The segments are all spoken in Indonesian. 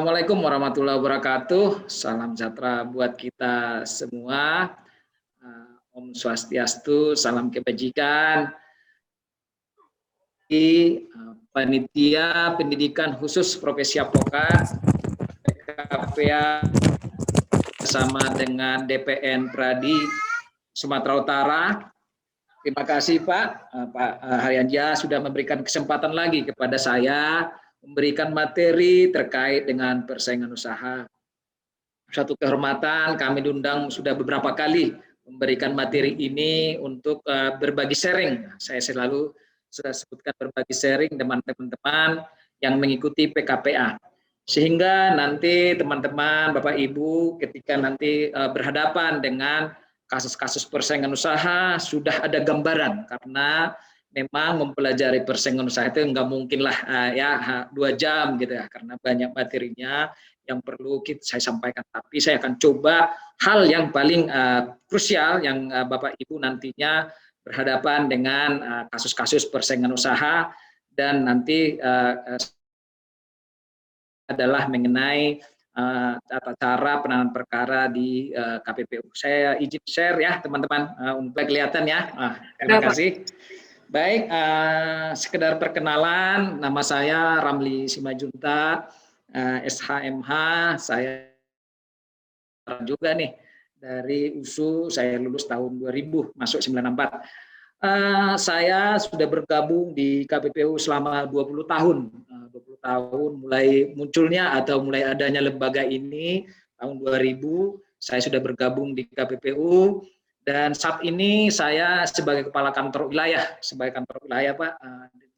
Assalamualaikum warahmatullahi wabarakatuh. Salam sejahtera buat kita semua. Om Swastiastu, salam kebajikan. Panitia Pendidikan Khusus Profesi Advokat PKPA bersama dengan DPN Pradi Sumatera Utara. Terima kasih Pak Haryandia sudah memberikan kesempatan lagi kepada saya memberikan materi terkait dengan persaingan usaha. Suatu kehormatan, kami diundang sudah beberapa kali memberikan materi ini untuk berbagi sharing. Saya selalu sudah sebutkan berbagi sharing dengan teman-teman yang mengikuti PKPA. Sehingga nanti teman-teman, Bapak Ibu, ketika nanti berhadapan dengan kasus-kasus persaingan usaha sudah ada gambaran, karena memang mempelajari persaingan usaha itu nggak mungkin lah 2 jam gitu ya, karena banyak materinya yang perlu saya sampaikan. Tapi saya akan coba hal yang paling krusial yang Bapak Ibu nantinya berhadapan dengan kasus-kasus persaingan usaha, dan nanti adalah mengenai tata cara penanganan perkara di KPPU. Saya izin share ya teman-teman, untuk kelihatan ya. Terima kasih. Baik, sekedar perkenalan, nama saya Ramli Simajunta, SHMH, saya juga nih dari USU, saya lulus tahun 2000, masuk 94. Saya sudah bergabung di KPPU selama 20 tahun. 20 tahun mulai munculnya atau mulai adanya lembaga ini tahun 2000, saya sudah bergabung di KPPU. Dan saat ini saya sebagai kepala kantor wilayah, Pak,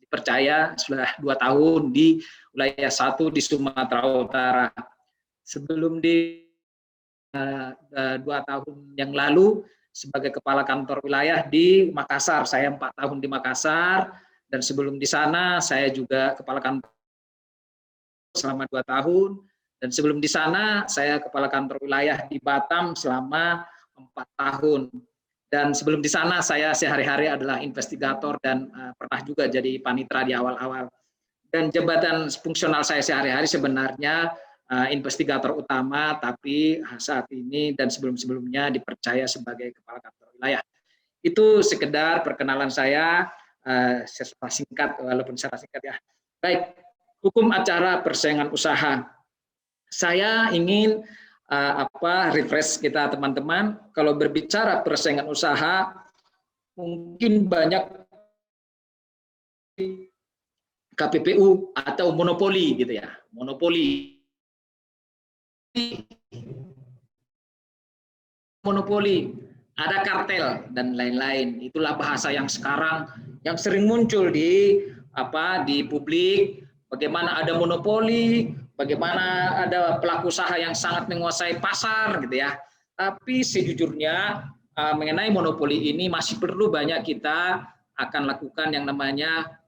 dipercaya sudah 2 tahun di wilayah 1 di Sumatera Utara. Sebelum di 2 tahun yang lalu sebagai kepala kantor wilayah di Makassar, saya 4 tahun di Makassar, dan sebelum di sana saya juga kepala kantor selama 2 tahun, dan sebelum di sana saya kepala kantor wilayah di Batam selama 4 tahun. Dan sebelum di sana saya sehari-hari adalah investigator dan pernah juga jadi panitera di awal-awal. Dan jabatan fungsional saya sehari-hari sebenarnya investigator utama, tapi saat ini dan sebelum-sebelumnya dipercaya sebagai kepala kantor wilayah. Itu sekedar perkenalan saya, secara singkat, walaupun secara singkat ya. Baik, hukum acara persaingan usaha. Saya ingin refresh kita teman-teman. Kalau berbicara persaingan usaha, mungkin banyak KPPU atau monopoli gitu ya, monopoli, ada kartel dan lain-lain. Itulah bahasa yang sekarang yang sering muncul di publik. Bagaimana ada monopoli, bagaimana ada pelaku usaha yang sangat menguasai pasar gitu ya. Tapi sejujurnya mengenai monopoli ini masih perlu banyak kita akan lakukan yang namanya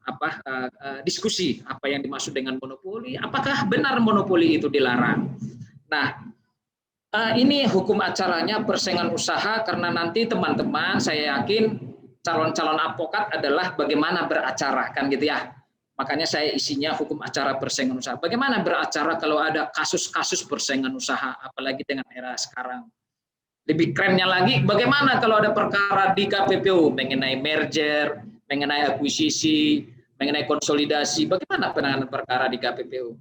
diskusi apa yang dimaksud dengan monopoli. Apakah benar monopoli itu dilarang? Nah, ini hukum acaranya persaingan usaha, karena nanti teman-teman saya yakin calon-calon advokat adalah bagaimana beracara kan gitu ya. Makanya saya isinya hukum acara persaingan usaha. Bagaimana beracara kalau ada kasus-kasus persaingan usaha, apalagi dengan era sekarang. Lebih kerennya lagi, bagaimana kalau ada perkara di KPPU mengenai merger, mengenai akuisisi, mengenai konsolidasi, bagaimana penanganan perkara di KPPU?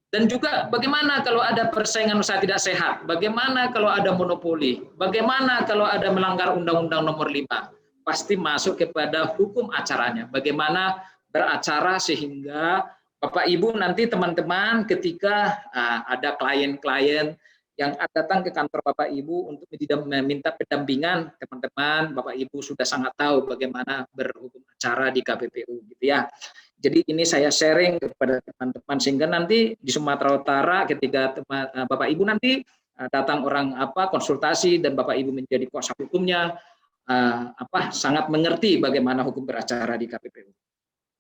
Dan juga bagaimana kalau ada persaingan usaha tidak sehat? Bagaimana kalau ada monopoli? Bagaimana kalau ada melanggar Undang-Undang Nomor 5? Pasti masuk kepada hukum acaranya. Bagaimana beracara sehingga Bapak Ibu nanti teman-teman ketika ada klien-klien yang datang ke kantor Bapak Ibu untuk meminta pendampingan, teman-teman Bapak Ibu sudah sangat tahu bagaimana berhukum acara di KPPU gitu ya. Jadi ini saya sharing kepada teman-teman sehingga nanti di Sumatera Utara ketika Bapak Ibu nanti datang orang konsultasi dan Bapak Ibu menjadi kuasa hukumnya, sangat mengerti bagaimana hukum beracara di KPPU.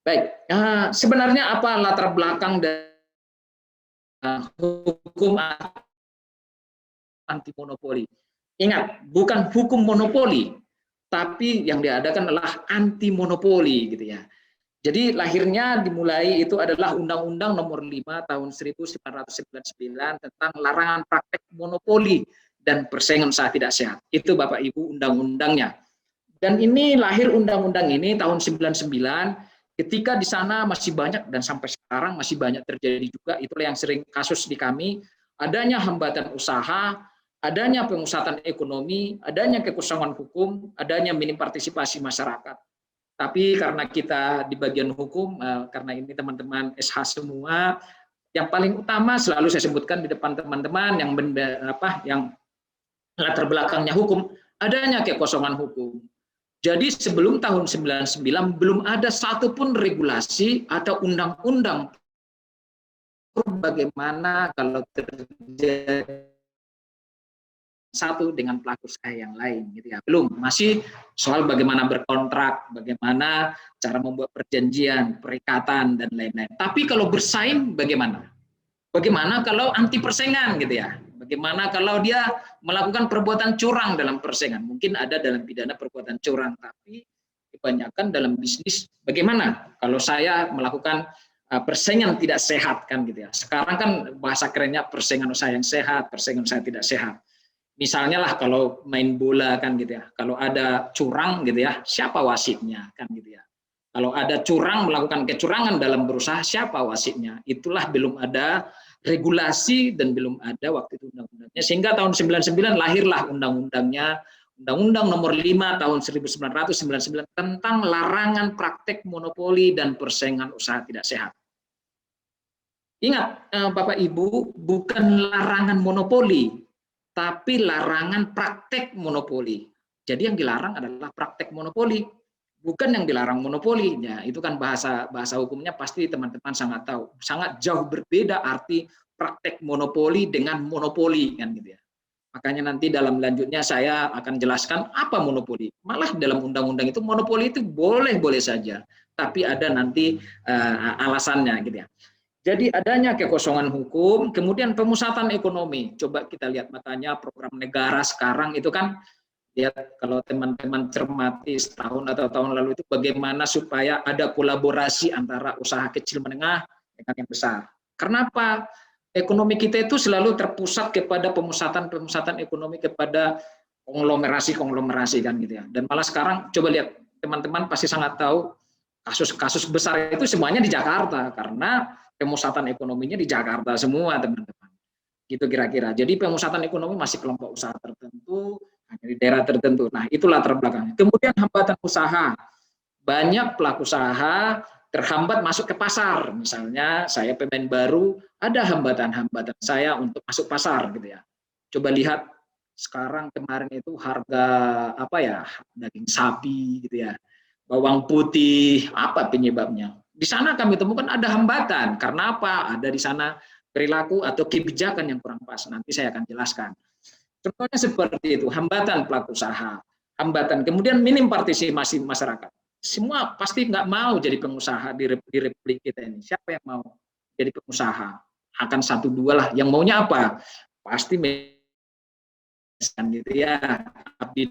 Baik, sebenarnya apa latar belakang dari hukum anti monopoli? Ingat, bukan hukum monopoli, tapi yang diadakan adalah anti monopoli gitu ya. Jadi lahirnya dimulai itu adalah Undang-Undang Nomor 5 Tahun 1999 tentang larangan praktek monopoli dan persaingan usaha tidak sehat. Itu Bapak Ibu undang-undangnya. Dan ini lahir undang-undang ini tahun 99 ketika di sana masih banyak dan sampai sekarang masih banyak terjadi juga, itulah yang sering kasus di kami, adanya hambatan usaha, adanya pengusatan ekonomi, adanya kekosongan hukum, adanya minim partisipasi masyarakat. Tapi karena kita di bagian hukum, karena ini teman-teman SH semua, yang paling utama selalu saya sebutkan di depan teman-teman yang latar belakangnya hukum, adanya kekosongan hukum. Jadi sebelum tahun 99 belum ada satupun regulasi atau undang-undang bagaimana kalau terjadi satu dengan pelaku usaha yang lain gitu ya. Belum, masih soal bagaimana berkontrak, bagaimana cara membuat perjanjian, perikatan dan lain-lain. Tapi kalau bersaing bagaimana? Bagaimana kalau anti persaingan gitu ya? Bagaimana kalau dia melakukan perbuatan curang dalam persaingan? Mungkin ada dalam pidana perbuatan curang, tapi kebanyakan dalam bisnis bagaimana kalau saya melakukan persaingan tidak sehat kan gitu ya. Sekarang kan bahasa kerennya persaingan usaha yang sehat, persaingan usaha tidak sehat. Misalnya lah kalau main bola kan gitu ya, kalau ada curang gitu ya, siapa wasitnya kan gitu ya. Kalau ada curang melakukan kecurangan dalam berusaha, siapa wasitnya? Itulah belum ada regulasi dan belum ada waktu itu undang-undangnya. Sehingga tahun 99 lahirlah undang-undangnya, Undang-Undang Nomor 5 Tahun 1999 tentang larangan praktek monopoli dan persaingan usaha tidak sehat. Ingat Bapak Ibu, bukan larangan monopoli, tapi larangan praktek monopoli. Jadi yang dilarang adalah praktek monopoli, bukan yang dilarang monopoli. Ya, itu kan bahasa hukumnya pasti teman-teman sangat tahu. Sangat jauh berbeda arti praktek monopoli dengan monopoli kan gitu ya. Makanya nanti dalam lanjutnya saya akan jelaskan apa monopoli. Malah dalam undang-undang itu monopoli itu boleh-boleh saja, tapi ada nanti alasannya gitu ya. Jadi adanya kekosongan hukum, kemudian pemusatan ekonomi. Coba kita lihat makanya program negara sekarang itu kan, lihat kalau teman-teman cermati setahun atau tahun lalu itu bagaimana supaya ada kolaborasi antara usaha kecil menengah dengan yang besar. Kenapa? Ekonomi kita itu selalu terpusat kepada pemusatan ekonomi, kepada konglomerasi kan gitu ya. Dan malah sekarang coba lihat teman-teman pasti sangat tahu kasus-kasus besar itu semuanya di Jakarta karena pemusatan ekonominya di Jakarta semua teman-teman. Gitu kira-kira. Jadi pemusatan ekonomi masih kelompok usaha tertentu, hanya di daerah tertentu. Nah, itulah latar belakangnya. Kemudian hambatan usaha. Banyak pelaku usaha terhambat masuk ke pasar. Misalnya saya pemain baru, ada hambatan-hambatan saya untuk masuk pasar gitu ya. Coba lihat sekarang kemarin itu harga apa ya, daging sapi gitu ya, bawang putih, apa penyebabnya? Di sana kami temukan ada hambatan. Karena apa? Ada di sana perilaku atau kebijakan yang kurang pas. Nanti saya akan jelaskan. Contohnya seperti itu, hambatan pelaku usaha, hambatan. Kemudian minim partisipasi masyarakat. Semua pasti nggak mau jadi pengusaha di Republik kita ini. Siapa yang mau jadi pengusaha? Akan satu dua lah. Yang maunya apa? Pasti gitu ya. Abdi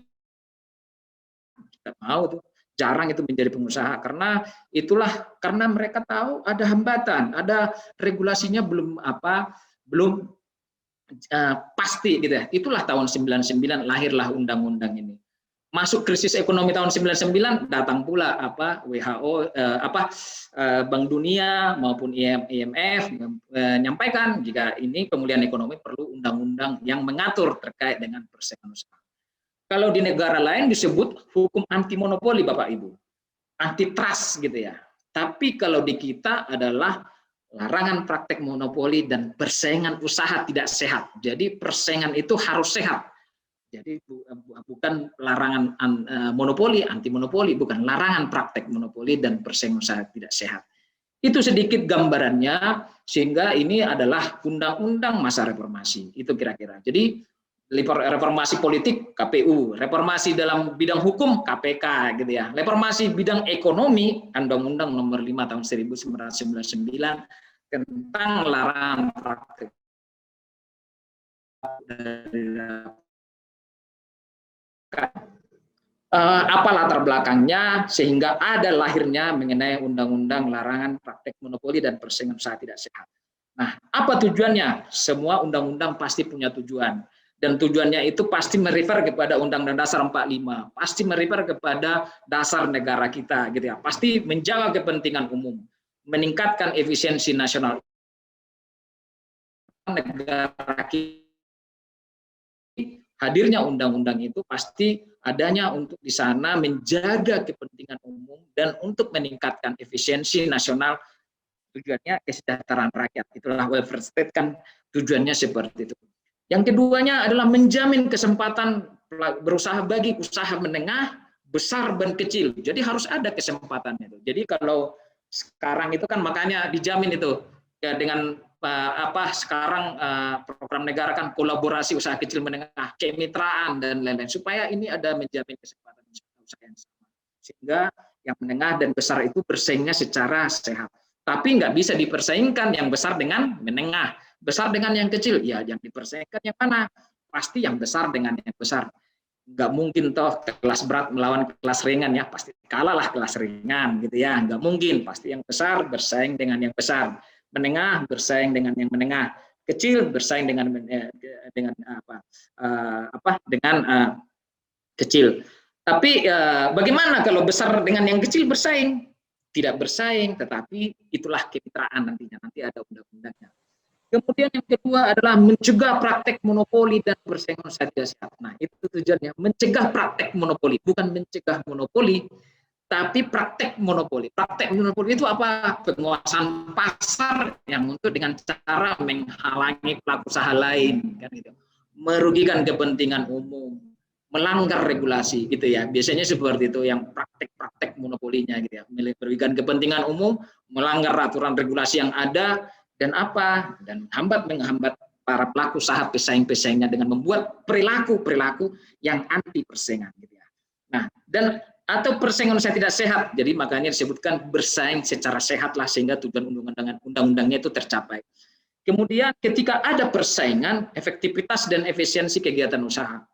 tidak mau tuh, jarang itu menjadi pengusaha karena mereka tahu ada hambatan, ada regulasinya belum pasti gitu ya. Itulah tahun 99 lahirlah undang-undang ini. Masuk krisis ekonomi tahun 99 datang pula WHO Bank Dunia maupun IMF menyampaikan jika ini pemulihan ekonomi perlu undang-undang yang mengatur terkait dengan persaingan usaha. Kalau di negara lain disebut hukum anti monopoli Bapak Ibu, antitrust gitu ya. Tapi kalau di kita adalah larangan praktek monopoli dan persaingan usaha tidak sehat. Jadi persaingan itu harus sehat. Jadi bukan larangan monopoli, anti monopoli, bukan larangan praktek monopoli dan persaingan usaha tidak sehat. Itu sedikit gambarannya, sehingga ini adalah undang-undang masa reformasi. Itu kira-kira. Jadi reformasi politik KPU, reformasi dalam bidang hukum KPK gitu ya. Reformasi bidang ekonomi Undang-Undang Nomor 5 Tahun 1999 tentang larangan praktek apa latar belakangnya sehingga ada lahirnya mengenai undang-undang larangan praktek monopoli dan persaingan usaha tidak sehat. Nah, apa tujuannya? Semua undang-undang pasti punya tujuan. Dan tujuannya itu pasti merefer kepada Undang-Undang Dasar 45, pasti merefer kepada dasar negara kita, gitu ya. Pasti menjaga kepentingan umum, meningkatkan efisiensi nasional negara kita. Hadirnya undang-undang itu pasti adanya untuk di sana menjaga kepentingan umum dan untuk meningkatkan efisiensi nasional, tujuannya kesejahteraan rakyat. Itulah welfare state kan tujuannya seperti itu. Yang keduanya adalah menjamin kesempatan berusaha bagi usaha menengah, besar dan kecil. Jadi harus ada kesempatannya itu. Jadi kalau sekarang itu kan makanya dijamin itu ya dengan sekarang program negara kan kolaborasi usaha kecil menengah, kemitraan dan lain-lain supaya ini ada menjamin kesempatan usaha yang sama sehingga yang menengah dan besar itu bersaingnya secara sehat. Tapi nggak bisa dipersaingkan yang besar dengan menengah, besar dengan yang kecil. Ya yang dipersaingkan yang mana? Pasti yang besar dengan yang besar. Nggak mungkin toh kelas berat melawan kelas ringan ya, pasti kalahlah kelas ringan gitu ya. Nggak mungkin, pasti yang besar bersaing dengan yang besar. Menengah bersaing dengan yang menengah, kecil bersaing dengan kecil. Tapi bagaimana kalau besar dengan yang kecil bersaing? Tidak bersaing, tetapi itulah kemitraan nantinya. Nanti ada undang-undangnya. Kemudian yang kedua adalah mencegah praktek monopoli dan persaingan usaha tidak sehat. Nah, itu tujuannya, mencegah praktek monopoli, bukan mencegah monopoli, tapi praktek monopoli. Praktek monopoli itu apa? Penguasaan pasar yang untuk dengan cara menghalangi pelaku usaha lain, kan gitu. Merugikan kepentingan umum, melanggar regulasi, gitu ya. Biasanya seperti itu yang praktek-praktek monopolinya, gitu ya. Merugikan kepentingan umum, melanggar aturan regulasi yang ada, dan apa? Dan menghambat para pelaku usaha pesaing-pesaingnya dengan membuat perilaku-perilaku yang anti persaingan, gitu ya. Nah, dan atau persaingan usaha tidak sehat. Jadi makanya disebutkan bersaing secara sehat lah sehingga tujuan undang-undangnya itu tercapai. Kemudian ketika ada persaingan, efektivitas dan efisiensi kegiatan usaha.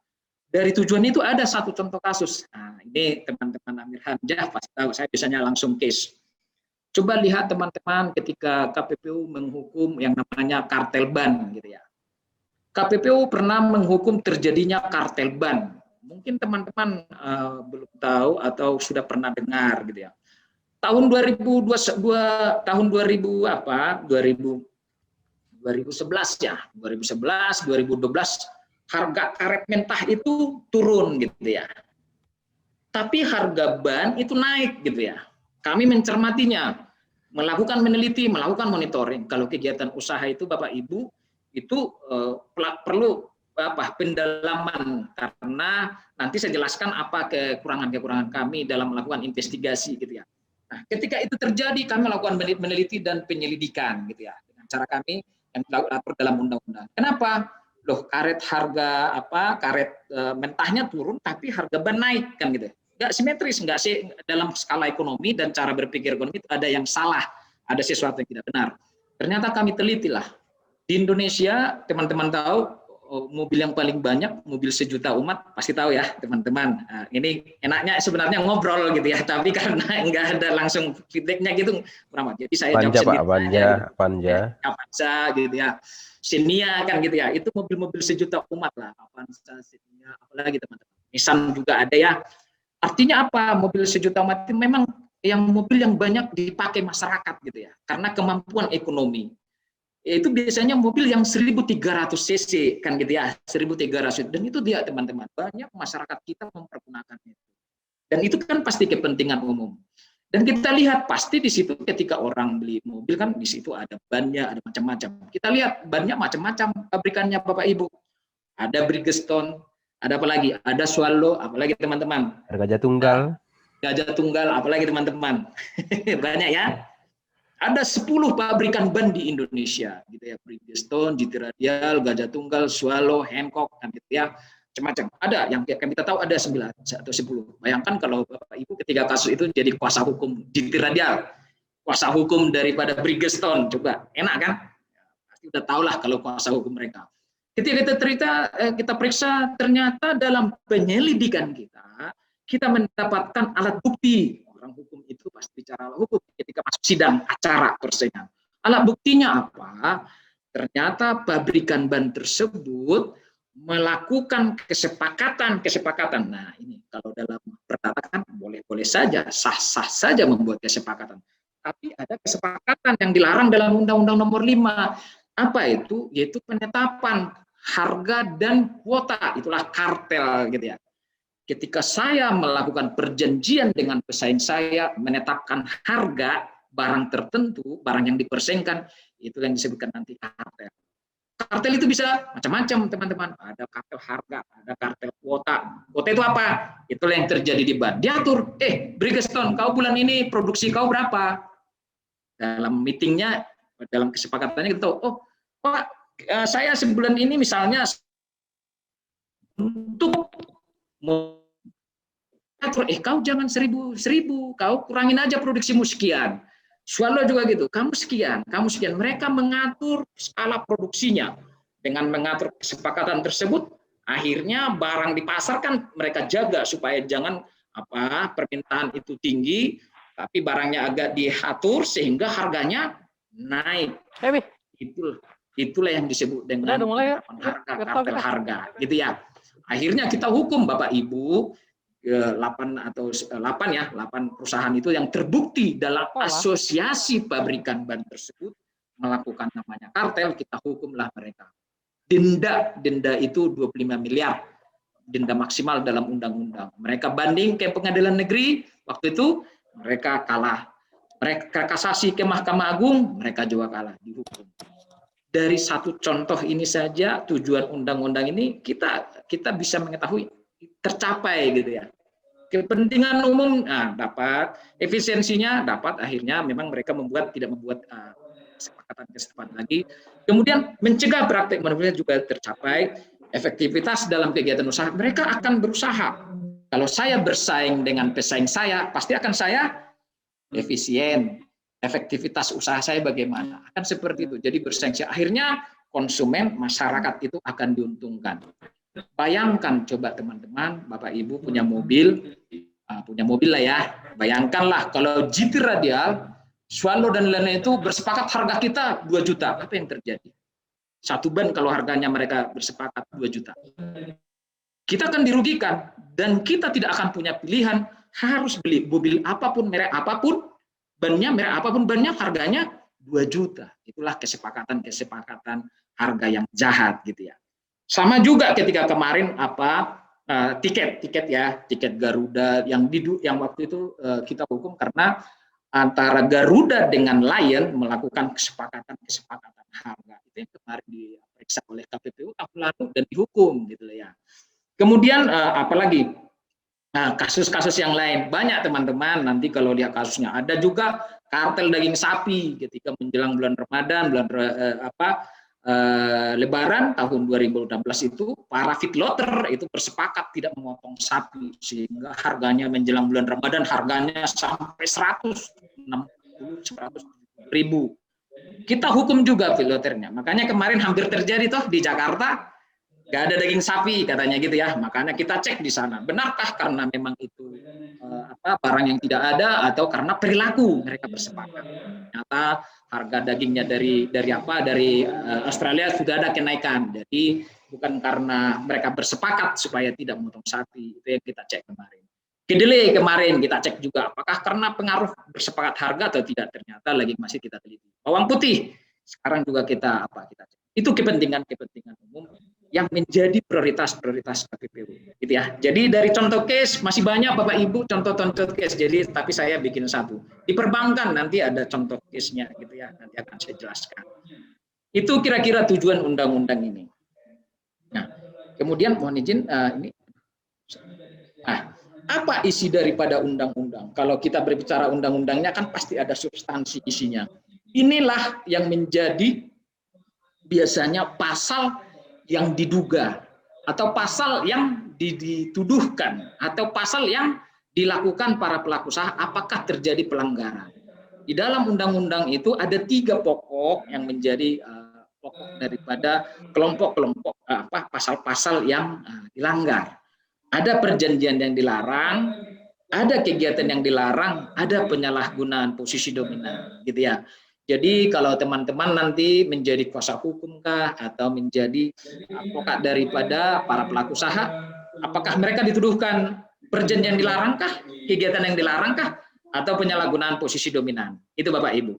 Dari tujuan itu ada satu contoh kasus. Nah, ini teman-teman Amir Hamzah pasti tahu, saya biasanya langsung case. Coba lihat teman-teman ketika KPPU menghukum yang namanya kartel ban gitu ya. KPPU pernah menghukum terjadinya kartel ban. Mungkin teman-teman belum tahu atau sudah pernah dengar gitu ya. Tahun 2022 tahun 2000 apa? 2011 ya. 2011, 2012 harga karet mentah itu turun gitu ya. Tapi harga ban itu naik gitu ya. Kami mencermatinya, melakukan meneliti, melakukan monitoring. Kalau kegiatan usaha itu Bapak Ibu itu perlu pendalaman karena nanti saya jelaskan apa kekurangan-kekurangan kami dalam melakukan investigasi gitu ya. Nah, ketika itu terjadi kami melakukan meneliti dan penyelidikan gitu ya dengan cara kami yang diatur dalam undang-undang. Kenapa? Loh, karet mentahnya turun tapi harga ban naik kan gitu. Nggak simetris, nggak sih dalam skala ekonomi dan cara berpikir ekonomi itu ada yang salah, ada sesuatu yang tidak benar. Ternyata kami telitilah. Di Indonesia, teman-teman tahu, mobil yang paling banyak, mobil sejuta umat, pasti tahu ya teman-teman. Nah, ini enaknya sebenarnya ngobrol gitu ya, tapi karena nggak ada langsung feedbacknya gitu, jadi saya Panja, jawab Pak, Panja. Avanza gitu ya. Xenia kan gitu ya, itu mobil-mobil sejuta umat lah, Avanza, Xenia, apalagi teman-teman. Nissan juga ada ya. Artinya apa? Mobil sejuta umat itu memang mobil yang banyak dipakai masyarakat gitu ya, karena kemampuan ekonomi. Itu biasanya mobil yang 1.300 cc kan gitu ya, 1.300, dan itu dia teman-teman, banyak masyarakat kita mempergunakannya. Dan itu kan pasti kepentingan umum. Dan kita lihat pasti di situ ketika orang beli mobil kan di situ ada bannya, ada macam-macam. Kita lihat bannya macam-macam pabrikannya Bapak Ibu. Ada Bridgestone, ada apa lagi? Ada Swallow, apalagi teman-teman? Gajah Tunggal. Gajah Tunggal, apalagi teman-teman? Banyak ya. Ada 10 pabrikan ban di Indonesia, gitu ya. Bridgestone, GT Radial, Gajah Tunggal, Swallow, Hancock, kan gitu ya. Macam-macam. Ada yang kita tahu ada 9 atau 10. Bayangkan kalau Bapak Ibu ketika kasus itu jadi kuasa hukum GT Radial, kuasa hukum daripada Bridgestone, coba enak kan? Pasti udah tahulah kalau kuasa hukum mereka. Ketika kita periksa, ternyata dalam penyelidikan kita kita mendapatkan alat bukti. Orang hukum itu pasti bicara alat hukum ketika masuk sidang acara persidangan. Alat buktinya apa? Ternyata pabrikan ban tersebut melakukan kesepakatan. Nah, ini kalau dalam perdata kan boleh-boleh saja, sah-sah saja membuat kesepakatan. Tapi ada kesepakatan yang dilarang dalam Undang-Undang Nomor 5. Apa itu? Yaitu penetapan harga dan kuota. Itulah kartel gitu ya. Ketika saya melakukan perjanjian dengan pesaing saya menetapkan harga barang tertentu, barang yang dipersaingkan, itu yang disebutkan nanti kartel. Kartel itu bisa macam-macam, teman-teman. Ada kartel harga, ada kartel kuota. Kuota itu apa? Itulah yang terjadi di ban. Diatur, Bridgestone, kau bulan ini produksi kau berapa? Dalam meetingnya, dalam kesepakatannya kita tahu, oh Pak, saya sebulan ini misalnya untuk kau jangan 1000, kau kurangin aja produksimu sekian. Swallow juga gitu, kamu sekian. Mereka mengatur skala produksinya dengan mengatur kesepakatan tersebut. Akhirnya barang di pasar kan mereka jaga supaya jangan permintaan itu tinggi, tapi barangnya agak diatur sehingga harganya naik. Itulah yang disebut dengan kartel harga, gitu ya. Akhirnya kita hukum Bapak Ibu 8 perusahaan itu yang terbukti dalam asosiasi pabrikan ban tersebut melakukan namanya kartel, kita hukumlah mereka. Denda itu 25 miliar, denda maksimal dalam undang-undang. Mereka banding ke pengadilan negeri, waktu itu mereka kalah. Mereka kasasi ke Mahkamah Agung, mereka juga kalah, dihukum. Dari satu contoh ini saja tujuan undang-undang ini kita bisa mengetahui tercapai gitu ya. Kepentingan umum dapat, efisiensinya dapat, akhirnya memang mereka tidak membuat kesepakatan lagi. Kemudian mencegah praktik manipulasi juga tercapai, efektivitas dalam kegiatan usaha. Mereka akan berusaha. Kalau saya bersaing dengan pesaing saya, pasti akan saya efisien. Efektivitas usaha saya bagaimana? Akan seperti itu. Jadi bersaing. Akhirnya konsumen, masyarakat itu akan diuntungkan. Bayangkan coba teman-teman, Bapak Ibu punya mobil lah ya. Bayangkanlah kalau GT radial, Swallow dan lain-lain itu bersepakat harga kita 2 juta. Apa yang terjadi? Satu ban kalau harganya mereka bersepakat 2 juta. Kita akan dirugikan dan kita tidak akan punya pilihan, harus beli mobil apapun, merek apapun, bannya merek apapun, bannya harganya 2 juta. Itulah kesepakatan harga yang jahat gitu ya. Sama juga ketika kemarin tiket Garuda yang waktu itu kita hukum karena antara Garuda dengan Lion melakukan kesepakatan harga. Itu yang kemarin diperiksa oleh KPPU tahun lalu dan dihukum gitu ya. Kemudian apalagi kasus-kasus yang lain banyak teman-teman, nanti kalau lihat kasusnya ada juga kartel daging sapi ketika menjelang bulan Ramadan, Lebaran tahun 2016 itu para feedlotter itu bersepakat tidak memotong sapi sehingga harganya menjelang bulan Ramadan harganya sampai 160-100 ribu. Kita hukum juga feedlotternya. Makanya kemarin hampir terjadi toh di Jakarta nggak ada daging sapi katanya gitu ya. Makanya kita cek di sana. Benarkah karena memang itu barang yang tidak ada atau karena perilaku mereka bersepakat. Ternyata harga dagingnya dari Australia sudah ada kenaikan. Jadi bukan karena mereka bersepakat supaya tidak memotong sapi. Itu yang kita cek kemarin. Kedelai kemarin kita cek juga apakah karena pengaruh bersepakat harga atau tidak, ternyata lagi masih kita teliti. Bawang putih sekarang juga kita cek. Itu kepentingan umum yang menjadi prioritas KPPU gitu ya. Jadi dari contoh case masih banyak Bapak Ibu contoh case. Jadi tapi saya bikin satu. Di perbankan nanti ada contoh case-nya gitu ya. Nanti akan saya jelaskan. Itu kira-kira tujuan undang-undang ini. Nah, kemudian mohon izin apa isi daripada undang-undang? Kalau kita berbicara undang-undangnya kan pasti ada substansi isinya. Inilah yang menjadi biasanya pasal yang diduga atau pasal yang dituduhkan atau pasal yang dilakukan para pelaku usaha apakah terjadi pelanggaran. Di dalam undang-undang itu ada 3 pokok yang menjadi pokok daripada kelompok-kelompok pasal-pasal yang dilanggar. ada perjanjian yang dilarang, ada kegiatan yang dilarang, ada penyalahgunaan posisi dominan, gitu ya. Jadi kalau teman-teman nanti menjadi kuasa hukum kah atau menjadi advokat daripada para pelaku usaha, apakah mereka dituduhkan perjanjian dilarangkah, kegiatan yang dilarangkah, atau penyalahgunaan posisi dominan? Itu Bapak Ibu.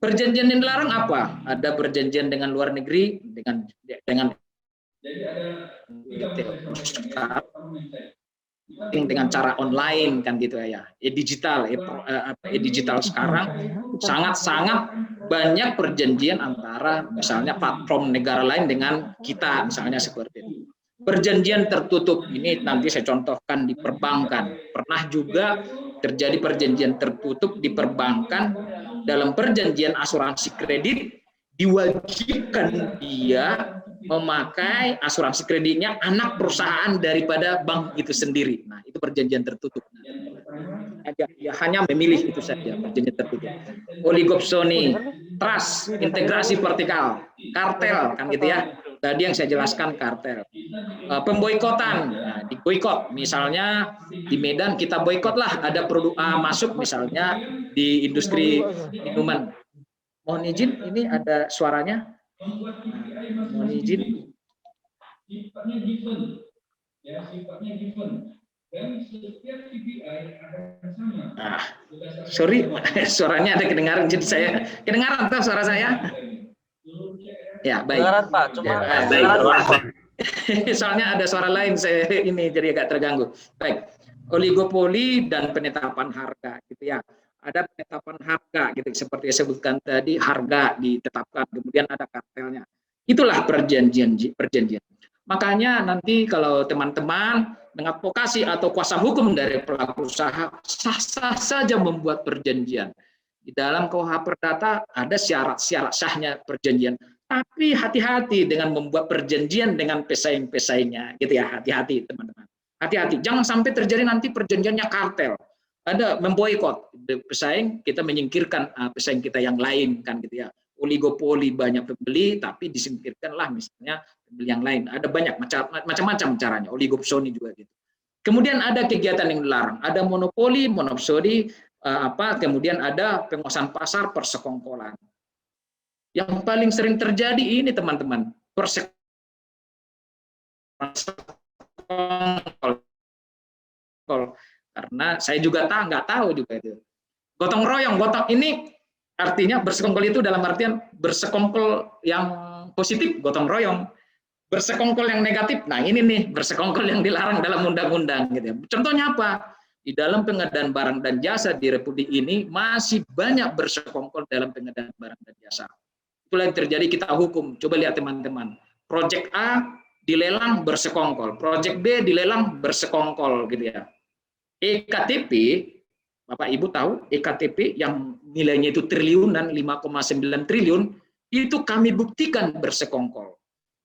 Perjanjian yang dilarang apa? Ada perjanjian dengan luar negeri, dengan dengan cara online kan gitu ya, digital, digital sekarang sangat-sangat banyak perjanjian antara misalnya platform negara lain dengan kita misalnya seperti itu. Perjanjian tertutup ini nanti saya contohkan di perbankan. Pernah juga terjadi perjanjian tertutup di perbankan. Dalam perjanjian asuransi kredit diwajibkan dia memakai asuransi kreditnya anak perusahaan daripada bank itu sendiri. Nah, itu perjanjian tertutup. Ya, hanya memilih itu saja perjanjian tertutup. Oligopsoni, trust, integrasi vertikal, kartel kan gitu ya. Tadi yang saya jelaskan kartel. Pemboikotan, nah, diboikot. Misalnya di Medan kita boikot lah, ada produk A masuk misalnya di industri minuman. Mohon izin, ini ada suaranya. Mohon izin. Sifatnya given, ya sifatnya given. Dan setiap KPI akan sama. Sorry, suaranya ada kedengaran, jadi saya kedengaran tuh suara saya. Ya baik. Kedengaran Pak, cuma ya, baik. Soalnya ada suara lain saya ini jadi agak terganggu. Baik, oligopoli dan penetapan harga, gitu ya. Ada penetapan harga, gitu seperti yang disebutkan tadi, harga ditetapkan, kemudian ada kartelnya. Itulah perjanjian. Makanya nanti kalau teman-teman mengadvokasi atau kuasa hukum dari pelaku usaha, sah-sah saja membuat perjanjian. Di dalam KUH Perdata ada syarat-syarat sahnya perjanjian. Tapi hati-hati dengan membuat perjanjian dengan pesaing-pesaingnya, gitu ya. Hati-hati teman-teman. Hati-hati, jangan sampai terjadi nanti perjanjiannya kartel. Ada memboikot pesaing, kita menyingkirkan pesaing kita yang lain kan gitu ya. Oligopoli banyak pembeli, tapi disingkirkanlah misalnya pembeli yang lain. Ada banyak macam-macam caranya. Oligopsoni juga gitu. Kemudian ada kegiatan yang dilarang. Ada monopoli, kemudian ada penguasaan pasar, persekongkolan. Yang paling sering terjadi ini teman-teman, karena saya juga nggak tahu juga itu. Gotong royong, ini artinya bersekongkol itu dalam artian bersekongkol yang positif, gotong royong. Bersekongkol yang negatif, nah ini nih bersekongkol yang dilarang dalam undang-undang gitu. Contohnya apa? Di dalam pengadaan barang dan jasa di Republik ini masih banyak bersekongkol dalam pengadaan barang dan jasa. Itulah yang terjadi, kita hukum. Coba lihat teman-teman. Project A dilelang bersekongkol, project B dilelang bersekongkol gitu ya. EKTP, Bapak Ibu tahu, EKTP yang nilainya itu triliunan, 5,9 triliun, itu kami buktikan bersekongkol.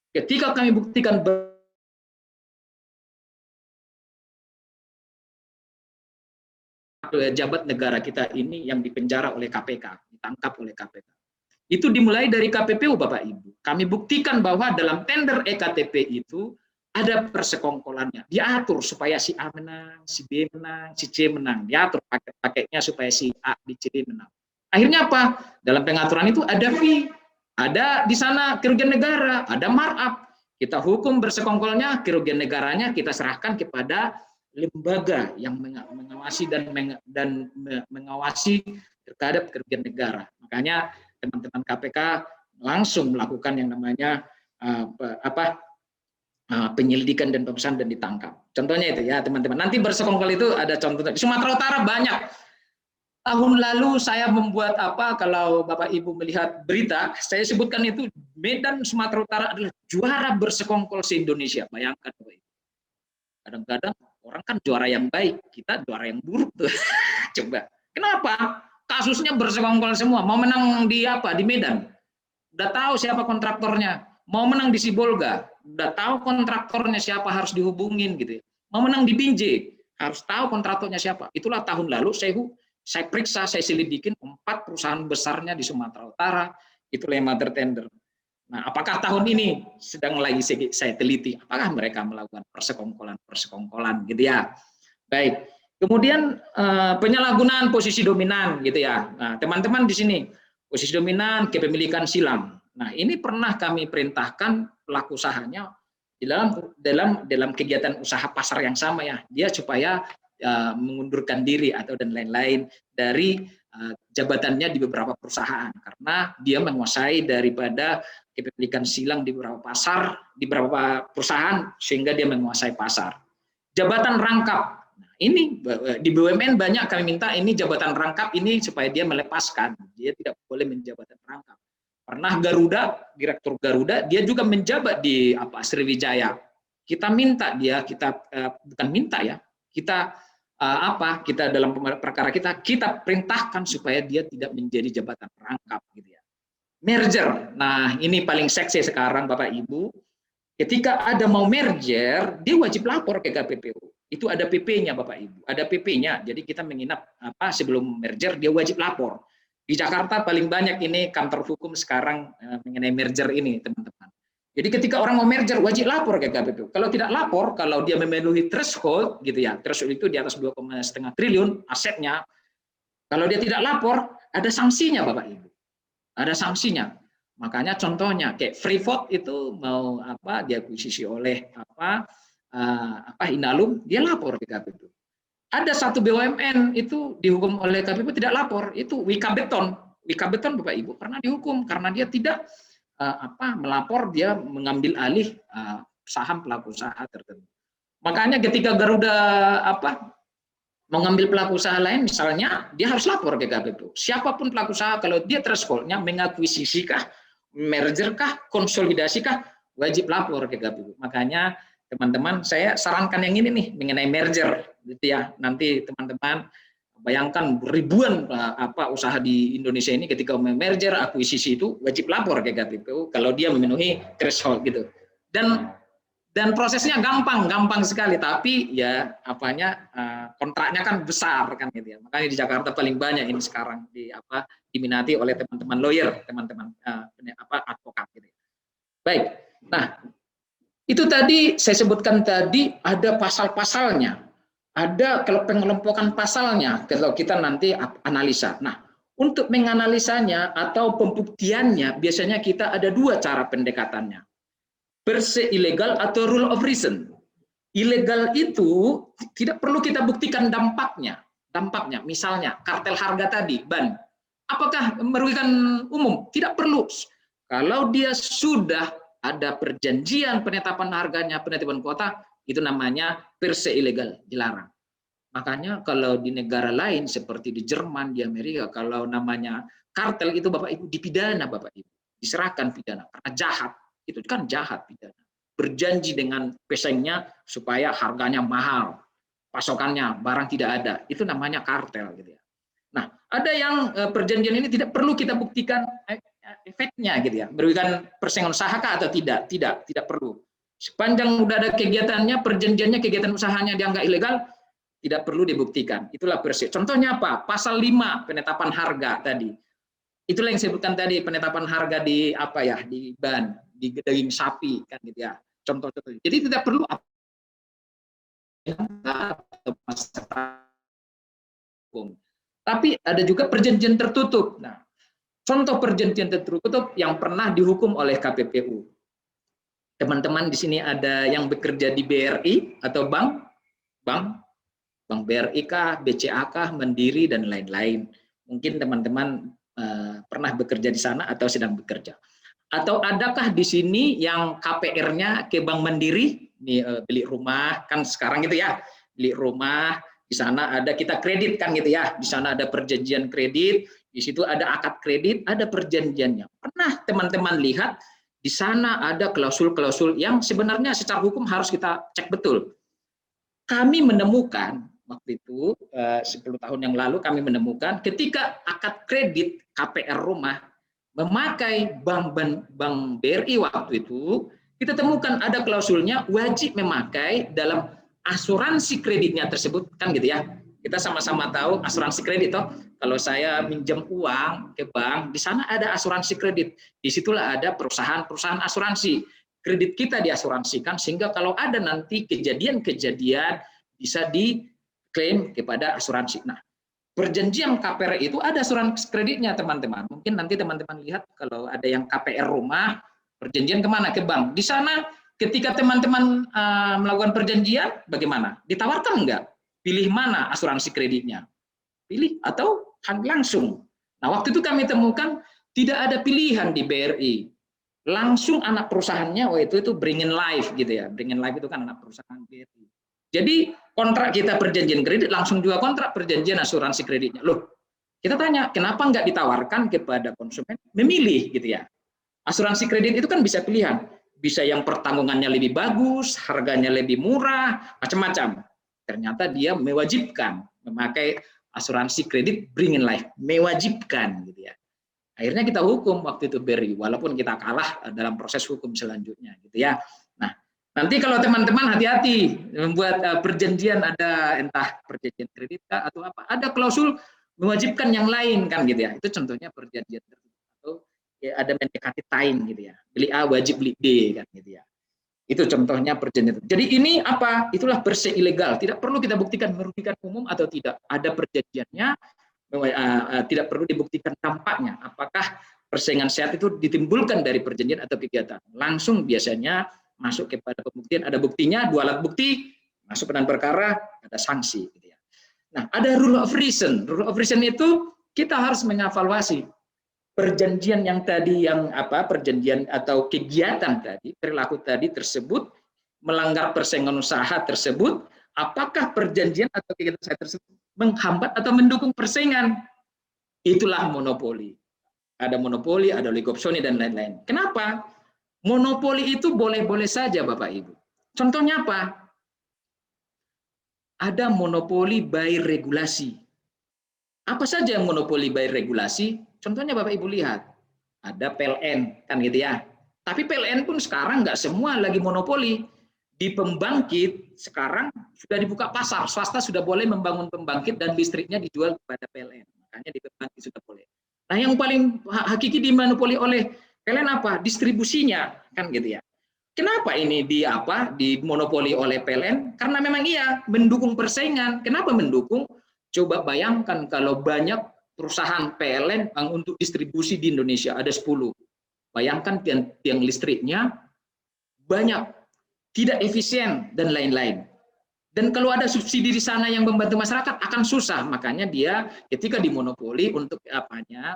Ketika kami buktikan jabat negara kita ini yang dipenjara oleh KPK, ditangkap oleh KPK. Itu dimulai dari KPPU Bapak Ibu. Kami buktikan bahwa dalam tender EKTP itu ada persekongkolannya. Diatur supaya si A menang, si B menang, si C menang. Diatur paket-paketnya supaya si A, B, C, D menang. Akhirnya apa? Dalam pengaturan itu ada fee, ada di sana kerugian negara, ada markup. Kita hukum bersekongkolnya, kerugian negaranya kita serahkan kepada lembaga yang mengawasi dan mengawasi terhadap kerugian negara. Makanya teman-teman KPK langsung melakukan yang namanya penyelidikan dan pemeriksaan dan ditangkap. Contohnya itu ya teman-teman. Nanti bersekongkol itu ada contohnya. Di Sumatera Utara banyak. Tahun lalu saya membuat kalau Bapak Ibu melihat berita, saya sebutkan itu Medan Sumatera Utara adalah juara bersekongkol se-Indonesia. Bayangkan Bapak Ibu. Kadang-kadang orang kan juara yang baik, kita juara yang buruk tuh. Coba. Kenapa? Kasusnya bersekongkol semua. Mau menang di Di Medan. Udah tahu siapa kontraktornya. Mau menang di Sibolga. Udah tahu kontraktornya siapa, harus dihubungin gitu. Mau menang di Binjai, harus tahu kontraktornya siapa. Itulah tahun lalu saya periksa, saya selidikin 4 perusahaan besarnya di Sumatera Utara, itulah yang mother tender. Nah, apakah tahun ini sedang lagi saya teliti, apakah mereka melakukan persekongkolan gitu ya. Baik. Kemudian penyalahgunaan posisi dominan gitu ya. Nah, teman-teman di sini posisi dominan kepemilikan silang. Nah, ini pernah kami perintahkan pelaku usahanya di dalam kegiatan usaha pasar yang sama ya. Dia supaya mengundurkan diri atau dan lain-lain dari jabatannya di beberapa perusahaan karena dia menguasai daripada kepemilikan silang di beberapa pasar, di beberapa perusahaan sehingga dia menguasai pasar. Jabatan rangkap. Nah, ini di BUMN banyak kami minta ini jabatan rangkap ini supaya dia melepaskan. Dia tidak boleh menjabatan rangkap. Pernah Garuda, direktur Garuda, dia juga menjabat di Sriwijaya. Kita minta dia, bukan minta ya, kita dalam perkara kita perintahkan supaya dia tidak menjadi jabatan rangkap gitu ya. Merger. Nah, ini paling seksi sekarang Bapak Ibu. Ketika ada mau merger, dia wajib lapor ke KPPU. Itu ada PP-nya Bapak Ibu. Ada PP-nya. Jadi kita menginap sebelum merger dia wajib lapor. Di Jakarta paling banyak ini kantor hukum sekarang mengenai merger ini, teman-teman. Jadi ketika orang mau merger wajib lapor ke KPPU. Kalau tidak lapor, kalau dia memenuhi threshold gitu ya. Threshold itu di atas 2,5 triliun asetnya. Kalau dia tidak lapor, ada sanksinya Bapak Ibu. Ada sanksinya. Makanya contohnya kayak Freeport itu mau diakuisisi oleh Inalum, dia lapor ke KPPU. Ada satu BUMN itu dihukum oleh KPPU tidak lapor, itu Wika Beton. Wika Beton Bapak Ibu pernah dihukum karena dia tidak melapor, dia mengambil alih saham pelaku usaha tertentu. Makanya ketika Garuda mengambil pelaku usaha lain, misalnya dia harus lapor ke KPPU. Siapapun pelaku usaha, kalau dia thresholdnya mengakuisisikah, mergerkah, konsolidasikah, wajib lapor ke KPPU. Makanya teman-teman, saya sarankan yang ini nih mengenai merger, gitu ya. Nanti teman-teman bayangkan ribuan usaha di Indonesia ini ketika mau merger, akuisisi itu wajib lapor ke KPPU kalau dia memenuhi threshold gitu. Dan prosesnya gampang sekali, tapi ya kontraknya kan besar kan gitu ya. Makanya di Jakarta paling banyak ini sekarang diminati oleh teman-teman lawyer, teman-teman advokat gitu. Baik. Nah, itu tadi saya sebutkan tadi ada pasal-pasalnya. Ada kalau pengelompokan pasalnya kalau kita nanti analisa. Nah, untuk menganalisanya atau pembuktiannya biasanya kita ada dua cara pendekatannya. Per se ilegal atau rule of reason. Ilegal itu tidak perlu kita buktikan dampaknya. Dampaknya, misalnya kartel harga tadi, ban. Apakah merugikan umum? Tidak perlu. Kalau dia sudah ada perjanjian penetapan harganya, penetapan kuota, itu namanya per se ilegal, dilarang. Makanya kalau di negara lain seperti di Jerman, di Amerika, kalau namanya kartel itu Bapak Ibu dipidana Bapak Ibu. Diserahkan pidana karena jahat. Itu kan jahat pidana. Berjanji dengan pesaingnya supaya harganya mahal, pasokannya barang tidak ada, itu namanya kartel gitu ya. Nah, ada yang perjanjian ini tidak perlu kita buktikan efeknya gitu ya, merugikan persaingan usaha kah atau tidak perlu. Sepanjang udah ada kegiatannya, perjanjiannya, kegiatan usahanya dianggap ilegal, tidak perlu dibuktikan. Itulah persis. Contohnya apa? Pasal 5 penetapan harga tadi. Itulah yang saya sebutkan tadi, penetapan harga di di ban, di daging sapi kan gitu ya. Contoh-contoh. Jadi tidak perlu tapi ada juga perjanjian tertutup. Nah, contoh perjanjian tertutup yang pernah dihukum oleh KPPU. Teman-teman di sini ada yang bekerja di BRI atau bank BRI kah, BCA kah, Mandiri dan lain-lain. Mungkin teman-teman pernah bekerja di sana atau sedang bekerja. Atau adakah di sini yang KPR-nya ke Bank Mandiri, nih, beli rumah kan sekarang gitu ya, beli rumah di sana ada kita kredit kan gitu ya, di sana ada perjanjian kredit, di situ ada akad kredit, ada perjanjiannya. Pernah teman-teman lihat di sana ada klausul-klausul yang sebenarnya secara hukum harus kita cek betul. Kami menemukan waktu itu 10 tahun yang lalu kami menemukan ketika akad kredit KPR rumah memakai bank BRI waktu itu, kita temukan ada klausulnya wajib memakai dalam asuransi kreditnya tersebut kan gitu ya. Kita sama-sama tahu asuransi kredit toh. Kalau saya minjem uang ke bank, di sana ada asuransi kredit. Disitulah ada perusahaan-perusahaan asuransi. Kredit kita diasuransikan sehingga kalau ada nanti kejadian-kejadian bisa diklaim kepada asuransi. Nah, perjanjian KPR itu ada asuransi kreditnya teman-teman. Mungkin nanti teman-teman lihat kalau ada yang KPR rumah, perjanjian kemana? Ke bank. Di sana ketika teman-teman melakukan perjanjian, bagaimana? Ditawarkan enggak? Pilih mana asuransi kreditnya? Pilih atau langsung. Nah, waktu itu kami temukan tidak ada pilihan di BRI. Langsung anak perusahaannya, itu Bringin Life gitu ya. Bringin Life itu kan anak perusahaan BRI. Jadi kontrak kita perjanjian kredit langsung juga kontrak perjanjian asuransi kreditnya. Loh, kita tanya kenapa nggak ditawarkan kepada konsumen memilih gitu ya. Asuransi kredit itu kan bisa pilihan. Bisa yang pertanggungannya lebih bagus, harganya lebih murah, macam-macam. Ternyata dia mewajibkan memakai asuransi kredit Bringin Life, mewajibkan gitu ya. Akhirnya kita hukum waktu itu BRI, walaupun kita kalah dalam proses hukum selanjutnya gitu ya. Nah, nanti kalau teman-teman hati-hati membuat perjanjian, ada entah perjanjian kredit atau apa, ada klausul mewajibkan yang lain kan gitu ya. Itu contohnya perjanjian atau ya, ada mendekati time gitu ya. Beli A wajib beli B kan gitu ya. Itu contohnya perjanjian. Jadi ini apa? Itulah bersih ilegal. Tidak perlu kita buktikan merugikan umum atau tidak. Ada perjanjiannya, tidak perlu dibuktikan dampaknya. Apakah persaingan sehat itu ditimbulkan dari perjanjian atau kegiatan. Langsung biasanya masuk kepada pembuktian. Ada buktinya, 2 alat bukti, masuk penanganan perkara, ada sanksi. Gitu ya. Nah, ada rule of reason. Rule of reason itu kita harus mengevaluasi perjanjian yang tadi, perjanjian atau kegiatan tadi, perilaku tadi tersebut melanggar persaingan usaha tersebut, apakah perjanjian atau kegiatan saya tersebut menghambat atau mendukung persaingan? Itulah monopoli. Ada monopoli, ada oligopsoni dan lain-lain. Kenapa? Monopoli itu boleh-boleh saja Bapak Ibu. Contohnya apa? Ada monopoli by regulasi. Apa saja yang monopoli by regulasi? Contohnya Bapak Ibu lihat, ada PLN kan gitu ya. Tapi PLN pun sekarang nggak semua lagi monopoli. Di pembangkit sekarang sudah dibuka pasar, swasta sudah boleh membangun pembangkit dan listriknya dijual kepada PLN. Makanya di pembangkit sudah boleh. Nah, yang paling hakiki dimonopoli oleh PLN apa? Distribusinya kan gitu ya. Kenapa ini dimonopoli oleh PLN? Karena memang iya mendukung persaingan. Kenapa mendukung? Coba bayangkan kalau banyak perusahaan PLN untuk distribusi di Indonesia ada 10. Bayangkan tiang listriknya banyak, tidak efisien dan lain-lain. Dan kalau ada subsidi di sana yang membantu masyarakat akan susah. Makanya dia ketika dimonopoli untuk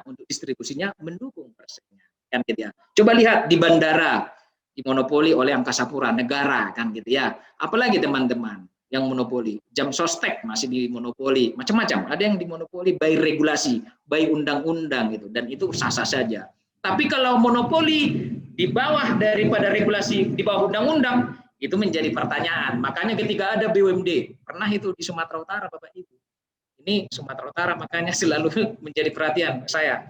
untuk distribusinya mendukung persaingan. Kan gitu ya. Coba lihat di bandara dimonopoli oleh Angkasa Pura negara kan gitu ya. Apalagi teman-teman yang monopoli, jam sostek masih dimonopoli, macam-macam. Ada yang dimonopoli by regulasi, by undang-undang gitu, dan itu sah-sah saja. Tapi kalau monopoli di bawah daripada regulasi, di bawah undang-undang, itu menjadi pertanyaan. Makanya ketika ada BUMD, pernah itu di Sumatera Utara Bapak Ibu. Ini Sumatera Utara makanya selalu menjadi perhatian saya.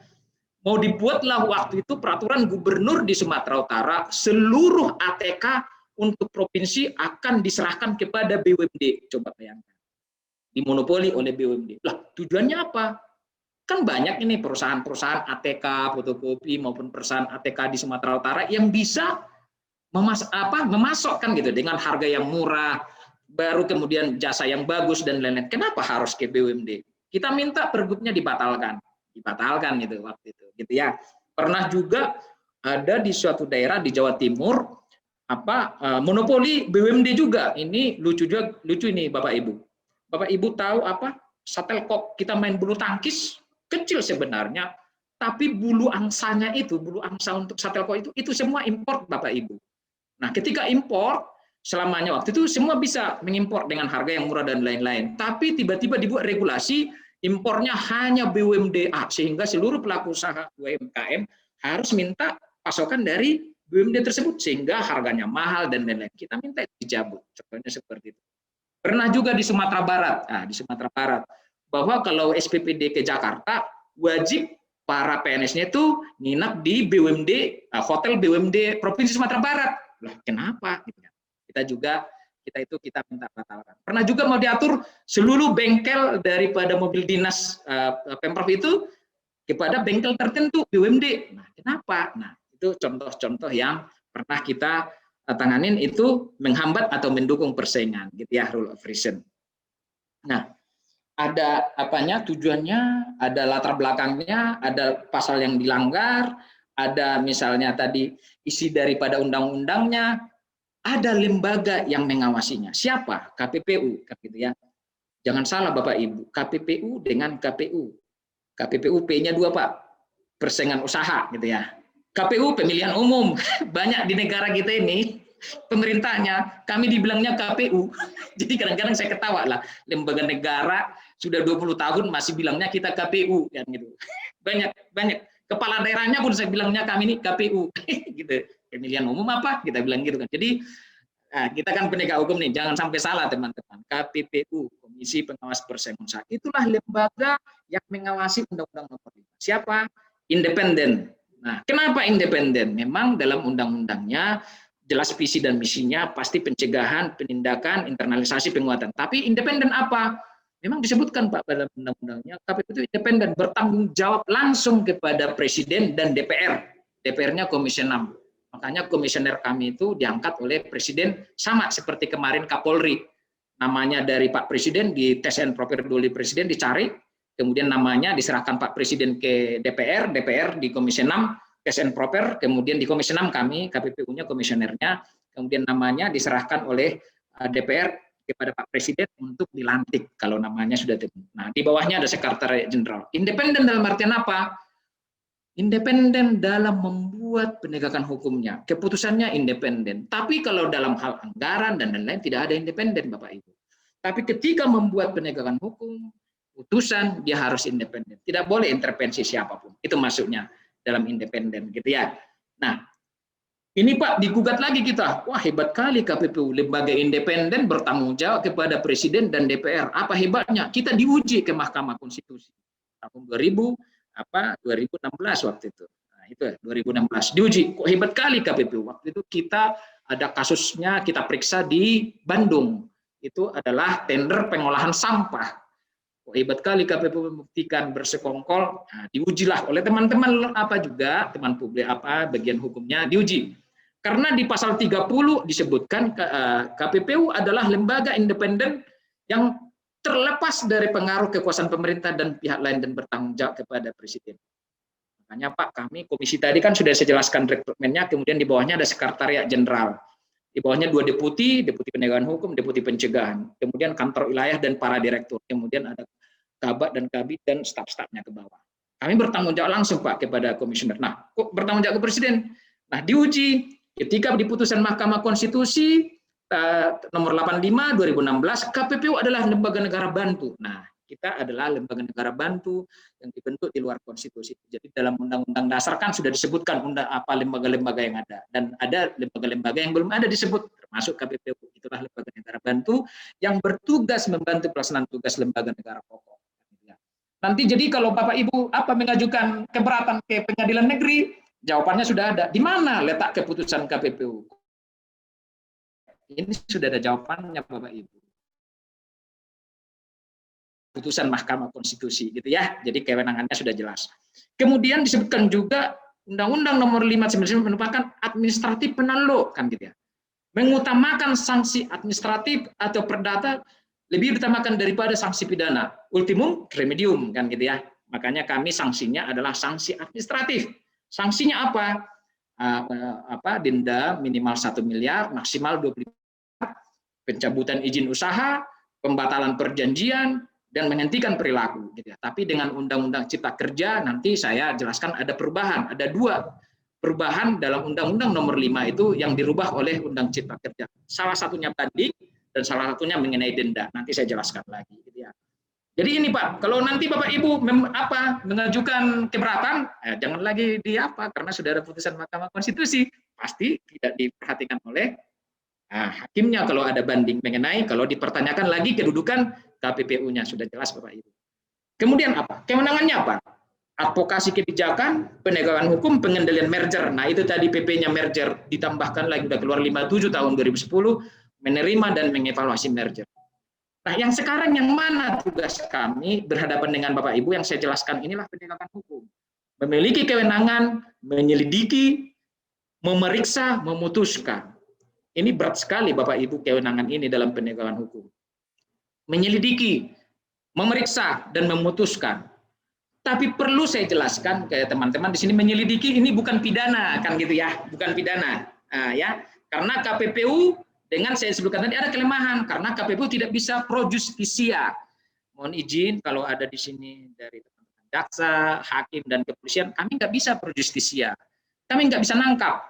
Mau dibuatlah waktu itu peraturan gubernur di Sumatera Utara, seluruh ATK untuk provinsi akan diserahkan kepada BUMD. Coba bayangkan. Dimonopoli oleh BUMD. Lah, tujuannya apa? Kan banyak ini perusahaan-perusahaan ATK, fotokopi maupun perusahaan ATK di Sumatera Utara yang bisa memasokkan gitu dengan harga yang murah, baru kemudian jasa yang bagus dan lain-lain. Kenapa harus ke BUMD? Kita minta pergubnya dibatalkan itu waktu itu, gitu ya. Pernah juga ada di suatu daerah di Jawa Timur monopoli BUMD juga. Ini lucu ini Bapak Ibu. Bapak Ibu tahu Satelkok kita main bulu tangkis kecil sebenarnya, tapi bulu angsa untuk Satelkok itu semua import Bapak Ibu. Nah, ketika impor selamanya waktu itu semua bisa mengimpor dengan harga yang murah dan lain-lain. Tapi tiba-tiba dibuat regulasi impornya hanya BUMD A, sehingga seluruh pelaku usaha UMKM harus minta pasokan dari BUMD tersebut sehingga harganya mahal dan lain-lain. Kita minta dicabut. Contohnya seperti itu. Pernah juga di Sumatera Barat. Nah, di Sumatera Barat bahwa kalau SPPD ke Jakarta wajib para PNS-nya itu nginap di BUMD, hotel BUMD Provinsi Sumatera Barat. Lah, kenapa? Kita juga kita minta batalkan. Pernah juga mau diatur seluruh bengkel daripada mobil dinas Pemprov itu kepada bengkel tertentu BUMD. Nah, kenapa? Nah, itu contoh-contoh yang pernah kita tanganin, itu menghambat atau mendukung persaingan, gitu ya, rule of reason. Nah, ada apanya, tujuannya, ada latar belakangnya, ada pasal yang dilanggar, ada misalnya tadi isi daripada undang-undangnya, ada lembaga yang mengawasinya. Siapa? KPPU, kan gitu ya. Jangan salah Bapak Ibu, KPPU dengan KPU. KPPU P-nya 2 Pak, persaingan usaha gitu ya. KPU pemilihan umum. Banyak di negara kita ini pemerintahnya, kami dibilangnya KPU. Jadi kadang-kadang saya ketawa lah, lembaga negara sudah 20 tahun masih bilangnya kita KPU kan gitu. Banyak kepala daerahnya pun saya bilangnya kami ini KPU gitu. Pemilihan umum apa kita bilang gitu kan. Jadi kita kan penegak hukum nih, jangan sampai salah teman-teman. KPPU, Komisi Pengawas Persaingan Usaha, itulah lembaga yang mengawasi Undang-Undang Nomor 5. Siapa? Independen. Nah, kenapa independen? Memang dalam undang-undangnya jelas visi dan misinya pasti pencegahan, penindakan, internalisasi, penguatan. Tapi independen apa? Memang disebutkan Pak pada undang-undangnya, KPPU itu independen, bertanggung jawab langsung kepada Presiden dan DPR. DPR-nya Komisi 6. Makanya komisioner kami itu diangkat oleh Presiden, sama seperti kemarin Kapolri. Namanya dari Pak Presiden di tes and proper oleh Presiden dicari, kemudian namanya diserahkan Pak Presiden ke DPR, DPR di Komisi 6, tes and proper, kemudian di Komisi 6 kami, KPPU-nya komisionernya, kemudian namanya diserahkan oleh DPR kepada Pak Presiden untuk dilantik kalau namanya sudah terpilih. Nah, di bawahnya ada Sekretariat Jenderal. Independen dalam artian apa? Independen dalam membuat penegakan hukumnya, keputusannya independen. Tapi kalau dalam hal anggaran dan lain-lain tidak ada independen, Bapak Ibu. Tapi ketika membuat penegakan hukum, putusan dia harus independen. Tidak boleh intervensi siapapun. Itu maksudnya dalam independen, gitu ya. Nah, ini Pak digugat lagi kita. Wah, hebat kali KPPU, lembaga independen bertanggung jawab kepada Presiden dan DPR. Apa hebatnya? Kita diuji ke Mahkamah Konstitusi tahun 2016 waktu itu. Nah, itu 2016 diuji. Kok hebat kali KPPU. Waktu itu kita ada kasusnya, kita periksa di Bandung. Itu adalah tender pengolahan sampah. Kok hebat kali KPPU membuktikan bersekongkol. Nah, diujilah oleh teman-teman apa juga, teman publik apa, bagian hukumnya diuji. Karena di pasal 30 disebutkan KPPU adalah lembaga independen yang terlepas dari pengaruh kekuasaan pemerintah dan pihak lain dan bertanggung jawab kepada Presiden. Makanya Pak, kami komisi tadi kan sudah saya jelaskan rekrutmennya, kemudian di bawahnya ada Sekretariat Jenderal. Di bawahnya 2 deputi, deputi penegakan hukum, deputi pencegahan. Kemudian kantor wilayah dan para direktur. Kemudian ada Kabak dan Kabid dan staf-stafnya ke bawah. Kami bertanggung jawab langsung Pak kepada komisioner. Nah, kok bertanggung jawab ke Presiden? Nah, diuji ketika di putusan Mahkamah Konstitusi nomor 85 2016, KPPU adalah lembaga negara bantu. Nah, kita adalah lembaga negara bantu yang dibentuk di luar konstitusi. Jadi dalam Undang-Undang Dasar kan sudah disebutkan lembaga-lembaga yang ada, dan ada lembaga-lembaga yang belum ada disebut, termasuk KPPU. Itulah lembaga negara bantu yang bertugas membantu pelaksanaan tugas lembaga negara pokok. Nanti jadi kalau Bapak Ibu mengajukan keberatan ke Pengadilan Negeri, jawabannya sudah ada. Di mana letak keputusan KPPU? Ini sudah ada jawabannya Bapak Ibu. Putusan Mahkamah Konstitusi gitu ya. Jadi kewenangannya sudah jelas. Kemudian disebutkan juga Undang-Undang Nomor 599 merupakan administratif penalo kan gitu ya. Mengutamakan sanksi administratif atau perdata lebih diutamakan daripada sanksi pidana. Ultimum remedium kan gitu ya. Makanya kami sanksinya adalah sanksi administratif. Sanksinya apa? Denda minimal 1 miliar, maksimal 25, pencabutan izin usaha, pembatalan perjanjian, dan menghentikan perilaku. Gitu ya. Tapi dengan Undang-Undang Cipta Kerja nanti saya jelaskan ada perubahan, ada 2 perubahan dalam Undang-Undang Nomor 5 itu yang dirubah oleh Undang Cipta Kerja. Salah satunya banding dan salah satunya mengenai denda. Nanti saya jelaskan lagi. Gitu ya. Jadi ini Pak, kalau nanti Bapak Ibu mengajukan keberatan, jangan lagi karena sudah ada putusan Mahkamah Konstitusi, pasti tidak diperhatikan oleh hakimnya kalau ada banding mengenai, kalau dipertanyakan lagi kedudukan KPPU-nya, sudah jelas Bapak Ibu. Kemudian apa? Kewenangannya apa? Advokasi kebijakan, penegakan hukum, pengendalian merger. Nah itu tadi PP-nya merger ditambahkan lagi, sudah keluar 57 tahun 2010, menerima dan mengevaluasi merger. Nah, yang sekarang yang mana tugas kami berhadapan dengan Bapak Ibu yang saya jelaskan inilah penegakan hukum. Memiliki kewenangan menyelidiki, memeriksa, memutuskan. Ini berat sekali Bapak Ibu kewenangan ini dalam penegakan hukum. Menyelidiki, memeriksa, dan memutuskan. Tapi perlu saya jelaskan ke teman-teman di sini, menyelidiki ini bukan pidana, kan gitu ya, bukan pidana. Nah, ya, karena KPPU dengan saya sebutkan tadi ada kelemahan karena KPPU tidak bisa pro justisia. Mohon izin kalau ada di sini dari teman-teman jaksa, hakim, dan kepolisian, kami nggak bisa pro justisia. Kami nggak bisa nangkap,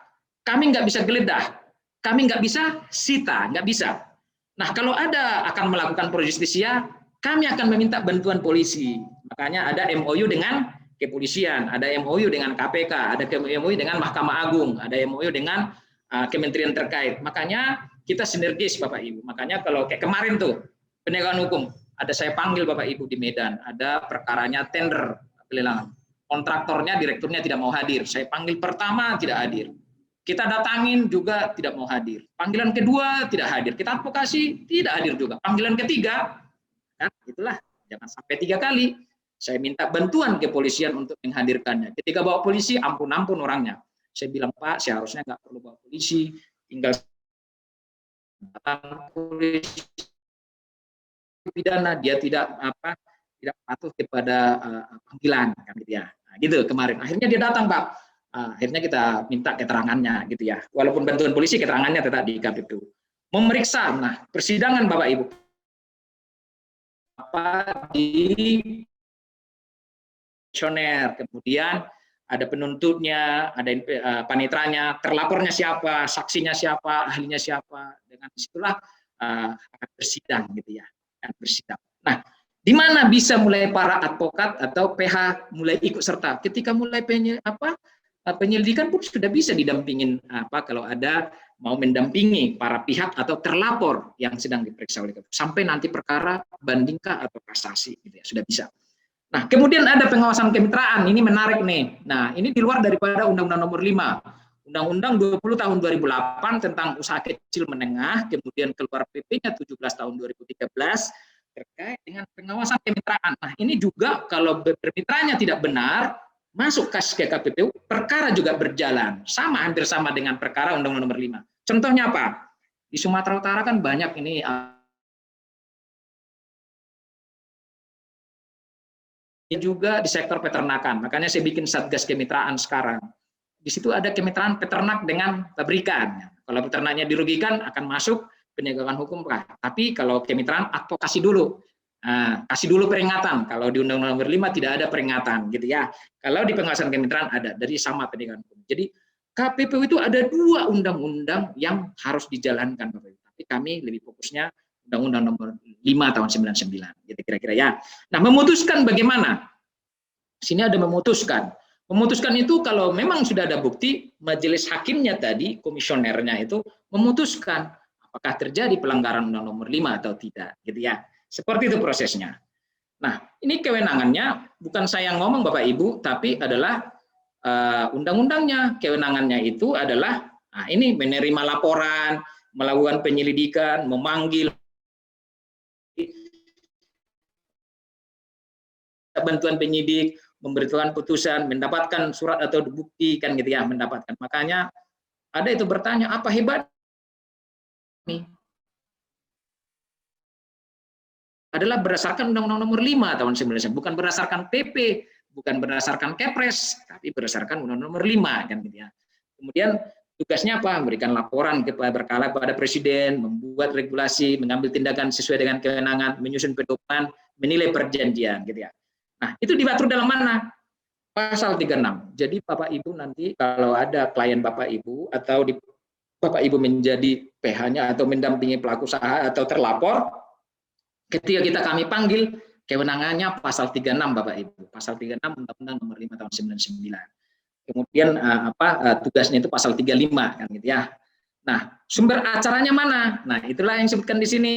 kami nggak bisa geledah, kami nggak bisa sita, nggak bisa. Nah, kalau ada akan melakukan pro justisia, kami akan meminta bantuan polisi. Makanya ada MOU dengan kepolisian, ada MOU dengan KPK, ada MOU dengan Mahkamah Agung, ada MOU dengan kementerian terkait. Makanya kita sinergis Bapak Ibu. Makanya kalau kayak kemarin tuh penegakan hukum, ada saya panggil Bapak Ibu di Medan, ada perkaranya tender pelelangan. Kontraktornya, direkturnya tidak mau hadir. Saya panggil pertama tidak hadir. Kita datangin juga tidak mau hadir. Panggilan kedua tidak hadir. Kita advokasi tidak hadir juga. Panggilan ketiga, kan itulah, jangan sampai 3 kali. Saya minta bantuan kepolisian untuk menghadirkannya. Ketika bawa polisi, ampun-ampun orangnya. Saya bilang, Pak, seharusnya nggak perlu bawa polisi, tinggal polisi pidana, dia tidak patuh kepada panggilan, kan gitu ya. Nah, gitu kemarin. Akhirnya dia datang, Pak. Akhirnya kita minta keterangannya, gitu ya. Walaupun bantuan polisi, keterangannya tetap di KPPU. Memeriksa, nah persidangan Bapak Ibu. Di komisioner, kemudian ada penuntutnya, ada panitranya, terlapornya siapa, saksinya siapa, ahlinya siapa, dengan disitulah akan bersidang gitu ya, akan bersidang. Nah, di mana bisa mulai para advokat atau PH mulai ikut serta? Ketika mulai penyelidikan pun sudah bisa didampingin kalau ada mau mendampingi para pihak atau terlapor yang sedang diperiksa oleh KPK sampai nanti perkara bandingkah atau kasasi gitu ya, sudah bisa. Nah, kemudian ada pengawasan kemitraan, ini menarik nih. Nah, ini di luar daripada Undang-Undang Nomor 5. Undang-Undang 20 tahun 2008 tentang usaha kecil menengah, kemudian keluar PP-nya 17 tahun 2013 terkait dengan pengawasan kemitraan. Nah, ini juga kalau bermitranya tidak benar, masuk kasus ke KPPU, perkara juga berjalan. Sama, hampir sama dengan perkara Undang-Undang Nomor 5. Contohnya apa? Di Sumatera Utara kan banyak ini juga di sektor peternakan. Makanya saya bikin Satgas Kemitraan sekarang. Di situ ada kemitraan peternak dengan pabrikan. Kalau peternaknya dirugikan akan masuk penegakan hukum. Tapi kalau kemitraan advokasi dulu. Nah, kasih dulu peringatan. Kalau di Undang-Undang Nomor 5 tidak ada peringatan gitu ya. Kalau di pengawasan kemitraan ada dari sama penegakan hukum. Jadi KPPU itu ada 2 undang-undang yang harus dijalankan Bapak Ibu. Tapi kami lebih fokusnya Undang-Undang Nomor 5 tahun 99 gitu kira-kira ya. Nah, memutuskan bagaimana? Sini ada memutuskan. Memutuskan itu kalau memang sudah ada bukti, majelis hakimnya tadi, komisionernya itu memutuskan apakah terjadi pelanggaran Undang Nomor 5 atau tidak, gitu ya. Seperti itu prosesnya. Nah, ini kewenangannya bukan saya yang ngomong Bapak Ibu, tapi adalah undang-undangnya. Kewenangannya itu adalah ini menerima laporan, melakukan penyelidikan, memanggil bantuan penyidik, memberitahukan putusan, mendapatkan surat atau bukti kan gitu ya, mendapatkan. Makanya ada itu bertanya, apa hebat nih? Adalah berdasarkan Undang-Undang Nomor 5 tahun 99, bukan berdasarkan PP, bukan berdasarkan Kepres, tapi berdasarkan Undang-Undang Nomor 5 kan gitu ya. Kemudian tugasnya apa? Memberikan laporan berkala kepada Presiden, membuat regulasi, mengambil tindakan sesuai dengan kewenangan, menyusun pedoman, menilai perjanjian gitu ya. Nah, itu diatur dalam mana? Pasal 36. Jadi Bapak Ibu nanti kalau ada klien Bapak Ibu atau Bapak Ibu menjadi PH-nya atau mendampingi pelaku usaha atau terlapor, ketika kami panggil, kewenangannya pasal 36 Bapak Ibu. Pasal 36 Undang-Undang Nomor 5 tahun 99. Kemudian tugasnya itu pasal 35 kan gitu ya. Nah, sumber acaranya mana? Nah, itulah yang disebutkan di sini.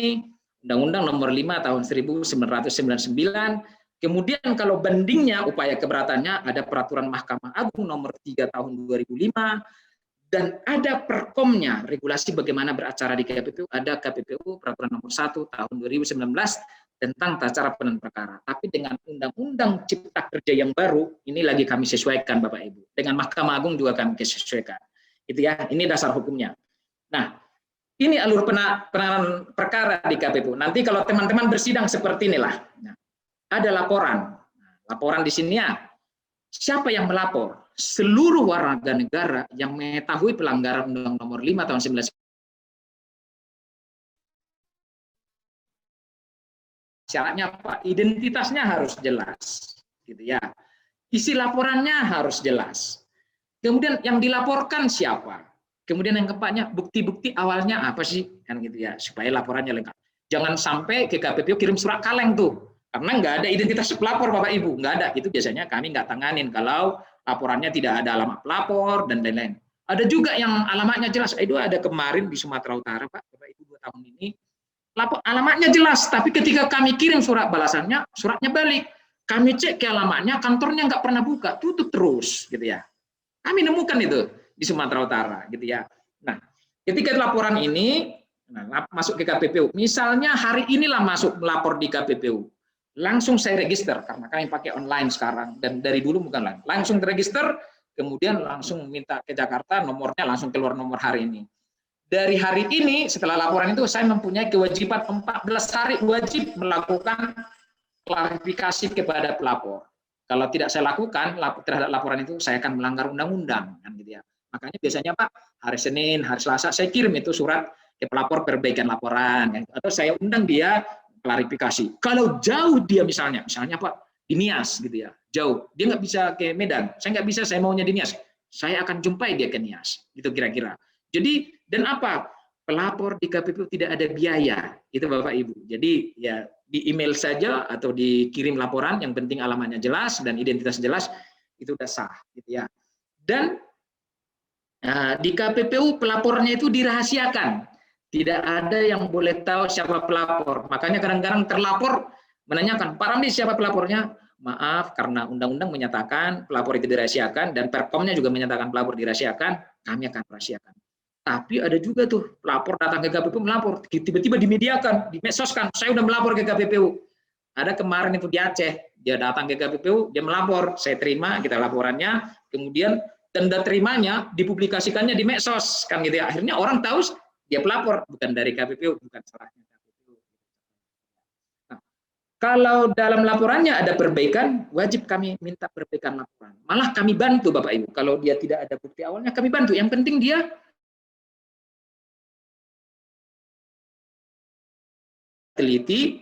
Undang-Undang Nomor 5 tahun 1999. Kemudian kalau bandingnya upaya keberatannya ada peraturan Mahkamah Agung Nomor 3 tahun 2005 Dan ada perkomnya, regulasi bagaimana beracara di KPPU, ada KPPU Peraturan Nomor 1 Tahun 2019 tentang tata cara penanganan perkara. Tapi dengan Undang-Undang Cipta Kerja yang baru, ini lagi kami sesuaikan Bapak Ibu. Dengan Mahkamah Agung juga kami sesuaikan. Itu ya, ini dasar hukumnya. Nah, ini alur penanganan perkara di KPPU. Nanti kalau teman-teman bersidang seperti inilah. Nah, ada laporan. Laporan di sini ya, siapa yang melapor? Seluruh warga negara yang mengetahui pelanggaran Undang-Undang Nomor 5 Tahun 19. Syaratnya apa? Identitasnya harus jelas, gitu ya. Isi laporannya harus jelas. Kemudian yang dilaporkan siapa? Kemudian yang keempatnya, bukti-bukti awalnya apa sih? Kan gitu ya, supaya laporannya lengkap. Jangan sampai ke KPPU kirim surat kaleng tuh, karena nggak ada identitas pelapor Bapak Ibu, nggak ada. Itu biasanya kami nggak tanganin kalau laporannya tidak ada alamat pelapor dan lain-lain. Ada juga yang alamatnya jelas. Itu ada kemarin di Sumatera Utara Pak, Bapak Ibu 2 tahun ini. Alamatnya jelas, tapi ketika kami kirim surat balasannya, suratnya balik. Kami cek ke alamatnya, kantornya nggak pernah buka, tutup terus, gitu ya. Kami nemukan itu di Sumatera Utara, gitu ya. Nah, ketika laporan ini masuk ke KPPU, misalnya hari inilah masuk melapor di KPPU, langsung saya register karena kami pakai online sekarang dan dari dulu bukan lain. Langsung terregister, kemudian langsung minta ke Jakarta, nomornya langsung keluar nomor hari ini. Dari hari ini setelah laporan itu saya mempunyai kewajiban 14 hari wajib melakukan klarifikasi kepada pelapor. Kalau tidak saya lakukan terhadap laporan itu, saya akan melanggar undang-undang, kan gitu ya. Makanya biasanya Pak, hari Senin, hari Selasa saya kirim itu surat ke pelapor perbaikan laporan, kan? Atau saya undang dia klarifikasi. Kalau jauh dia misalnya Pak di Nias gitu ya, jauh, dia nggak bisa ke Medan, saya nggak bisa, saya maunya di Nias, saya akan jumpai dia ke Nias, gitu kira-kira. Jadi dan apa? Pelapor di KPPU tidak ada biaya, itu Bapak Ibu. Jadi ya di email saja atau dikirim laporan, yang penting alamatnya jelas dan identitas jelas, itu udah sah, gitu ya. Dan di KPPU pelapornya itu dirahasiakan, tidak ada yang boleh tahu siapa pelapor. Makanya kadang-kadang terlapor menanyakan, Pak Ramli siapa pelapornya? Maaf, karena undang-undang menyatakan pelapor itu dirahasiakan dan Perkomnya juga menyatakan pelapor dirahasiakan, kami akan rahasiakan. Tapi ada juga tuh pelapor datang ke KPPU melapor, tiba-tiba dimediakan, dimedsoskan, saya udah melapor ke KPPU. Ada kemarin itu di Aceh, dia datang ke KPPU, dia melapor, saya terima kita laporannya, kemudian tanda terimanya dipublikasikannya di medsos, kan gitu ya. Akhirnya orang tahu dia pelapor, bukan dari KPPU, bukan salahnya KPPU. Nah, kalau dalam laporannya ada perbaikan, wajib kami minta perbaikan laporan. Malah kami bantu Bapak Ibu, kalau dia tidak ada bukti awalnya kami bantu. Yang penting dia teliti.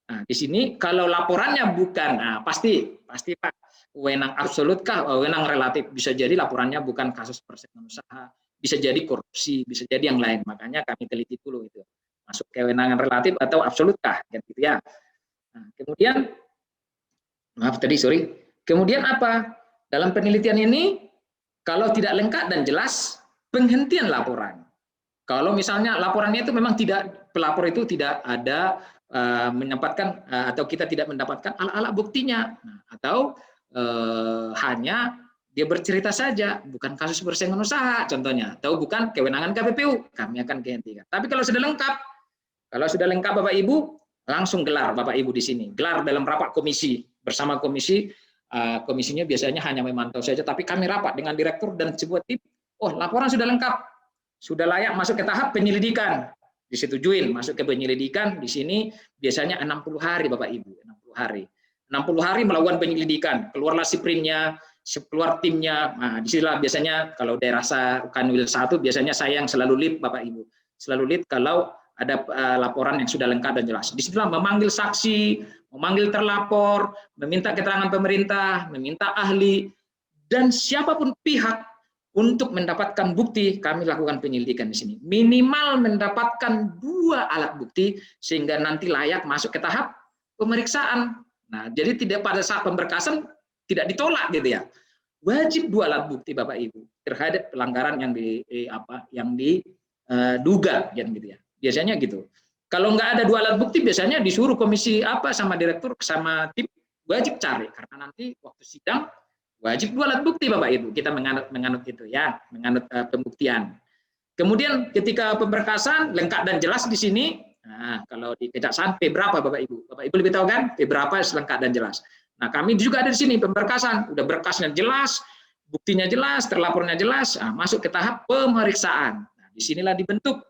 Nah, di sini kalau laporannya bukan, pasti Pak, wewenang absolut kah, wewenang relatif, bisa jadi laporannya bukan kasus persetujuan usaha, bisa jadi korupsi, bisa jadi yang lain. Makanya kami teliti dulu itu, masuk kewenangan relatif atau absolut kah, gitu ya. Nah, kemudian, kemudian apa? Dalam penelitian ini, kalau tidak lengkap dan jelas, penghentian laporan. Kalau misalnya laporannya itu memang tidak, pelapor itu tidak ada menempatkan atau kita tidak mendapatkan alat-alat buktinya, atau hanya dia bercerita saja, bukan kasus persaingan usaha contohnya, atau bukan kewenangan KPPU, kami akan hentikan. Tapi kalau sudah lengkap Bapak Ibu, langsung gelar Bapak Ibu di sini, gelar dalam rapat komisi bersama komisi, komisinya biasanya hanya memantau saja, tapi kami rapat dengan direktur dan sebuah tim. Oh, laporan sudah lengkap, sudah layak masuk ke tahap penyelidikan, disetujuin masuk ke penyelidikan. Di sini biasanya 60 hari Bapak Ibu, 60 hari melakukan penyelidikan, keluarlah sprintnya, keluar timnya. Nah, disinilah biasanya kalau daerah Kanwil 1 biasanya saya yang selalu lead Bapak Ibu, selalu lead kalau ada laporan yang sudah lengkap dan jelas. Disinilah memanggil saksi, memanggil terlapor, meminta keterangan pemerintah, meminta ahli, dan siapapun pihak untuk mendapatkan bukti, kami lakukan penyelidikan di sini. Minimal mendapatkan 2 alat bukti sehingga nanti layak masuk ke tahap pemeriksaan. Nah, jadi tidak pada saat pemberkasan tidak ditolak gitu ya. Wajib 2 alat bukti Bapak Ibu terhadap pelanggaran yang diduga gitu ya. Biasanya gitu. Kalau nggak ada 2 alat bukti biasanya disuruh komisi sama direktur sama tim wajib cari, karena nanti waktu sidang Wajib 2 alat bukti Bapak Ibu, kita menganut itu ya, menganut pembuktian. Kemudian ketika pemberkasan lengkap dan jelas di sini. Nah, kalau di kejaksaan P berapa Bapak Ibu? Bapak Ibu lebih tahu kan? P berapa lengkap dan jelas. Nah, kami juga ada di sini pemberkasan, udah berkasnya jelas, buktinya jelas, terlapornya jelas, masuk ke tahap pemeriksaan. Nah, disinilah dibentuk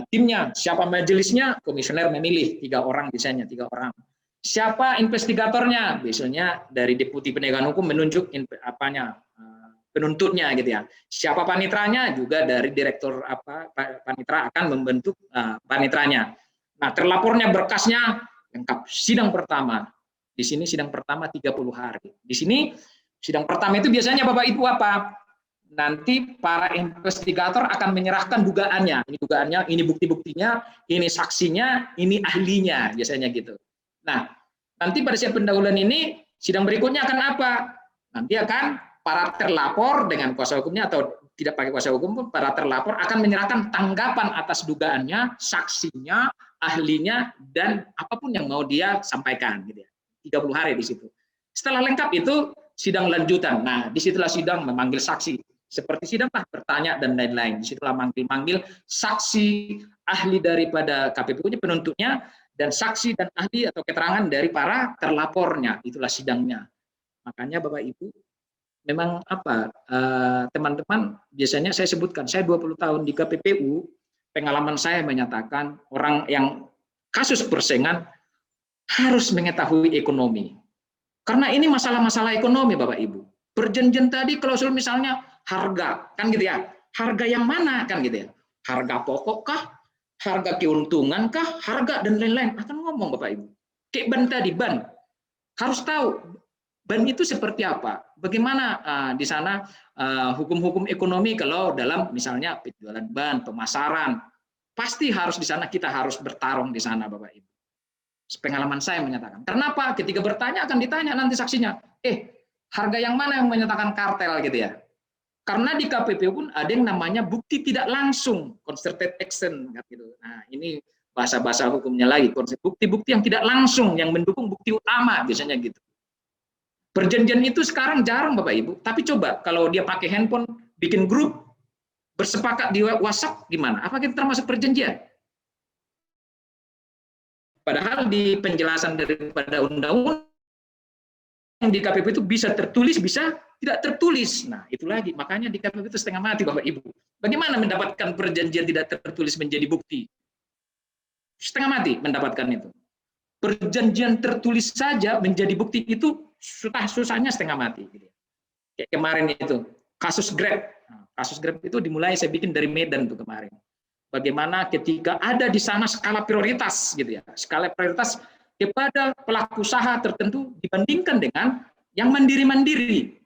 timnya, siapa majelisnya, komisioner memilih 3 orang biasanya, 3 orang. Siapa investigatornya? Biasanya dari deputi penegakan hukum menunjuk penuntutnya gitu ya. Siapa panitranya? Juga dari direktur panitra akan membentuk panitranya. Nah, terlapornya berkasnya lengkap. Sidang pertama. Di sini sidang pertama 30 hari. Di sini sidang pertama itu biasanya Bapak Ibu apa? Nanti para investigator akan menyerahkan dugaannya. Ini dugaannya, ini bukti-buktinya, ini saksinya, ini ahlinya, biasanya gitu. Nah, nanti pada saat pendahuluan ini, sidang berikutnya akan apa? Nanti akan para terlapor dengan kuasa hukumnya atau tidak pakai kuasa hukum pun, para terlapor akan menyerahkan tanggapan atas dugaannya, saksinya, ahlinya, dan apapun yang mau dia sampaikan. Gitu ya. 30 hari di situ. Setelah lengkap itu, sidang lanjutan. Nah, disitulah sidang memanggil saksi. Seperti sidang bertanya dan lain-lain. Disitulah manggil-manggil saksi ahli daripada KPPU-nya, penuntutnya, dan saksi dan ahli atau keterangan dari para terlapornya. Itulah sidangnya. Makanya Bapak Ibu, memang teman-teman, biasanya saya sebutkan, saya 20 tahun di KPPU, pengalaman saya menyatakan orang yang kasus persengan harus mengetahui ekonomi. Karena ini masalah-masalah ekonomi Bapak Ibu. Perjanjian tadi klausul misalnya harga, kan gitu ya. Harga yang mana kan gitu ya. Harga pokok kah? Harga keuntungan kah? Harga dan lain-lain. Akan ngomong Bapak Ibu. Kayak ban tadi, ban. Harus tahu ban itu seperti apa. Bagaimana di sana hukum-hukum ekonomi kalau dalam misalnya penjualan ban, pemasaran. Pasti harus di sana kita harus bertarung di sana Bapak Ibu. Pengalaman saya menyatakan. Kenapa? Ketika bertanya akan ditanya nanti saksinya, harga yang mana yang menyatakan kartel gitu ya? Karena di KPPU pun ada yang namanya bukti tidak langsung, concerted action gitu. Nah, ini bahasa-bahasa hukumnya lagi, konsep bukti-bukti yang tidak langsung yang mendukung bukti utama biasanya gitu. Perjanjian itu sekarang jarang Bapak Ibu, tapi coba kalau dia pakai handphone, bikin grup, bersepakat di WhatsApp gimana? Apa kita termasuk perjanjian? Padahal di penjelasan daripada undang-undang yang di KPP itu bisa tertulis, bisa tidak tertulis. Nah, itu lagi. Makanya di KPP itu setengah mati, Bapak Ibu. Bagaimana mendapatkan perjanjian tidak tertulis menjadi bukti? Setengah mati mendapatkan itu. Perjanjian tertulis saja menjadi bukti itu susahnya setengah mati. Kayak kemarin itu, kasus Grab. Kasus Grab itu dimulai saya bikin dari Medan tuh kemarin. Bagaimana ketika ada di sana skala prioritas gitu ya, skala prioritas kepada pelaku usaha tertentu dibandingkan dengan yang mandiri-mandiri.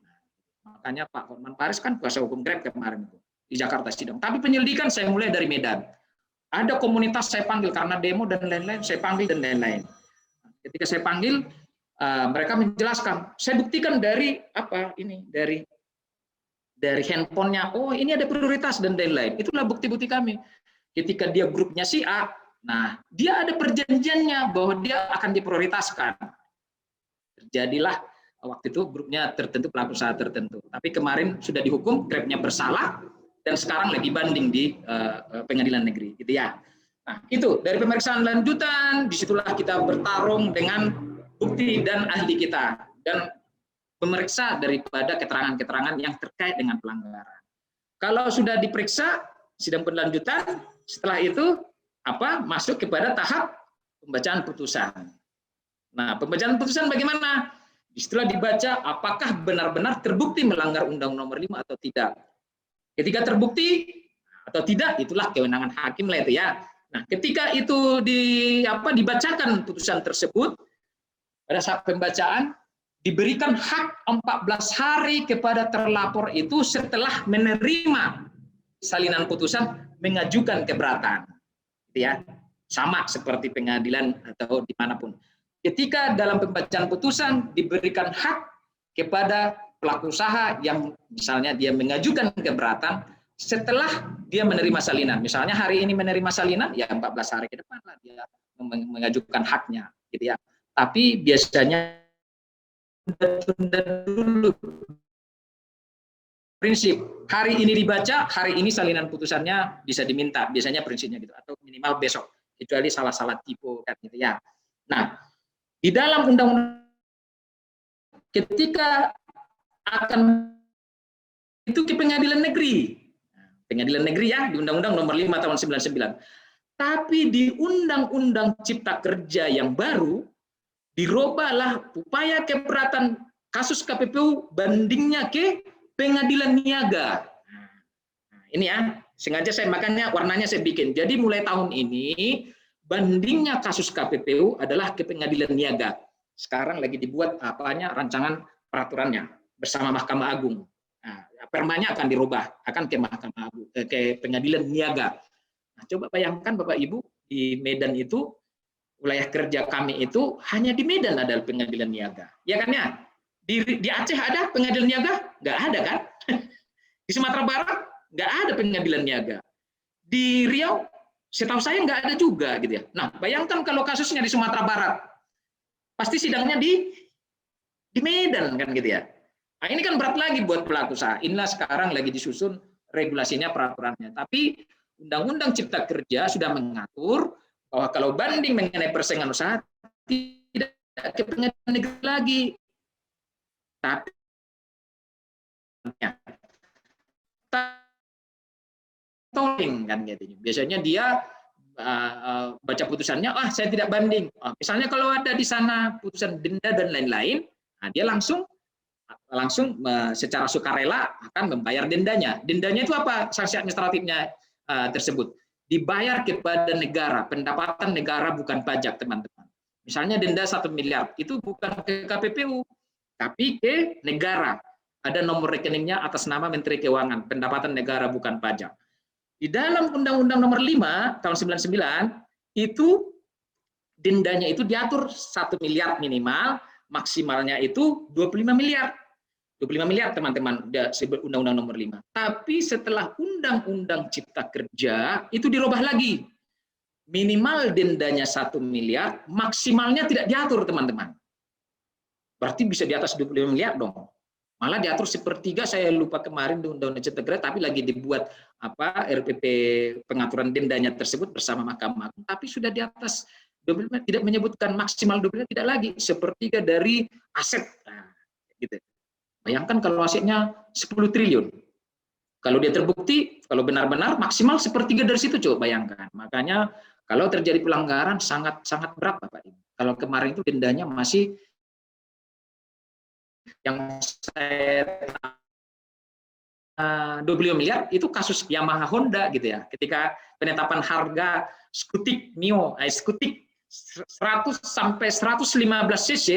Makanya Pak Hotman Paris kan kuasa hukum Grab kemarin itu di Jakarta sidang. Tapi penyelidikan saya mulai dari Medan. Ada komunitas saya panggil karena demo dan lain-lain, saya panggil dan lain-lain. Ketika saya panggil, mereka menjelaskan. Saya buktikan dari dari handphonenya. Oh, ini ada prioritas dan lain-lain. Itulah bukti-bukti kami. Ketika dia grupnya si A, nah dia ada perjanjiannya bahwa dia akan diprioritaskan. Terjadilah waktu itu grupnya tertentu, pelaku usaha tertentu. Tapi kemarin sudah dihukum, Grabnya bersalah dan sekarang lagi banding di pengadilan negeri, gitu ya. Nah itu dari pemeriksaan lanjutan, disitulah kita bertarung dengan bukti dan ahli kita dan pemeriksa daripada keterangan-keterangan yang terkait dengan pelanggaran. Kalau sudah diperiksa, sidang berlanjutan. Setelah itu masuk kepada tahap pembacaan putusan. Nah, pembacaan putusan bagaimana? Setelah dibaca apakah benar-benar terbukti melanggar Undang-Undang Nomor 5 atau tidak. Ketika terbukti atau tidak, itulah kewenangan hakim lah itu ya. Nah, ketika itu dibacakan putusan tersebut, pada saat pembacaan diberikan hak 14 hari kepada terlapor itu setelah menerima salinan putusan mengajukan keberatan, gitu ya, sama seperti pengadilan atau dimanapun. Ketika dalam pembacaan putusan diberikan hak kepada pelaku usaha yang misalnya dia mengajukan keberatan setelah dia menerima salinan. Misalnya hari ini menerima salinan, ya 14 hari ke depan lah dia mengajukan haknya, gitu ya. Tapi biasanya tunda dulu prinsip hari ini dibaca, hari ini salinan putusannya bisa diminta, biasanya prinsipnya gitu, atau minimal besok, kecuali salah-salah tipe kan gitu ya. Nah, di dalam undang-undang ketika akan itu ke pengadilan negeri. Pengadilan negeri ya, di Undang-Undang Nomor 5 Tahun 99. Tapi di Undang-Undang Cipta Kerja yang baru dirubahlah upaya keberatan kasus KPPU bandingnya ke pengadilan niaga. Nah, ini ya, sengaja saya makanya warnanya saya bikin. Jadi mulai tahun ini bandingnya kasus KPPU adalah ke pengadilan niaga. Sekarang lagi dibuat apanya rancangan peraturannya bersama Mahkamah Agung. Nah, permanya akan dirubah, akan ke Mahkamah Agung, ke pengadilan niaga. Nah, coba bayangkan Bapak Ibu di Medan itu wilayah kerja kami itu hanya di Medan ada pengadilan niaga, ya kan ya? Di Aceh ada pengadilan niaga? Nggak ada kan? Di Sumatera Barat nggak ada pengadilan niaga. Di Riau, setahu saya nggak ada juga gitu ya. Nah, bayangkan kalau kasusnya di Sumatera Barat, pasti sidangnya di Medan kan gitu ya. Nah, ini kan berat lagi buat pelaku usaha. Inilah sekarang lagi disusun regulasinya, peraturannya. Tapi Undang-Undang Cipta Kerja sudah mengatur bahwa kalau banding mengenai persaingan usaha tidak ke pengadilan negeri lagi. Tapi tolling kan gitu. Biasanya dia baca putusannya, saya tidak banding. Misalnya kalau ada di sana putusan denda dan lain-lain, nah dia langsung secara sukarela akan membayar dendanya. Dendanya itu apa? Sanksi administratifnya tersebut dibayar kepada negara, pendapatan negara bukan pajak, teman-teman. Misalnya denda 1 miliar, itu bukan ke KPPU, tapi ke negara. Ada nomor rekeningnya atas nama Menteri Keuangan, pendapatan negara bukan pajak. Di dalam Undang-Undang Nomor 5 tahun 99 itu dendanya itu diatur 1 miliar minimal, maksimalnya itu 25 miliar. 25 miliar teman-teman, Undang-Undang Nomor 5. Tapi setelah Undang-Undang Cipta Kerja itu dirubah lagi. Minimal dendanya 1 miliar, maksimalnya tidak diatur teman-teman. Berarti bisa di atas 25 miliar dong. Malah diatur sepertiga, saya lupa kemarin di Undang-Undang Cipta Kerja, tapi lagi dibuat RPP pengaturan dendanya tersebut bersama Mahkamah Agung, tapi sudah di atas 25, tidak menyebutkan maksimal 25, tidak lagi sepertiga dari aset. Nah, gitu. Bayangkan kalau asetnya 10 triliun. Kalau dia terbukti, kalau benar-benar maksimal sepertiga dari situ, coba bayangkan. Makanya kalau terjadi pelanggaran sangat berat Bapak Ibu. Kalau kemarin itu dendanya masih yang saya 25 miliar itu kasus Yamaha Honda gitu ya. Ketika penetapan harga Skutik Mio, Skutik 100 sampai 115 cc,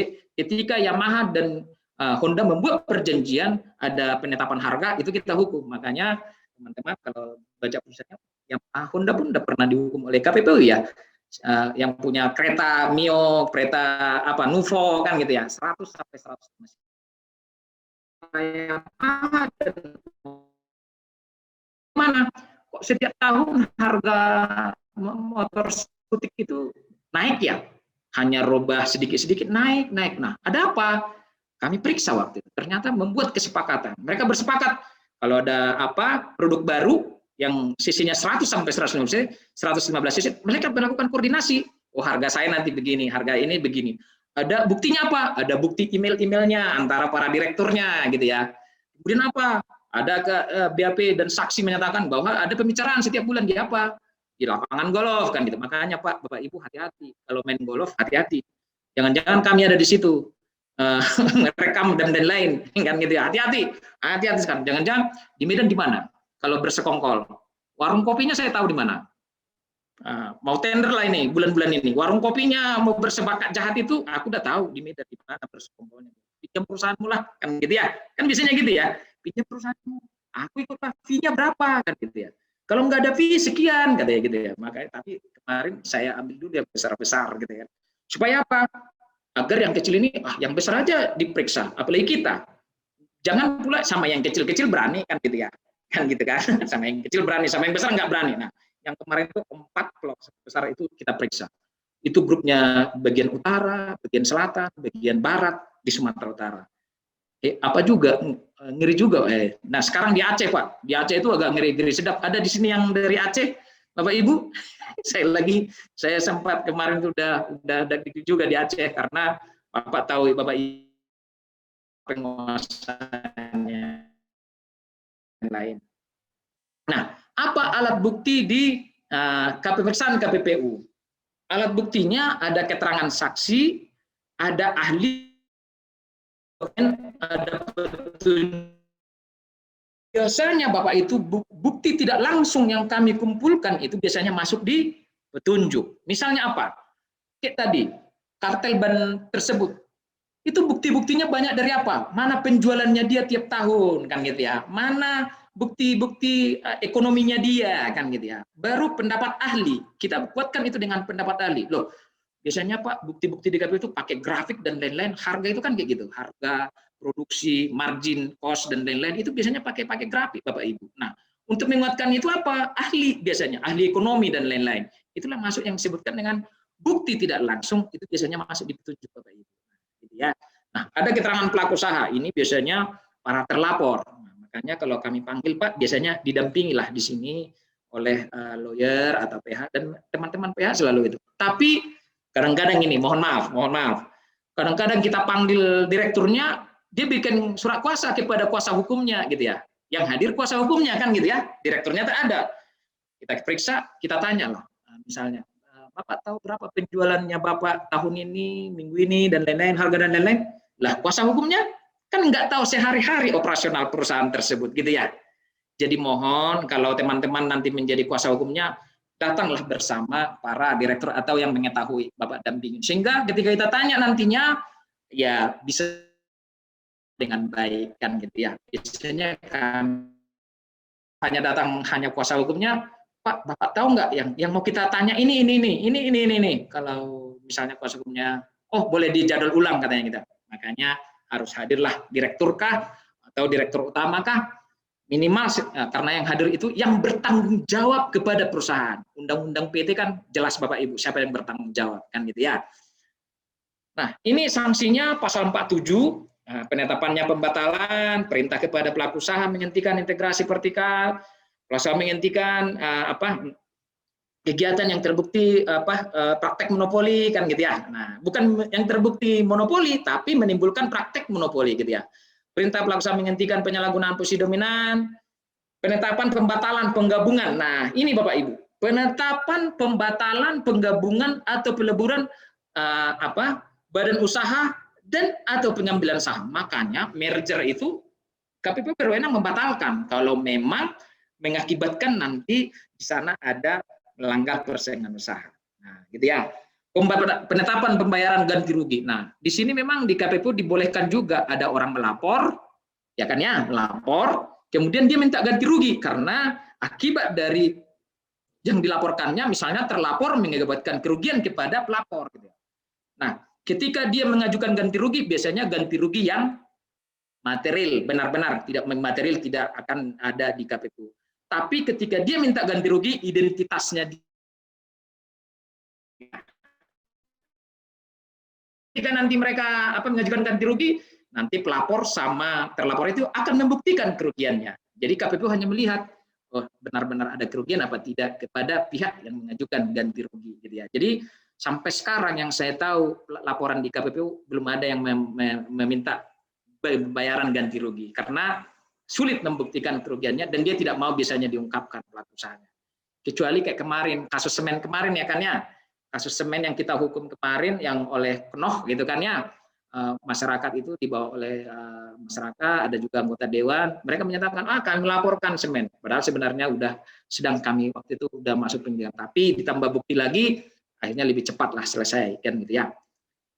ketika Yamaha dan Honda membuat perjanjian ada penetapan harga, itu kita hukum. Makanya teman-teman kalau baca putusannya, Yamaha Honda pun sudah pernah dihukum oleh KPPU ya. Yang punya kereta Mio, kereta Nuvo kan gitu ya, 100 sampai 100. Mana kok setiap tahun harga motor skutik itu naik ya? Hanya robah sedikit-sedikit naik. Nah, ada apa? Kami periksa waktu itu. Ternyata membuat kesepakatan. Mereka bersepakat kalau ada produk baru yang sisinya 100 sampai 115 cc, mereka melakukan koordinasi. Oh, harga saya nanti begini, harga ini begini. Ada buktinya apa? Ada bukti email-emailnya antara para direkturnya gitu ya. Kemudian apa? Ada BAP dan saksi menyatakan bahwa ada pembicaraan setiap bulan di di lapangan golf kan gitu. Makanya Pak, Bapak Ibu hati-hati kalau main golf, hati-hati. Jangan-jangan kami ada di situ merekam dan lain kan gitu ya. Hati-hati sekarang. Jangan-jangan di Medan di mana? Kalau bersekongkol, warung kopinya saya tahu di mana. Mau tender lah ini bulan-bulan ini, warung kopinya mau bersepakat jahat itu aku udah tahu di Medan di mana bersekongkolnya. Pinjam perusahaanmu lah kan gitu ya, kan biasanya gitu ya, pinjam perusahaanmu, aku ikut fee-nya berapa kan gitu ya, kalau nggak ada fee sekian katanya gitu ya. Makanya tapi kemarin saya ambil dulu yang besar-besar gitu ya, supaya apa, agar yang kecil ini yang besar aja diperiksa, apalagi kita jangan pula sama yang kecil-kecil berani kan gitu ya, sama yang kecil berani, sama yang besar nggak berani. Nah, yang kemarin itu 4 kelompok besar itu kita periksa. Itu grupnya bagian utara, bagian selatan, bagian barat di Sumatera Utara. apa juga ngeri juga. Nah sekarang di Aceh Pak, di Aceh itu agak ngeri-ngeri sedap. Ada di sini yang dari Aceh, Bapak Ibu? saya sempat kemarin itu udah ada juga di Aceh karena Bapak tahu Bapak Ibu penguasanya yang lain. Nah, apa alat bukti di pemeriksaan KPPU? Alat buktinya ada keterangan saksi, ada ahli, ada petunjuk. Biasanya Bapak itu bukti tidak langsung yang kami kumpulkan itu biasanya masuk di petunjuk. Misalnya apa? Kayak tadi, kartel ban tersebut. Itu bukti-buktinya banyak dari apa? Mana penjualannya dia tiap tahun kan gitu ya. Mana bukti-bukti ekonominya dia kan gitu ya. Baru pendapat ahli. Kita buatkan itu dengan pendapat ahli. Loh, biasanya Pak bukti-bukti di KPU itu pakai grafik dan lain-lain. Harga itu kan kayak gitu. Harga, produksi, margin, cost dan lain-lain itu biasanya pakai grafik Bapak Ibu. Nah, untuk menguatkan itu apa? Ahli biasanya, ahli ekonomi dan lain-lain. Itulah masuk yang disebutkan dengan bukti tidak langsung itu biasanya masuk di petunjuk Bapak Ibu. Gitu ya. Nah, ada keterangan pelaku usaha. Ini biasanya para terlapor. Nah, makanya kalau kami panggil Pak, biasanya didampingilah di sini oleh lawyer atau PH dan teman-teman PH selalu itu. Tapi kadang-kadang ini, mohon maaf. Kadang-kadang kita panggil direkturnya, dia bikin surat kuasa kepada kuasa hukumnya gitu ya. Yang hadir kuasa hukumnya kan gitu ya. Direkturnya tak ada. Kita periksa, kita tanya loh. Misalnya, Bapak tahu berapa penjualannya Bapak tahun ini, minggu ini, dan lain-lain, harga dan lain-lain? Lah, kuasa hukumnya kan nggak tahu sehari-hari operasional perusahaan tersebut, gitu ya. Jadi mohon kalau teman-teman nanti menjadi kuasa hukumnya, datanglah bersama para direktur atau yang mengetahui Bapak dampingin. Sehingga ketika kita tanya nantinya, ya bisa dengan baik kan gitu ya. Biasanya kan hanya datang hanya kuasa hukumnya, Pak, Bapak tahu nggak yang mau kita tanya ini. Kalau misalnya kuasa hukumnya, oh boleh dijadwal ulang katanya kita. Makanya harus hadirlah direktur kah atau direktur utama kah, minimal karena yang hadir itu yang bertanggung jawab kepada perusahaan. Undang-undang PT kan jelas Bapak Ibu siapa yang bertanggung jawab kan gitu ya. Nah, ini sanksinya pasal 47. Penetapannya pembatalan, perintah kepada pelaku usaha menghentikan integrasi vertikal, pelaku menghentikan kegiatan yang terbukti praktek monopoli kan gitu ya. Nah, bukan yang terbukti monopoli tapi menimbulkan praktek monopoli gitu ya. Perintah pelaku usaha menghentikan penyalahgunaan posisi dominan, penetapan pembatalan penggabungan. Nah, ini Bapak Ibu, penetapan pembatalan penggabungan atau peleburan badan usaha dan atau pengambilan saham. Makanya merger itu KPPU berwenang membatalkan kalau memang mengakibatkan nanti di sana ada melanggar persaingan usaha. Nah, gitu ya. Penetapan pembayaran ganti rugi. Nah, di sini memang di KPPU dibolehkan juga ada orang melapor, ya kan ya, melapor, kemudian dia minta ganti rugi karena akibat dari yang dilaporkannya, misalnya terlapor mengakibatkan kerugian kepada pelapor. Gitu. Nah, ketika dia mengajukan ganti rugi, biasanya ganti rugi yang material, benar-benar tidak material tidak akan ada di KPPU. Tapi ketika dia minta ganti rugi, identitasnya jika nanti mereka mengajukan ganti rugi, nanti pelapor sama terlapor itu akan membuktikan kerugiannya. Jadi KPPU hanya melihat oh benar-benar ada kerugian apa tidak kepada pihak yang mengajukan ganti rugi. Gitu ya. Jadi sampai sekarang yang saya tahu laporan di KPPU belum ada yang meminta pembayaran ganti rugi karena sulit membuktikan kerugiannya dan dia tidak mau biasanya diungkapkan pelaku usahanya. Kecuali kayak kemarin kasus semen kemarin ya kan ya. Kasus semen yang kita hukum kemarin yang oleh Knoh gitu kan ya. Masyarakat itu dibawa oleh masyarakat, ada juga anggota dewan, mereka menyatakan kami melaporkan semen, padahal sebenarnya udah sedang kami waktu itu udah masuk penyidikan, tapi ditambah bukti lagi, akhirnya lebih cepatlah selesai kan gitu ya.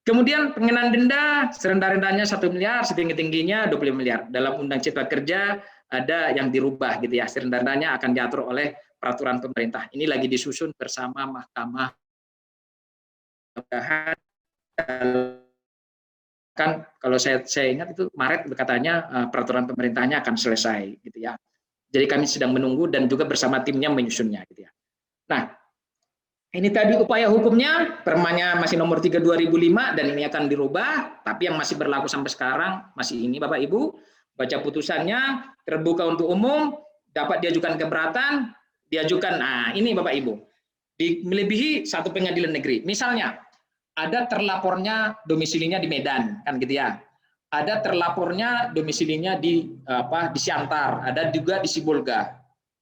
Kemudian pengenaan denda serendah-rendahnya 1 miliar, setinggi-tingginya 25 miliar. Dalam Undang Cipta Kerja ada yang dirubah gitu ya, serendah-rendahnya akan diatur oleh peraturan pemerintah. Ini lagi disusun bersama Mahkamah. Kan kalau saya ingat itu Maret katanya peraturan pemerintahnya akan selesai gitu ya. Jadi kami sedang menunggu dan juga bersama timnya menyusunnya gitu ya. Nah, Ini tadi upaya hukumnya, Permanya masih nomor 3 2005 dan ini akan dirubah, tapi yang masih berlaku sampai sekarang masih ini Bapak Ibu. Baca putusannya, terbuka untuk umum, dapat diajukan keberatan, diajukan. Nah, ini Bapak Ibu. Melebihi satu pengadilan negeri. Misalnya, ada terlapornya domisilinya di Medan, kan gitu ya. Ada terlapornya domisilinya di Siantar, ada juga di Sibolga.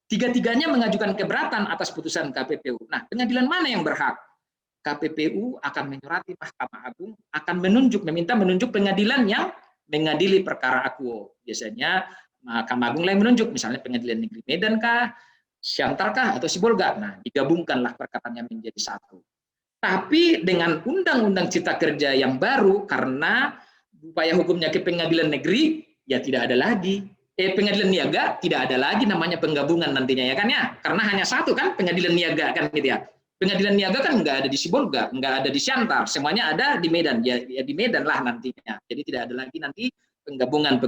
Tiga-tiganya mengajukan keberatan atas putusan KPPU. Nah, pengadilan mana yang berhak? KPPU akan menyurati Mahkamah Agung, akan meminta menunjuk pengadilan yang mengadili perkara akuo. Biasanya Mahkamah Agung yang menunjuk, misalnya pengadilan negeri Medan kah, Siantar kah, atau Sibolga. Nah, digabungkanlah perkaranya menjadi satu. Tapi dengan Undang-Undang Cipta Kerja yang baru, karena upaya hukumnya ke pengadilan negeri, ya tidak ada lagi. Pengadilan niaga tidak ada lagi namanya penggabungan nantinya ya kan ya, karena hanya satu kan pengadilan niaga kan gitu ya. Pengadilan niaga kan nggak ada di Sibolga, nggak ada di Siantar, semuanya ada di Medan ya, di Medan lah nantinya. Jadi tidak ada lagi nanti penggabungan.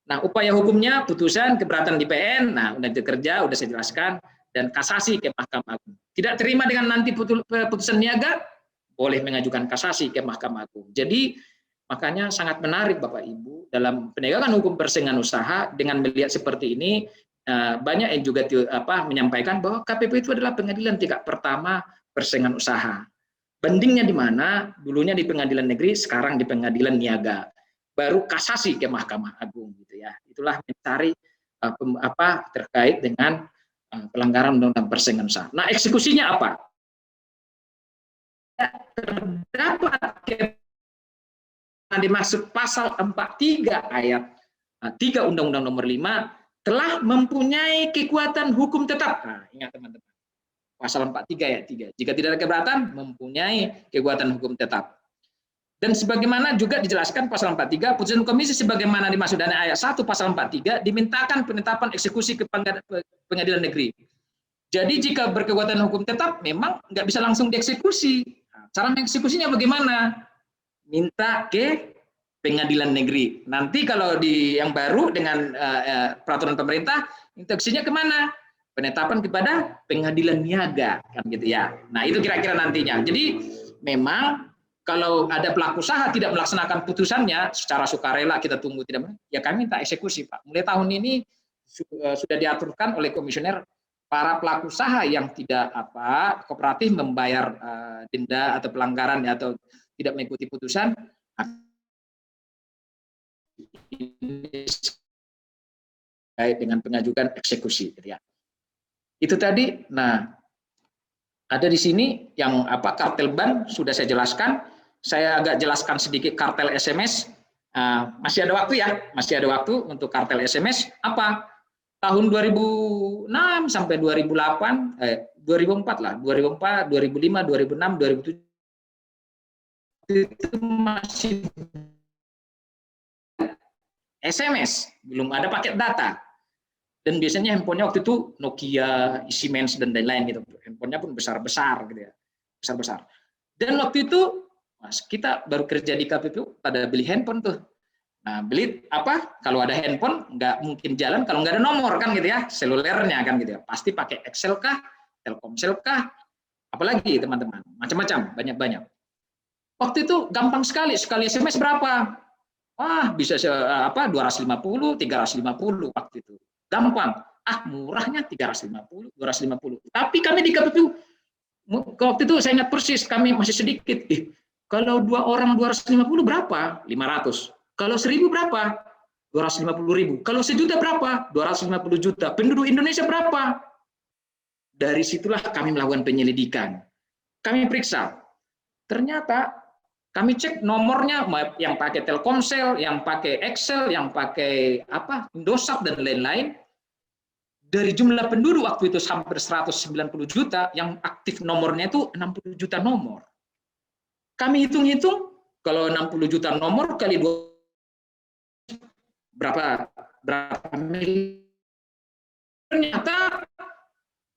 Nah, upaya hukumnya putusan keberatan di PN, nah udah kerja udah saya jelaskan, dan kasasi ke Mahkamah Agung. Tidak terima dengan nanti putusan niaga, boleh mengajukan kasasi ke Mahkamah Agung. Jadi makanya sangat menarik Bapak Ibu dalam penegakan hukum persaingan usaha dengan melihat seperti ini, banyak yang juga menyampaikan bahwa KPPU itu adalah pengadilan tingkat pertama persaingan usaha. Bandingnya di mana? Dulunya di pengadilan negeri, sekarang di pengadilan niaga. Baru kasasi ke Mahkamah Agung gitu ya. Itulah mencari terkait dengan pelanggaran undang-undang persaingan usaha. Nah, eksekusinya apa? Terdapat dimaksud pasal 43 ayat 3 Undang-Undang Nomor 5 telah mempunyai kekuatan hukum tetap. Nah, ingat teman-teman. Pasal 43 ayat 3. Jika tidak ada keberatan, mempunyai kekuatan hukum tetap. Dan sebagaimana juga dijelaskan pasal 43, putusan komisi sebagaimana dimaksud dari ayat 1 pasal 43 dimintakan penetapan eksekusi ke pengadilan negeri. Jadi jika berkekuatan hukum tetap memang nggak bisa langsung dieksekusi. Nah, cara mengeksekusinya bagaimana? Minta ke pengadilan negeri. Nanti kalau di yang baru dengan peraturan pemerintah, instruksinya kemana? Penetapan kepada pengadilan niaga, kan gitu ya. Nah itu kira-kira nantinya. Jadi memang kalau ada pelaku usaha tidak melaksanakan putusannya secara sukarela kita tunggu tidak, ya kami minta eksekusi Pak. Mulai tahun ini sudah diaturkan oleh komisioner para pelaku usaha yang tidak kooperatif membayar denda atau pelanggaran atau tidak mengikuti putusan terkait dengan pengajukan eksekusi gitu ya. Itu tadi. Nah, ada di sini yang kartel ban sudah saya jelaskan. Saya agak jelaskan sedikit kartel SMS. Masih ada waktu ya, masih ada waktu untuk kartel SMS. Tahun 2006 sampai 2008, 2004 lah, 2004, 2005, 2006, 2007 itu masih SMS, belum ada paket data. Dan biasanya handphonenya waktu itu Nokia, Siemens dan lain-lain gitu. Handphonenya pun besar-besar gitu ya. Besar-besar. Dan waktu itu kita baru kerja di KPPU pada beli handphone tuh. Nah, beli kalau ada handphone nggak mungkin jalan kalau nggak ada nomor kan gitu ya, selulernya kan gitu ya. Pasti pakai Excel kah, Telkomsel kah, apalagi teman-teman, macam-macam, banyak-banyak. Waktu itu gampang sekali SMS berapa? Bisa 250, 350 waktu itu. Gampang. Murahnya 350, 250. Tapi kami di KPPU waktu itu saya ingat persis, kami masih sedikit. Kalau 2 orang 250 berapa? 500. Kalau 1000 berapa? 250.000. Kalau 1 juta berapa? 250 juta. Penduduk Indonesia berapa? Dari situlah kami melakukan penyelidikan. Kami periksa. Ternyata kami cek nomornya yang pakai Telkomsel, yang pakai Excel, yang pakai Indosat dan lain-lain. Dari jumlah penduduk waktu itu hampir 190 juta, yang aktif nomornya itu 60 juta nomor. Kami hitung-hitung, kalau 60 juta nomor kali 2 berapa miliar. Ternyata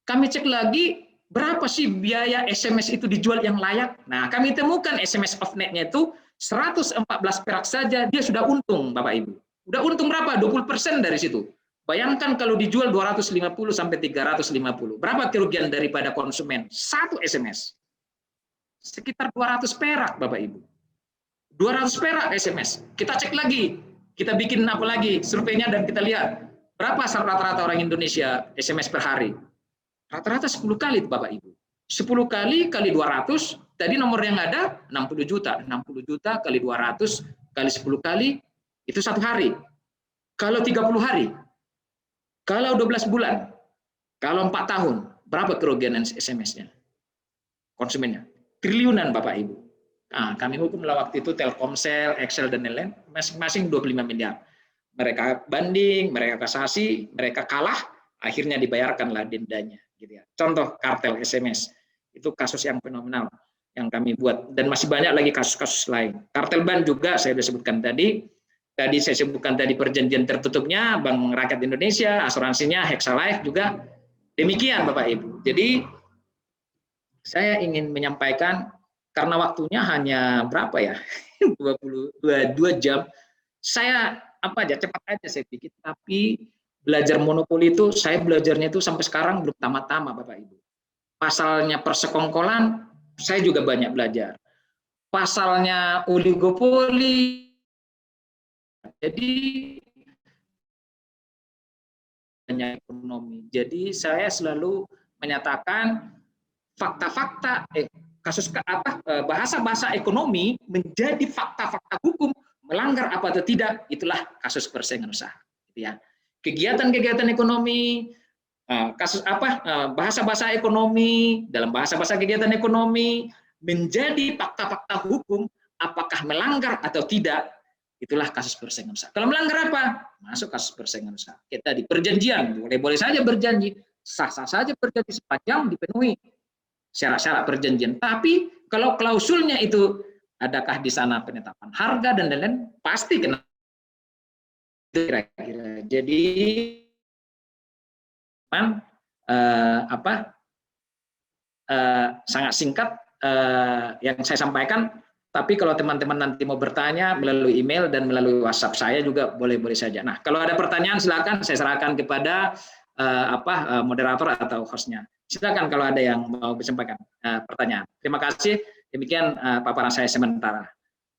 kami cek lagi berapa sih biaya SMS itu dijual yang layak. Nah, kami temukan SMS off net-nya itu 114 perak saja dia sudah untung Bapak Ibu. Udah untung berapa? 20% dari situ. Bayangkan kalau dijual 250 sampai 350, berapa kerugian daripada konsumen? Satu SMS. Sekitar 200 perak, Bapak Ibu. 200 perak SMS. Kita cek lagi, kita bikin apa lagi surveinya dan kita lihat berapa rata-rata orang Indonesia SMS per hari. Rata-rata 10 kali, Bapak Ibu. 10 kali 200, tadi nomor yang ada 60 juta. 60 juta kali 200 kali 10 kali, itu satu hari. Kalau 30 hari, kalau 12 bulan, kalau 4 tahun, berapa kerugian SMS-nya? Konsumennya. Triliunan, Bapak Ibu. Nah, kami hukumlah waktu itu Telkomsel, Excel, dan lain-lain, masing-masing 25 miliar. Mereka banding, mereka kasasi, mereka kalah, akhirnya dibayarkanlah dendanya. Gitu ya. Contoh kartel SMS, itu kasus yang fenomenal yang kami buat. Dan masih banyak lagi kasus-kasus lain. Kartel ban juga saya sudah sebutkan tadi. Tadi saya sebutkan tadi perjanjian tertutupnya, Bank Rakyat Indonesia, asuransinya, Hexalife juga. Demikian Bapak Ibu. Jadi saya ingin menyampaikan, karena waktunya hanya berapa ya, 22 jam, saya apa aja cepat aja saya pikir, tapi belajar monopoli itu saya belajarnya itu sampai sekarang belum tamat-tamat Bapak Ibu. Pasalnya persekongkolan saya juga banyak belajar. Pasalnya oligopoli, jadi banyak ekonomi. Jadi saya selalu menyatakan fakta-fakta bahasa-bahasa ekonomi menjadi fakta-fakta hukum, melanggar apa atau tidak, itulah kasus persaingan usaha, gitu ya. Kegiatan-kegiatan ekonomi, kasus bahasa-bahasa ekonomi, dalam bahasa-bahasa kegiatan ekonomi menjadi fakta-fakta hukum, apakah melanggar atau tidak, itulah kasus persaingan usaha. Kalau melanggar apa? Masuk kasus persaingan usaha. Kita di perjanjian, boleh-boleh saja berjanji, sah-sah saja berjanji sepanjang dipenuhi syarat-syarat perjanjian. Tapi kalau klausulnya itu, adakah di sana penetapan harga dan lain-lain, pasti kena. Kira-kira. Jadi sangat singkat yang saya sampaikan. Tapi kalau teman-teman nanti mau bertanya melalui email dan melalui WhatsApp saya juga boleh-boleh saja. Nah, kalau ada pertanyaan silakan saya serahkan kepada moderator atau hostnya. Silakan kalau ada yang mau disampaikan pertanyaan. Terima kasih. Demikian paparan saya sementara.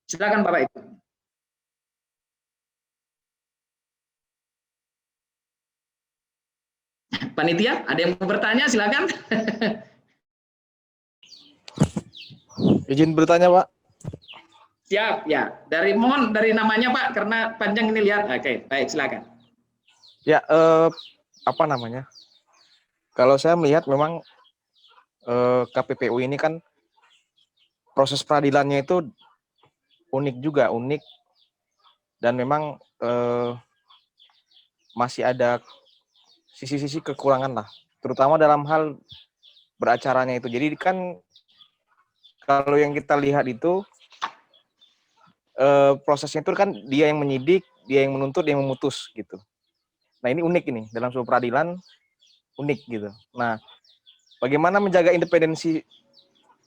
Silakan Bapak Ibu. Panitia, ada yang mau bertanya? Silakan. Izin bertanya, Pak. Siap, ya. Dari namanya Pak, karena panjang ini lihat. Oke, baik, silakan. Ya, apa namanya? Kalau saya melihat memang KPPU ini kan proses peradilannya itu unik dan memang masih ada sisi-sisi kekurangan lah, terutama dalam hal beracaranya itu. Jadi kan kalau yang kita lihat itu prosesnya itu kan dia yang menyidik, dia yang menuntut, dia yang memutus gitu. Nah ini unik ini dalam sebuah peradilan, unik gitu. Nah bagaimana menjaga independensi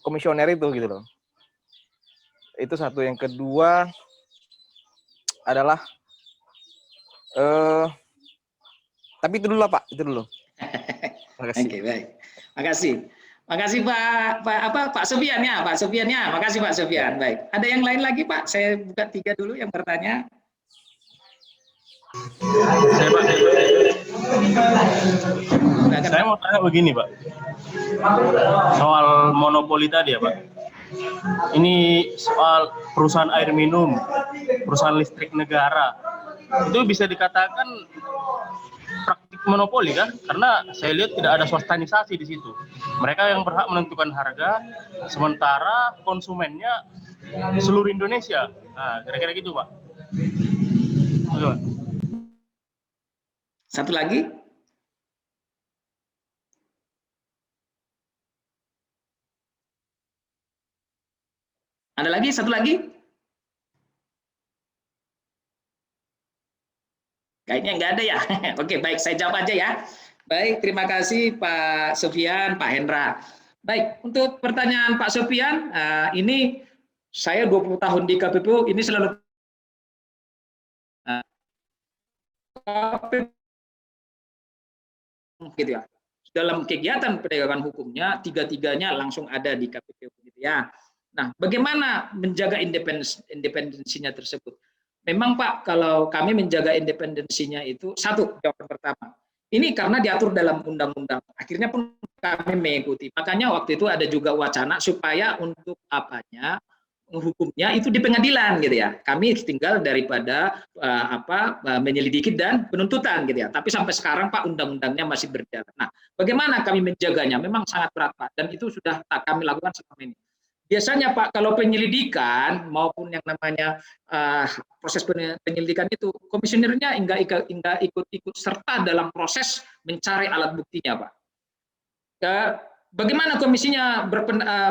komisioner itu gitu loh. Itu satu. Yang kedua adalah tapi itu dulu lah Pak, itu dulu. Makasih. Oke, baik. Makasih. Makasih Pak Sofian ya, Pak Sofian ya. Makasih Pak Sofian. Baik. Ada yang lain lagi Pak? Saya buka 3 dulu yang bertanya. Saya mau tanya begini Pak, soal monopoli tadi ya Pak. Ini soal perusahaan air minum, perusahaan listrik negara, itu bisa dikatakan praktik monopoli kan? Karena saya lihat tidak ada swastanisasi di situ. Mereka yang berhak menentukan harga, sementara konsumennya seluruh Indonesia. Nah, kira-kira gitu Pak. Oke, Pak. Satu lagi. Ada lagi? Satu lagi? Kayaknya nggak ada ya. Oke, baik. Saya jawab aja ya. Baik, terima kasih Pak Sofian, Pak Hendra. Baik, untuk pertanyaan Pak Sofian, ini saya 20 tahun di KPPU, ini selalu KPPU gitu ya. Dalam kegiatan penegakan hukumnya, tiga-tiganya langsung ada di KPPU gitu ya. Nah, bagaimana menjaga independensinya tersebut? Memang Pak, kalau kami menjaga independensinya itu, satu, jawaban pertama, ini karena diatur dalam undang-undang. Akhirnya pun kami mengikuti. Makanya waktu itu ada juga wacana supaya untuk hukumnya itu di pengadilan gitu ya. Kami tinggal daripada menyelidiki dan penuntutan gitu ya. Tapi sampai sekarang Pak undang-undangnya masih berjalan. Nah, bagaimana kami menjaganya? Memang sangat berat Pak, dan itu sudah kami lakukan selama ini. Biasanya Pak, kalau penyelidikan maupun yang namanya proses penyelidikan itu, komisionernya enggak ikut serta dalam proses mencari alat buktinya Pak. Bagaimana komisinya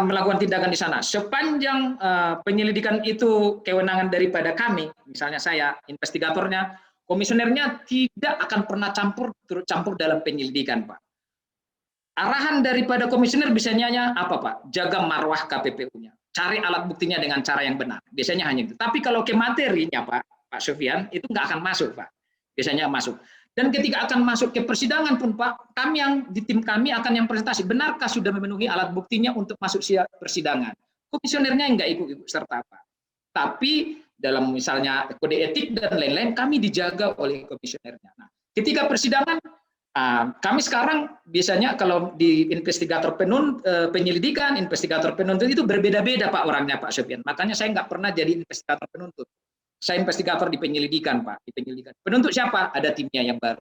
melakukan tindakan di sana? Sepanjang penyelidikan itu kewenangan daripada kami, misalnya saya, investigatornya, komisionernya tidak akan pernah turut campur dalam penyelidikan Pak. Arahan daripada komisioner biasanya apa Pak? Jaga marwah KPPU-nya. Cari alat buktinya dengan cara yang benar. Biasanya hanya itu. Tapi kalau ke materinya Pak Sofyan, itu nggak akan masuk Pak. Biasanya masuk. Dan ketika akan masuk ke persidangan pun Pak, kami yang di tim kami akan yang presentasi. Benarkah sudah memenuhi alat buktinya untuk masuk persidangan? Komisionernya nggak ikut serta Pak. Tapi dalam misalnya kode etik dan lain-lain, kami dijaga oleh komisionernya. Nah, ketika persidangan, kami sekarang biasanya kalau di investigator penyelidikan, investigator penuntut itu berbeda-beda Pak orangnya Pak Sofyan. Makanya saya nggak pernah jadi investigator penuntut. Saya investigator di penyelidikan Pak. Di penyelidikan. Penuntut siapa? Ada timnya yang baru.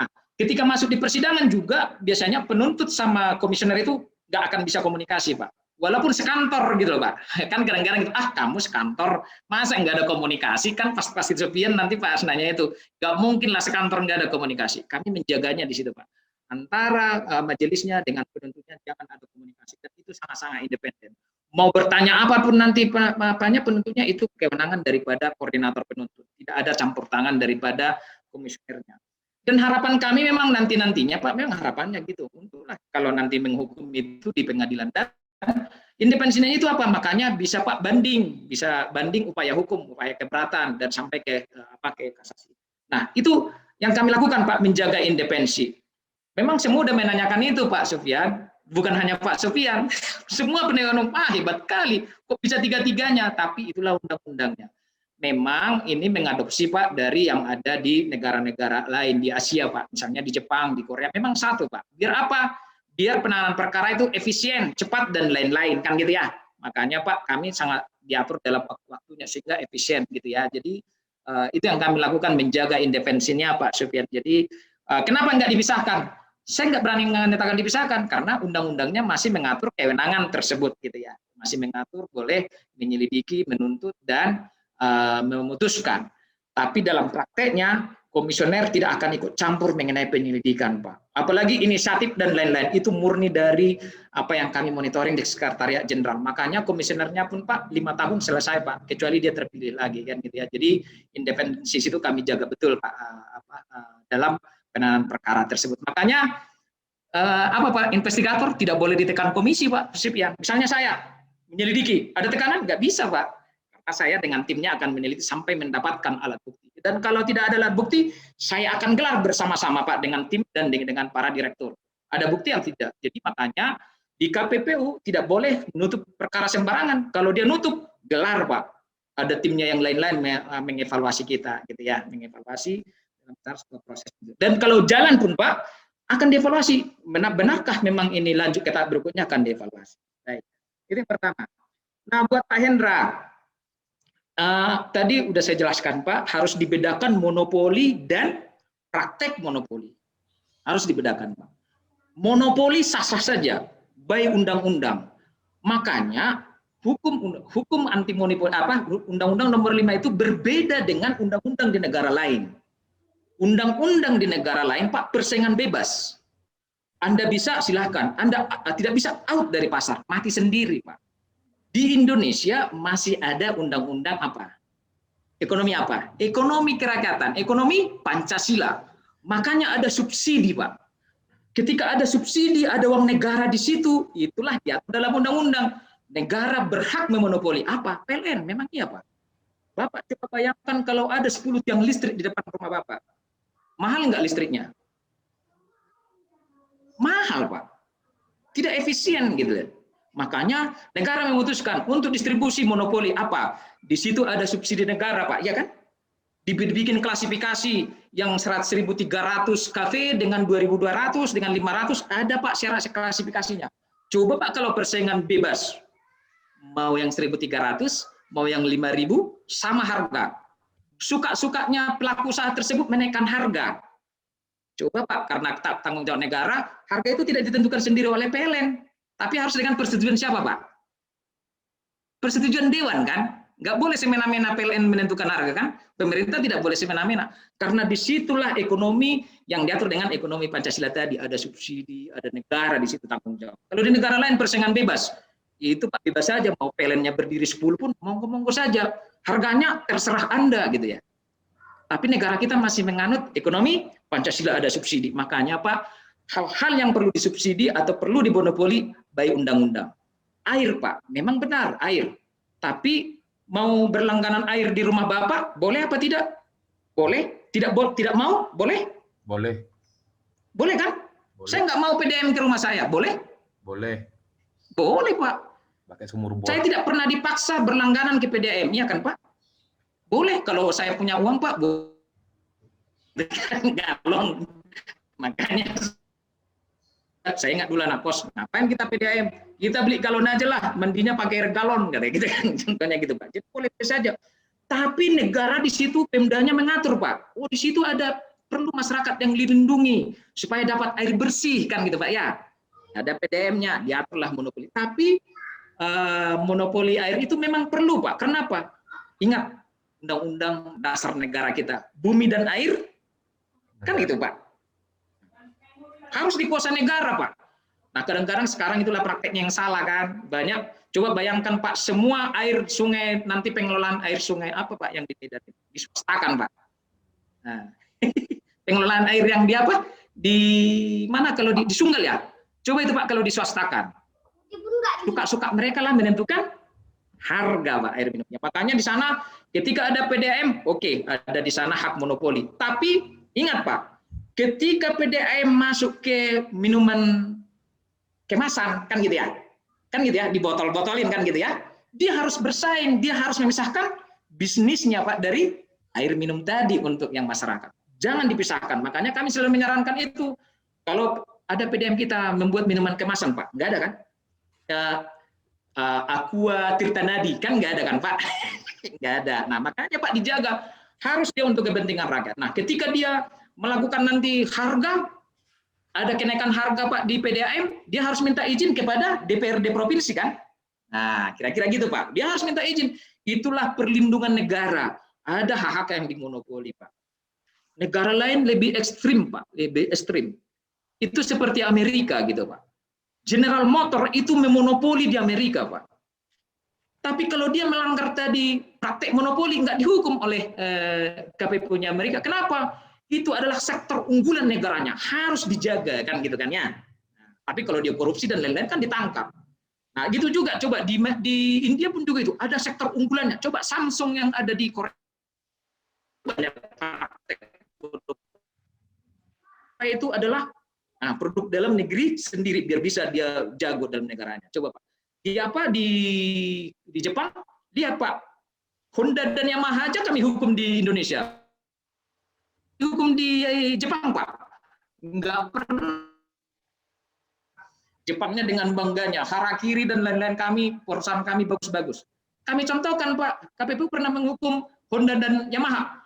Nah, ketika masuk di persidangan juga biasanya penuntut sama komisioner itu nggak akan bisa komunikasi Pak. Walaupun sekantor gitu loh Pak. Kan kadang-kadang gitu, kamu sekantor, masa nggak ada komunikasi? Kan pasti Sofyan nanti Pak Asnanya itu, nggak mungkin lah sekantor nggak ada komunikasi. Kami menjaganya di situ Pak. Antara majelisnya dengan penuntutnya jangan ada komunikasi, dan itu sangat-sangat independen. Mau bertanya apapun nanti penuntutnya itu kewenangan daripada koordinator penuntut. Tidak ada campur tangan daripada komisionernya. Dan harapan kami memang nantinya Pak, memang harapannya gitu. Untunglah kalau nanti menghukum itu di pengadilan. Independensinya itu apa? Makanya bisa Pak bisa banding upaya hukum, upaya keberatan, dan sampai ke kasasi. Nah, itu yang kami lakukan Pak, menjaga independensi. Memang semua udah menanyakan itu Pak Sofyan, bukan hanya Pak Sofyan, semua penegak hukum hebat kali, kok bisa tiga-tiganya, tapi itulah undang-undangnya. Memang ini mengadopsi Pak dari yang ada di negara-negara lain di Asia Pak, misalnya di Jepang, di Korea, memang satu Pak. Biar apa? Biar penanganan perkara itu efisien, cepat, dan lain-lain, kan gitu ya. Makanya Pak, kami sangat diatur dalam waktunya sehingga efisien gitu ya. Jadi itu yang kami lakukan, menjaga independensinya Pak Sofyan. Jadi kenapa nggak dipisahkan? Saya nggak berani mengatakan dipisahkan karena undang-undangnya masih mengatur kewenangan tersebut gitu ya. Masih mengatur boleh menyelidiki, menuntut, dan memutuskan. Tapi dalam prakteknya komisioner tidak akan ikut campur mengenai penyelidikan Pak. Apalagi inisiatif dan lain-lain, itu murni dari apa yang kami monitoring di Sekretariat Jenderal. Makanya komisionernya pun Pak 5 tahun selesai Pak, kecuali dia terpilih lagi kan gitu ya. Jadi independensi itu kami jaga betul Pak dalam penanganan perkara tersebut. Makanya Pak, investigator tidak boleh ditekan komisi Pak Sofyan. Misalnya saya menyelidiki, ada tekanan? Nggak bisa Pak. Karena saya dengan timnya akan meneliti sampai mendapatkan alat bukti. Dan kalau tidak ada alat bukti, saya akan gelar bersama-sama Pak dengan tim dan dengan para direktur. Ada bukti yang tidak. Jadi makanya di KPPU tidak boleh menutup perkara sembarangan. Kalau dia nutup, gelar Pak. Ada timnya yang lain-lain mengevaluasi kita, gitu ya, mengevaluasi dalam sebuah proses. Dan kalau jalan pun Pak akan dievaluasi. Benarkah memang ini lanjut ke tahap berikutnya, akan dievaluasi. Baik. Itu yang pertama. Nah, buat Pak Hendra. Tadi udah saya jelaskan Pak, harus dibedakan monopoli dan praktek monopoli. Harus dibedakan Pak. Monopoli sah-sah saja, by undang-undang. Makanya hukum anti monopoli Undang-Undang Nomor 5 itu berbeda dengan undang-undang di negara lain. Undang-undang di negara lain Pak persaingan bebas. Anda bisa silahkan, Anda tidak bisa out dari pasar, mati sendiri Pak. Di Indonesia masih ada undang-undang apa? Ekonomi apa? Ekonomi kerakyatan, ekonomi Pancasila. Makanya ada subsidi, Pak. Ketika ada subsidi, ada uang negara di situ, itulah diatur dalam undang-undang. Negara berhak memonopoli apa? PLN, memang iya, Pak. Bapak coba bayangkan kalau ada 10 tiang listrik di depan rumah Bapak. Mahal nggak listriknya? mahal Pak, tidak efisien gitu ya. Makanya negara memutuskan untuk distribusi monopoli apa? Di situ ada subsidi negara Pak, ya kan? Dibikin klasifikasi yang 1.300 kafe dengan 2.200 dengan 500 ada Pak syarat klasifikasinya. Coba Pak kalau persaingan bebas, mau yang 1.300, mau yang 5.000 sama harga. Suka-sukanya pelaku usaha tersebut menaikkan harga. Coba Pak, karena tanggung jawab negara, harga itu tidak ditentukan sendiri oleh PLN, tapi harus dengan persetujuan siapa Pak? Persetujuan Dewan kan? Nggak boleh semena-mena PLN menentukan harga kan? Pemerintah tidak boleh semena-mena. Karena disitulah ekonomi yang diatur dengan ekonomi Pancasila tadi. Ada subsidi, ada negara di situ tanggung jawab. Kalau di negara lain persaingan bebas, itu Pak bebas saja. Mau PLN-nya berdiri 10 pun, monggo-monggo saja. Harganya terserah Anda gitu ya. Tapi negara kita masih menganut ekonomi Pancasila ada subsidi. Makanya Pak, hal-hal yang perlu disubsidi atau perlu dimonopoli by undang-undang. Air Pak, memang benar air. Tapi mau berlangganan air di rumah Bapak, boleh apa tidak? Boleh. Tidak mau? Boleh? Boleh. Boleh kan? Boleh. Saya nggak mau PDM ke rumah saya, boleh? Boleh. Boleh Pak. Pakai sumur bor. Saya tidak pernah dipaksa berlangganan ke PDM, ya kan Pak? Boleh, kalau saya punya uang Pak, boleh. Galon. Makanya saya ingat dulu anak kos, ngapain kita PDAM? Kita beli galon aja lah, mandinya pakai air galon, katanya gitu kan, contohnya gitu Pak. Jadi boleh saja. Tapi negara di situ Pemdanya mengatur Pak. Oh di situ ada perlu masyarakat yang dilindungi supaya dapat air bersih kan gitu Pak ya. Ada PDM-nya, diaturlah monopoli. Tapi monopoli air itu memang perlu Pak. Kenapa? Ingat Undang-Undang Dasar negara kita, bumi dan air, kan gitu Pak. Harus dikuasai negara Pak. Nah kadang-kadang sekarang itulah prakteknya yang salah kan. Banyak, coba bayangkan Pak, semua air sungai, nanti pengelolaan air sungai apa Pak yang diswastakan Pak. Nah, pengelolaan air yang di apa? Di mana kalau di Sunggal ya? Coba itu Pak kalau diswastakan. Suka-suka mereka lah menentukan harga Pak air minumnya. Makanya di sana ketika ada PDAM, oke, ada di sana hak monopoli. Tapi ingat Pak, ketika PDAM masuk ke minuman kemasan kan gitu ya, dibotol-botolin kan gitu ya, dia harus bersaing, dia harus memisahkan bisnisnya Pak dari air minum tadi untuk yang masyarakat. Jangan dipisahkan. Makanya kami selalu menyarankan itu. Kalau ada PDAM kita membuat minuman kemasan Pak, nggak ada kan? Ya, Aqua Tirtanadi kan nggak ada kan Pak? Nggak ada. Nah makanya Pak dijaga, harus dia untuk kepentingan rakyat. Nah ketika dia melakukan nanti harga, ada kenaikan harga Pak di PDAM, dia harus minta izin kepada DPRD provinsi kan? Nah, kira-kira gitu Pak. Dia harus minta izin. Itulah perlindungan negara. Ada hak-hak yang dimonopoli Pak. Negara lain lebih ekstrim Pak, lebih ekstrim. Itu seperti Amerika gitu Pak. General Motor itu memonopoli di Amerika Pak. Tapi kalau dia melanggar tadi praktek monopoli nggak dihukum oleh KPPU-nya Amerika. Kenapa? Itu adalah sektor unggulan negaranya, harus dijaga kan gitu kan ya. Nah, tapi kalau dia korupsi dan lain-lain kan ditangkap. Nah gitu juga coba di India pun juga itu ada sektor unggulannya. Coba Samsung yang ada di Korea banyak itu adalah produk dalam negeri sendiri biar bisa dia jago dalam negaranya. Coba Pak. Di Jepang lihat Pak, Honda dan Yamaha aja kami hukum di Indonesia. Hukum di Jepang Pak, nggak pernah. Jepangnya dengan bangganya, harakiri dan lain-lain kami, perusahaan kami bagus-bagus. Kami contohkan Pak, KPPU pernah menghukum Honda dan Yamaha.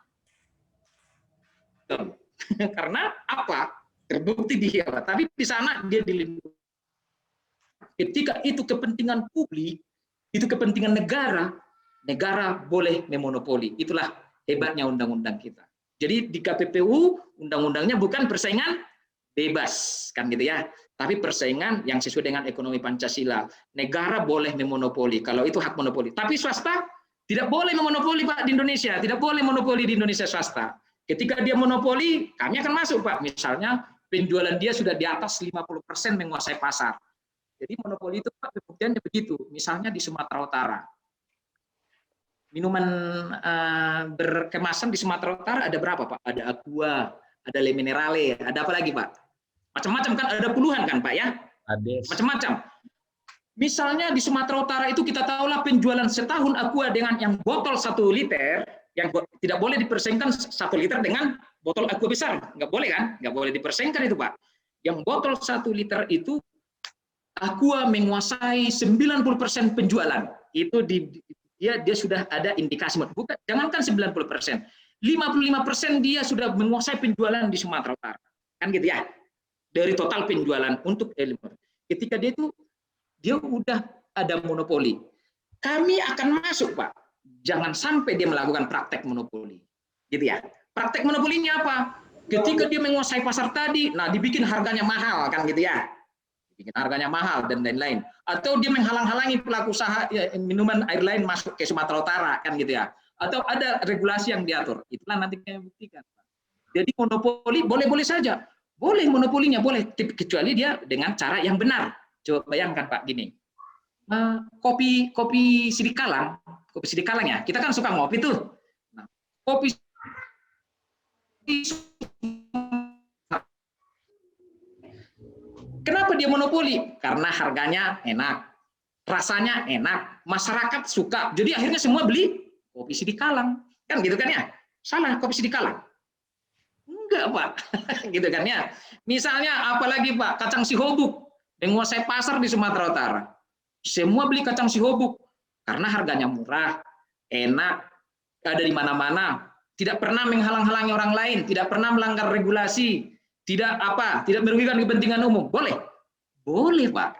Karena apa? Terbukti dia, Pak. Tapi di sana dia dilindungi. Ketika itu kepentingan publik, itu kepentingan negara, negara boleh memonopoli. Itulah hebatnya undang-undang kita. Jadi di KPPU undang-undangnya bukan persaingan bebas kan gitu ya, tapi persaingan yang sesuai dengan ekonomi Pancasila. Negara boleh memonopoli kalau itu hak monopoli. Tapi swasta tidak boleh memonopoli Pak di Indonesia, tidak boleh monopoli di Indonesia swasta. Ketika dia monopoli, kami akan masuk Pak. Misalnya penjualan dia sudah di atas 50% menguasai pasar. Jadi monopoli itu Pak pembuktiannya begitu. Misalnya di Sumatera Utara. Minuman berkemasan di Sumatera Utara ada berapa Pak? Ada Aqua, ada Le Minerale, ada apa lagi Pak? Macam-macam kan, ada puluhan kan Pak ya, Ades. macam-macam. Misalnya di Sumatera Utara itu kita tahulah penjualan setahun Aqua dengan yang botol 1 liter, yang tidak boleh dipersaingkan 1 liter dengan botol Aqua besar, nggak boleh kan, nggak boleh dipersaingkan itu Pak. Yang botol 1 liter itu Aqua menguasai 90% penjualan. Itu dia sudah ada indikasi, bukan, jangankan 90%, 55% dia sudah menguasai penjualan di Sumatera Utara. Kan gitu ya. Dari total penjualan untuk ketika dia udah ada monopoli. Kami akan masuk, Pak. Jangan sampai dia melakukan praktek monopoli. Gitu ya. Praktek monopolinya apa? Ketika dia menguasai pasar tadi, nah dibikin harganya mahal kan gitu ya. Bikin harganya mahal dan lain-lain. Atau dia menghalang-halangi pelaku usaha minuman air lain masuk ke Sumatera Utara kan gitu ya. Atau ada regulasi yang diatur. Itulah nanti kami buktikan. Jadi monopoli boleh-boleh saja. Boleh monopolinya, boleh. Kecuali dia dengan cara yang benar. Coba bayangkan Pak gini. Kopi Sidikalang ya. Kita kan suka ngopi tuh. Nah, kopi kenapa dia monopoli? Karena harganya enak, rasanya enak, masyarakat suka. Jadi akhirnya semua beli kopi Sidikalang. Kan gitu kan ya? Salah kopi Sidikalang. Enggak, Pak. Gitu kan ya. Misalnya apalagi Pak, kacang Sihobuk menguasai pasar di Sumatera Utara. Semua beli kacang Sihobuk karena harganya murah, enak, ada di mana-mana, tidak pernah menghalang-halangi orang lain, tidak pernah melanggar regulasi, tidak merugikan kepentingan umum. Boleh? Boleh, Pak.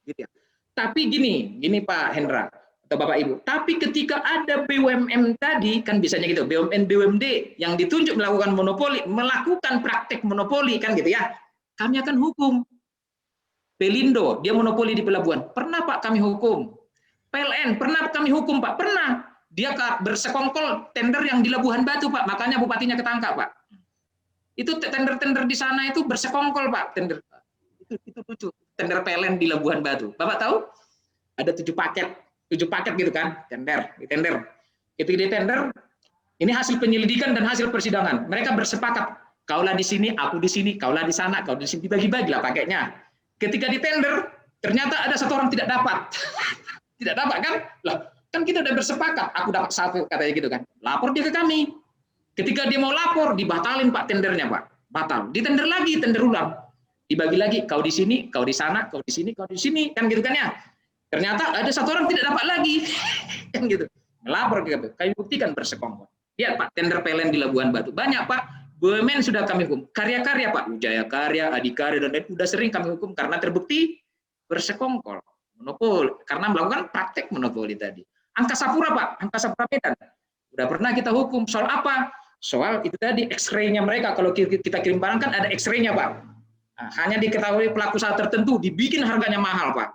Gitu ya. Tapi gini Pak Hendra atau Bapak Ibu, tapi ketika ada BUMN tadi, kan biasanya gitu, BUMN, BUMD yang ditunjuk melakukan monopoli, melakukan praktek monopoli, kan gitu ya, kami akan hukum. Pelindo, dia monopoli di pelabuhan, pernah Pak kami hukum. PLN, pernah kami hukum Pak, pernah. Dia bersekongkol tender yang di Labuhan Batu Pak, makanya bupatinya ketangkap Pak. Itu tender-tender di sana itu bersekongkol Pak, tender. Itu lucu, tender PLN di Labuhan Batu. Bapak tahu? Ada 7 paket gitu kan, tender. Itu di tender, ini hasil penyelidikan dan hasil persidangan. Mereka bersepakat, kaulah di sini, aku di sini, kaulah di sana, kau di sini, dibagi-bagi lah paketnya. Ketika di tender, ternyata ada 1 orang tidak dapat. Tidak dapat kan? Lah, kan kita udah bersepakat, aku dapat 1 katanya gitu kan. Lapor dia ke kami. Ketika dia mau lapor, dibatalin Pak tendernya Pak. Batal. Di tender lagi, tender ulang. Dibagi lagi, kau di sini, kau di sana, kau di sini, kau di sini, kan gitu kan ya. Ternyata ada 1 orang tidak dapat lagi. Kan gitu. Melapor ke kami. Kami buktikan bersekongkol. Lihat Pak, tender PLN di Labuan Batu. Banyak Pak. BUMN sudah kami hukum, karya-karya Pak, Wijaya Karya, Adikarya dan lain sudah sering kami hukum karena terbukti bersekongkol, monopoli, karena melakukan praktek monopoli tadi. Angkasa Pura Pak, Angkasa Pura Medan, sudah pernah kita hukum soal apa? Soal itu tadi X-ray-nya mereka, kalau kita kirim barang kan ada X-ray-nya Pak. Nah, hanya diketahui pelaku usaha tertentu, dibikin harganya mahal Pak.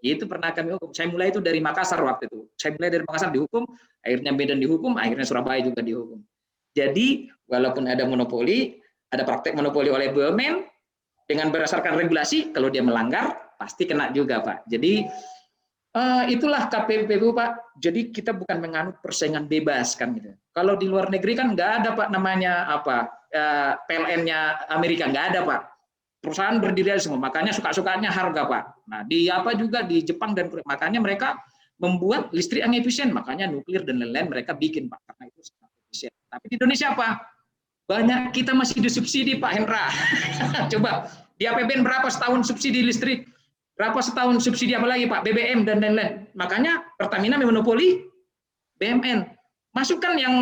Itu pernah kami hukum. Saya mulai itu dari Makassar waktu itu. Saya mulai dari Makassar dihukum, akhirnya Medan dihukum, akhirnya Surabaya juga dihukum. Jadi, walaupun ada monopoli, ada praktek monopoli oleh BUMN, dengan berdasarkan regulasi, kalau dia melanggar, pasti kena juga, Pak. Jadi, itulah KPPU, Pak. Jadi, kita bukan menganut persaingan bebas, kan gitu. Kalau di luar negeri kan nggak ada, Pak, namanya PLN-nya Amerika, nggak ada, Pak. Perusahaan berdiri semua, makanya suka-sukanya harga, Pak. Nah, di juga di Jepang dan Korea, makanya mereka membuat listrik yang efisien, makanya nuklir dan lain-lain mereka bikin, Pak, karena itu sangat efisien. Tapi di Indonesia apa? Banyak kita masih disubsidi Pak Hendra. Coba di APBN berapa setahun subsidi listrik? Berapa setahun subsidi apa lagi Pak? BBM dan lain-lain. Makanya Pertamina memonopoli BMN. Masukkan yang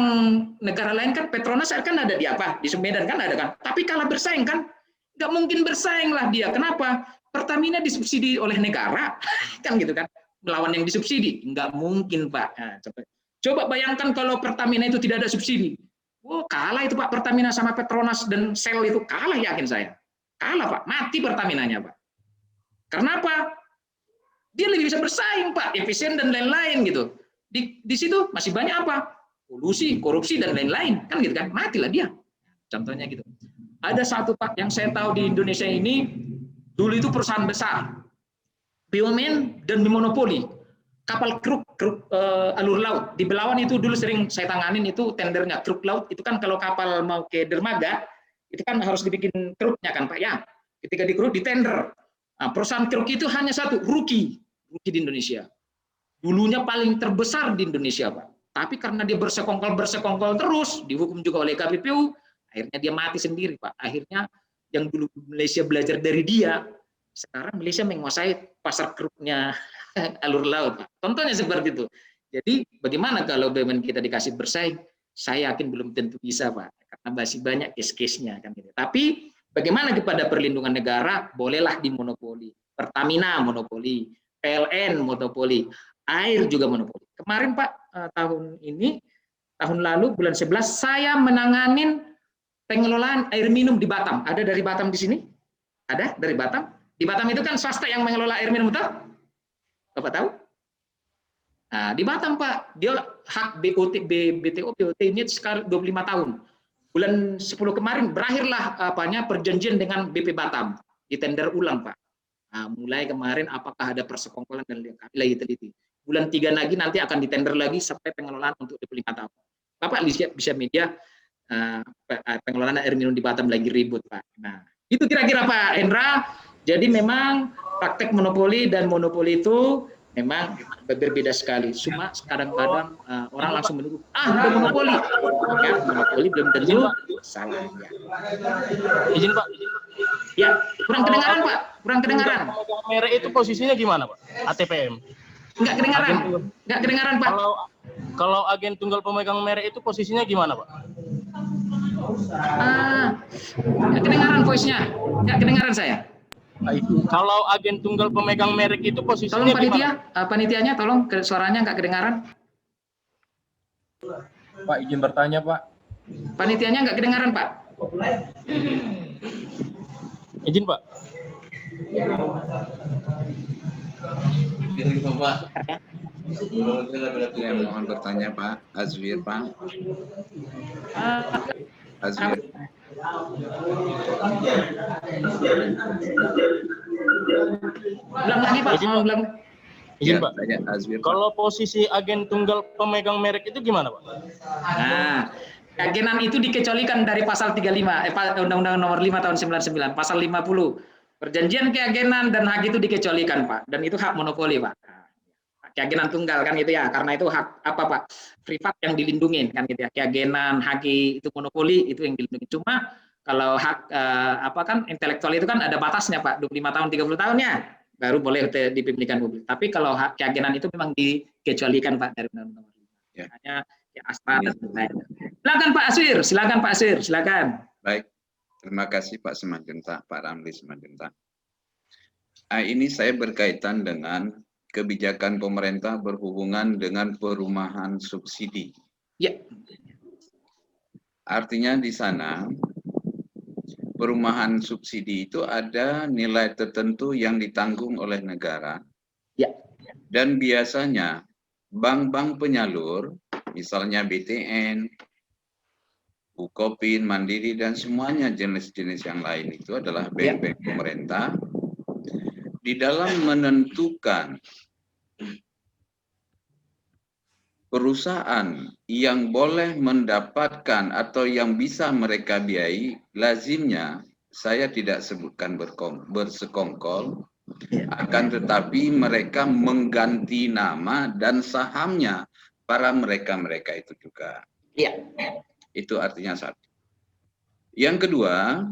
negara lain kan Petronas kan ada di apa? Di Medan kan ada kan. Tapi kalah bersaing kan? Nggak mungkin bersaing lah dia. Kenapa? Pertamina disubsidi oleh negara kan gitu kan? Melawan yang disubsidi. Nggak mungkin Pak. Nah, coba bayangkan kalau Pertamina itu tidak ada subsidi. Oh, kalah itu Pak, Pertamina sama Petronas dan Shell itu kalah, yakin saya. Kalah Pak, mati Pertaminanya Pak. Karena apa? Dia lebih bisa bersaing Pak, efisien dan lain-lain gitu. Di situ masih banyak apa? Polusi, korupsi dan lain-lain, kan gitu kan? Matilah dia. Contohnya gitu. Ada satu Pak yang saya tahu di Indonesia ini, dulu itu perusahaan besar, BUMN dan monopoli. Kapal kruk alur laut di Belawan itu dulu sering saya tanganin itu tendernya kruk laut itu kan kalau kapal mau ke dermaga itu kan harus dibikin keruknya kan Pak ya. Ketika dikeruk di tender. Nah, perusahaan keruk itu hanya satu, Ruki di Indonesia. Dulunya paling terbesar di Indonesia Pak. Tapi karena dia bersekongkol terus, dihukum juga oleh KPPU, akhirnya dia mati sendiri Pak. Akhirnya yang dulu Malaysia belajar dari dia, sekarang Malaysia menguasai pasar keruknya alur laut Pak. Contohnya seperti itu. Jadi bagaimana kalau BUMN kita dikasih bersaing? Saya yakin belum tentu bisa Pak, karena masih banyak case-case-nya kan gitu. Tapi bagaimana kepada perlindungan negara? Bolehlah dimonopoli. Pertamina monopoli, PLN monopoli, air juga monopoli. Kemarin Pak, tahun lalu bulan 11 saya menanganin pengelolaan air minum di Batam. Ada dari Batam di sini? Ada dari Batam? Di Batam itu kan swasta yang mengelola air minum, betul? Bapak tahu? Nah, di Batam Pak, dia hak BTO ini sekarang 25 tahun. Bulan 10 kemarin berakhirlah perjanjian dengan BP Batam, di tender ulang Pak. Nah, mulai kemarin apakah ada persekongkolan dan lagi teliti. Bulan 3 lagi nanti akan ditender lagi sampai pengelolaan untuk 25 tahun. Bapak lihat bisa media pengelolaan air minum di Batam lagi ribut Pak. Nah, itu kira-kira Pak Hendra. Jadi memang praktek monopoli dan monopoli itu memang berbeda sekali. Cuma kadang-kadang orang langsung menuduh, udah monopoli. Ya, monopoli belum tentu salahnya. Izin Pak. Ya, kurang kedengaran Pak, kurang kedengaran. Pemegang merek itu posisinya gimana Pak? ATPM. Enggak kedengaran Pak. Kalau agen tunggal pemegang merek itu posisinya gimana Pak? Enggak kedengaran voice-nya, enggak kedengaran saya. Kalau agen tunggal pemegang merek itu posisinya tolong panitia, gimana? Panitianya tolong suaranya enggak kedengaran. Pak, izin bertanya Pak. Panitianya enggak kedengaran Pak. Izin Pak. Ya, mohon bertanya Pak Azwir Pak. Azwir. Ulang lagi Pak. Ulang. Izin Ya, Pak. tanya Azwir Pak. Kalau posisi agen tunggal pemegang merek itu gimana Pak? Nah, keagenan itu dikecualikan dari pasal 35 Undang-Undang Nomor 5 tahun 99, pasal 50. Perjanjian keagenan dan hak itu dikecualikan Pak, dan itu hak monopoli Pak. Keagenan tunggal kan gitu ya, karena itu hak apa Pak? Privat yang dilindungi kan gitu ya. Keagenan, hak itu monopoli itu yang dilindungi. Cuma kalau hak intelektual itu kan ada batasnya Pak, 25 tahun 30 tahun ya, baru boleh dipemilikan publik. Tapi kalau hak keagenan itu memang dikecualikan Pak dari Undang-Undang Nomor 5. Ya. Hanya ya Astra dan lain-lain. Silakan Pak Aswir, silakan Pak Aswir, silakan. Baik. Terima kasih Pak Simanjuntak, Pak Ramli Simanjuntak. Ini saya berkaitan dengan kebijakan pemerintah berhubungan dengan perumahan subsidi. Ya. Artinya di sana perumahan subsidi itu ada nilai tertentu yang ditanggung oleh negara. Ya. Dan biasanya bank-bank penyalur, misalnya BTN, Bukopin, Mandiri, dan semuanya jenis-jenis yang lain itu adalah bank-bank pemerintah. Di dalam menentukan perusahaan yang boleh mendapatkan atau yang bisa mereka biayai, lazimnya saya tidak sebutkan bersekongkol, akan tetapi mereka mengganti nama dan sahamnya para mereka itu juga. Iya. Itu artinya satu. Yang kedua,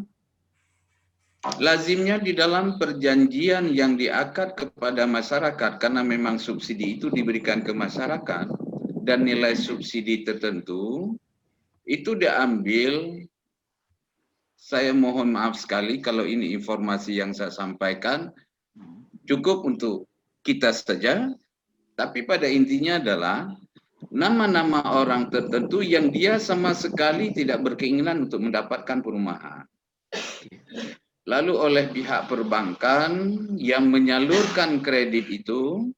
lazimnya di dalam perjanjian yang diakad kepada masyarakat, karena memang subsidi itu diberikan ke masyarakat, dan nilai subsidi tertentu, itu diambil, saya mohon maaf sekali kalau ini informasi yang saya sampaikan, cukup untuk kita saja, tapi pada intinya adalah, nama-nama orang tertentu yang dia sama sekali tidak berkeinginan untuk mendapatkan perumahan. Lalu oleh pihak perbankan yang menyalurkan kredit itu,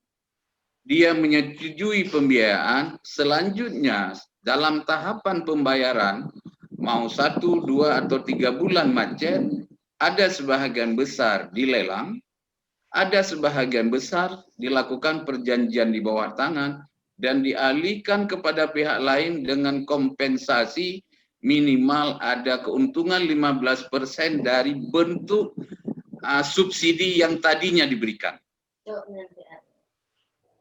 dia menyetujui pembiayaan, selanjutnya dalam tahapan pembayaran, mau 1, 2, atau 3 bulan macet, ada sebahagian besar dilelang, ada sebahagian besar dilakukan perjanjian di bawah tangan, dan dialihkan kepada pihak lain dengan kompensasi minimal ada keuntungan 15% dari bentuk subsidi yang tadinya diberikan.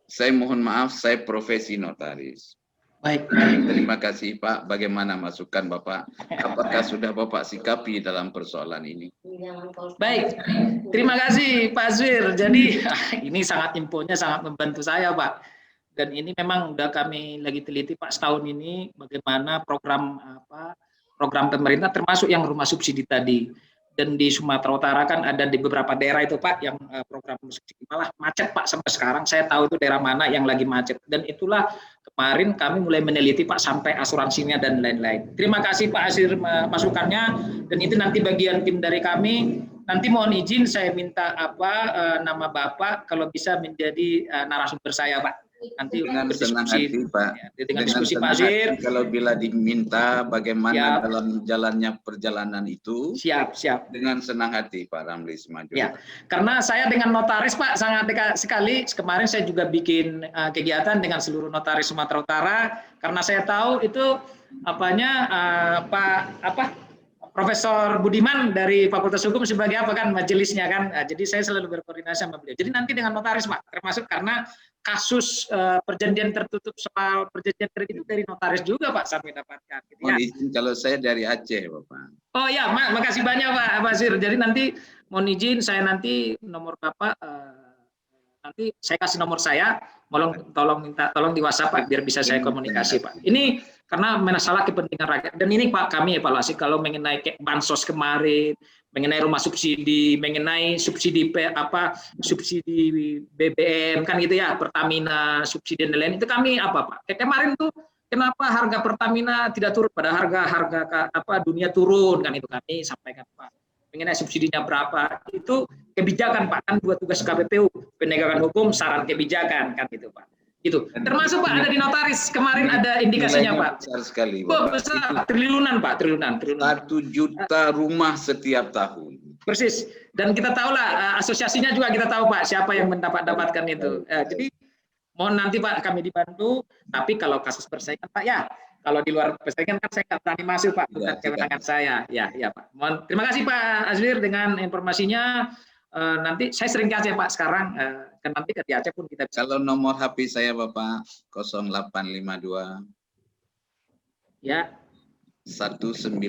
Saya mohon maaf, saya profesi notaris. Baik. Terima kasih Pak. Bagaimana masukan Bapak? Apakah sudah Bapak sikapi dalam persoalan ini? Baik, terima kasih Pak Azwir. Jadi ini sangat infonya sangat membantu saya Pak. Dan ini memang udah kami lagi teliti Pak setahun ini bagaimana program pemerintah termasuk yang rumah subsidi tadi. Dan di Sumatera Utara kan ada di beberapa daerah itu Pak yang program subsidi malah macet Pak sampai sekarang. Saya tahu itu daerah mana yang lagi macet. Dan itulah kemarin kami mulai meneliti Pak sampai asuransinya dan lain-lain. Terima kasih Pak Azwir masukannya. Dan itu nanti bagian tim dari kami. Nanti mohon izin saya minta nama Bapak kalau bisa menjadi narasumber saya Pak. Nanti dengan senang hati Pak. Dengan diskusi Pak Azwir. Kalau bila diminta bagaimana dalam jalannya perjalanan itu. Siap. Dengan senang hati Pak Ramli Semaju. Ya, karena saya dengan notaris Pak sangat dekat sekali. Kemarin saya juga bikin kegiatan dengan seluruh notaris Sumatera Utara karena saya tahu itu Profesor Budiman dari Fakultas Hukum sebagai majelisnya kan. Jadi saya selalu berkoordinasi sama beliau. Jadi nanti dengan notaris Pak, termasuk karena kasus perjanjian tertutup soal perjanjian kredit itu dari notaris juga Pak kami dapatkan. Gitu, mohon izin kalau saya dari Aceh Bapak. Oh ya, makasih banyak Pak Basir. Jadi nanti mohon izin saya nanti nomor Bapak nanti saya kasih nomor saya, tolong di WhatsApp Pak biar bisa saya komunikasi Pak. Ini karena masalah kepentingan rakyat dan ini Pak kami evaluasi kalau mengenai bansos kemarin, mengenai rumah subsidi, mengenai subsidi subsidi BBM kan gitu ya, Pertamina, subsidi dan lain itu kami Pak. Kemarin tuh kenapa harga Pertamina tidak turun pada harga dunia turun kan itu kami sampaikan Pak. Mengenai subsidinya berapa itu kebijakan Pak kan dua tugas KPPU penegakan hukum saran kebijakan kan itu Pak itu termasuk Pak ada di notaris kemarin ada indikasinya Pak besar sekali besar triliunan Pak triliunan 1 juta rumah setiap tahun persis dan kita tahu lah asosiasinya juga kita tahu Pak siapa yang dapatkan itu jadi mohon nanti Pak kami dibantu tapi kalau kasus persaingan Pak ya kalau di luar persaingan kan saya nggak berani masuk Pak, bukan kewenangan saya. Ya Pak. Mohon terima kasih Pak Azwir dengan informasinya. Nanti saya sering kasih Pak sekarang. Kan nanti ke Aceh pun kita bisa. Kalau nomor HP saya Bapak 0852. Ya. 191.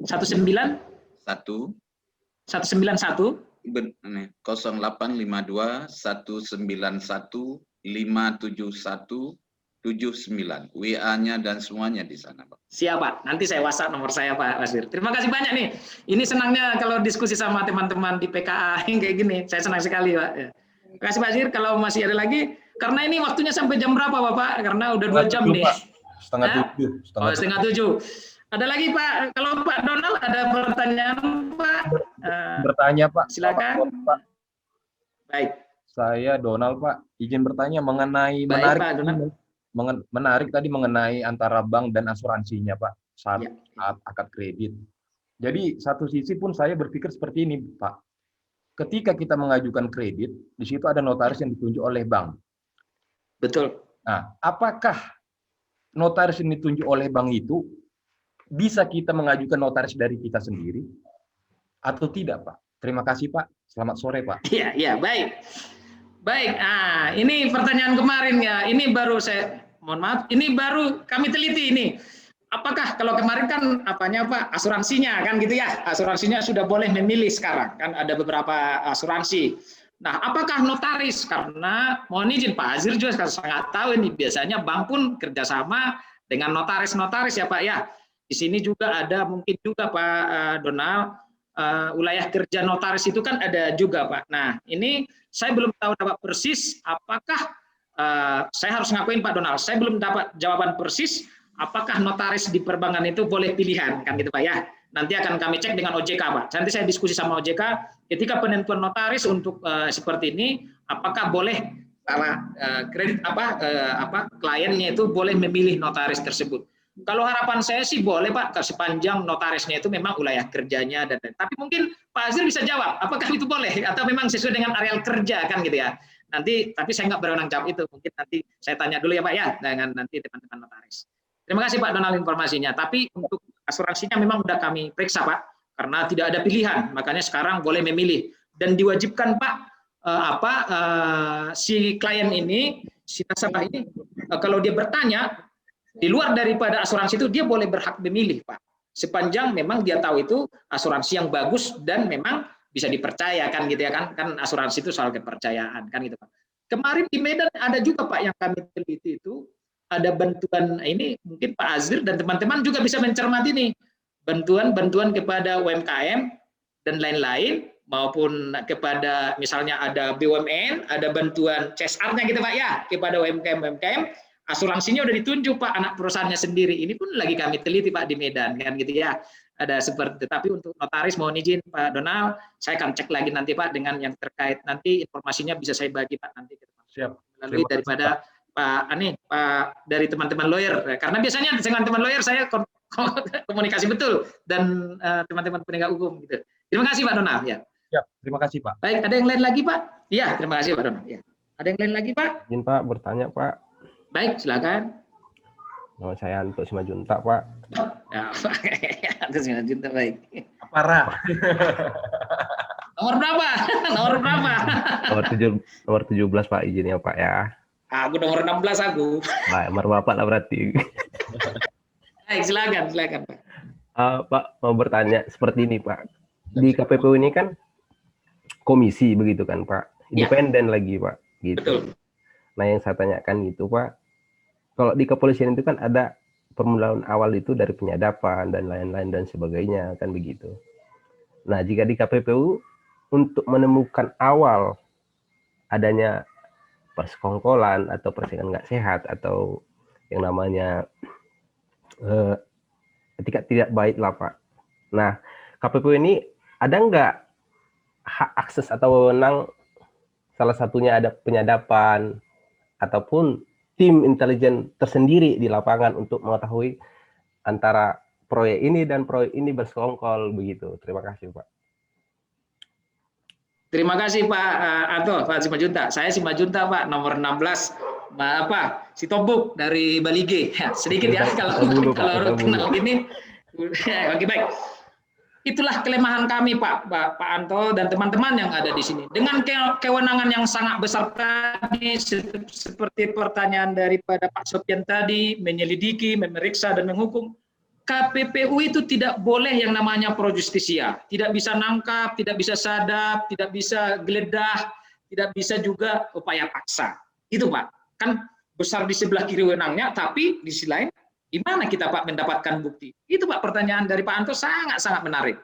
19. 191. 0852 191 571 57179 WA-nya dan semuanya di sana Pak. Siap Pak, nanti saya WhatsApp nomor saya Pak Azwir. Terima kasih banyak nih. Ini senangnya kalau diskusi sama teman-teman di PKA yang kayak gini. Saya senang sekali Pak. Terima kasih Pak Azwir. Kalau masih ada lagi, karena ini waktunya sampai jam berapa Bapak? Karena udah 2 jam nih. Setengah tujuh. Ada lagi Pak. Kalau Pak Donald ada pertanyaan Pak? Bertanya Pak. Silakan. Pak. Baik. Saya Donald Pak. Izin bertanya mengenai menarik tadi mengenai antara bank dan asuransinya Pak saat akad kredit. Jadi satu sisi pun saya berpikir seperti ini Pak. Ketika kita mengajukan kredit, di situ ada notaris yang ditunjuk oleh bank. Betul. Nah, apakah notaris yang ditunjuk oleh bank itu bisa kita mengajukan notaris dari kita sendiri atau tidak Pak? Terima kasih Pak. Selamat sore Pak. Iya, baik. Baik, ini pertanyaan kemarin ya. Ini baru mohon maaf, ini baru kami teliti ini. Apakah kalau kemarin kan Pak asuransinya kan gitu ya. Asuransinya sudah boleh memilih sekarang kan ada beberapa asuransi. Nah, apakah notaris karena mohon izin Pak Azwir juga sangat tahu ini biasanya bank pun kerjasama dengan notaris-notaris ya Pak ya. Di sini juga ada mungkin juga Pak Donald wilayah kerja notaris itu kan ada juga Pak. Nah ini saya belum tahu dapat persis apakah saya harus ngakuin Pak Donald. Saya belum dapat jawaban persis apakah notaris di perbankan itu boleh pilihan kan gitu Pak ya. Nanti akan kami cek dengan OJK Pak. Nanti saya diskusi sama OJK ketika penentuan notaris untuk seperti ini apakah boleh para kredit kliennya itu boleh memilih notaris tersebut. Kalau harapan saya sih boleh Pak, sepanjang notarisnya itu memang wilayah kerjanya dan tapi mungkin Pak Azwir bisa jawab, apakah itu boleh atau memang sesuai dengan areal kerja kan gitu ya. Nanti tapi saya nggak berwenang jawab itu, mungkin nanti saya tanya dulu ya Pak ya dengan nanti teman-teman notaris. Terima kasih Pak Donald informasinya. Tapi untuk asuransinya memang sudah kami periksa Pak, karena tidak ada pilihan. Makanya sekarang boleh memilih dan diwajibkan Pak si klien ini, si nasabah ini, kalau dia bertanya di luar daripada asuransi itu dia boleh berhak memilih Pak. Sepanjang memang dia tahu itu asuransi yang bagus dan memang bisa dipercayakan gitu ya kan asuransi itu soal kepercayaan kan gitu Pak. Kemarin di Medan ada juga Pak yang kami teliti itu ada bantuan ini mungkin Pak Azir dan teman-teman juga bisa mencermati nih bantuan kepada UMKM dan lain-lain maupun kepada misalnya ada BUMN, ada bantuan CSR-nya gitu Pak ya kepada UMKM. Asuransinya udah ditunjuk Pak anak perusahaannya sendiri. Ini pun lagi kami teliti Pak di Medan kan gitu ya. Ada seperti itu. Tapi untuk notaris mohon izin Pak Donald, saya akan cek lagi nanti Pak dengan yang terkait nanti informasinya bisa saya bagi Pak nanti ke depan. Siap. Melalui daripada Pak dari teman-teman lawyer. Karena biasanya dengan teman lawyer saya komunikasi betul dan teman-teman penegak hukum gitu. Terima kasih Pak Donald ya. Siap. Terima kasih Pak. Baik, ada yang lain lagi Pak? Iya, terima kasih Pak Donald. Ya. Ada yang lain lagi Pak? Izin Pak bertanya Pak. Baik, silakan. Nama saya Anto Simajuntak Pak. Ya, Anto Simajuntak baik. Parah. Nomor berapa? Nomor berapa? Nomor 17 Pak izinnya Pak ya. Aku nomor 16 aku. Nah, nomor Bapak lah berarti. Baik, silakan Pak. Pak mau bertanya seperti ini Pak. Di KPPU ini kan komisi begitu kan Pak. Independen lagi Pak. Gitu. Betul. Nah yang saya tanyakan itu Pak, kalau di kepolisian itu kan ada permulaan awal itu dari penyadapan dan lain-lain dan sebagainya kan begitu. Nah jika di KPPU untuk menemukan awal adanya persekongkolan atau persaingan nggak sehat atau yang namanya etika tidak baik lah Pak. Nah KPPU ini ada nggak hak akses atau wewenang salah satunya ada penyadapan ataupun tim intelijen tersendiri di lapangan untuk mengetahui antara proyek ini dan proyek ini bersekongkol begitu. Terima kasih Pak. Terima kasih Pak Anto, Pak Simajuntak. Saya Simajuntak Pak, nomor 16. Si Tobuk dari Bali G. Ya, sedikit ya kalau kenal gini. Oke baik. Itulah kelemahan kami Pak Anto dan teman-teman yang ada di sini. Dengan kewenangan yang sangat besar tadi, seperti pertanyaan daripada Pak Sopyan tadi, menyelidiki, memeriksa, dan menghukum, KPPU itu tidak boleh yang namanya pro justisia. Tidak bisa nangkap, tidak bisa sadap, tidak bisa geledah, tidak bisa juga upaya paksa. Itu Pak. Kan besar di sebelah kiri wewenangnya, tapi di sisi lain gimana kita Pak mendapatkan bukti? Itu Pak pertanyaan dari Pak Anto sangat-sangat menarik.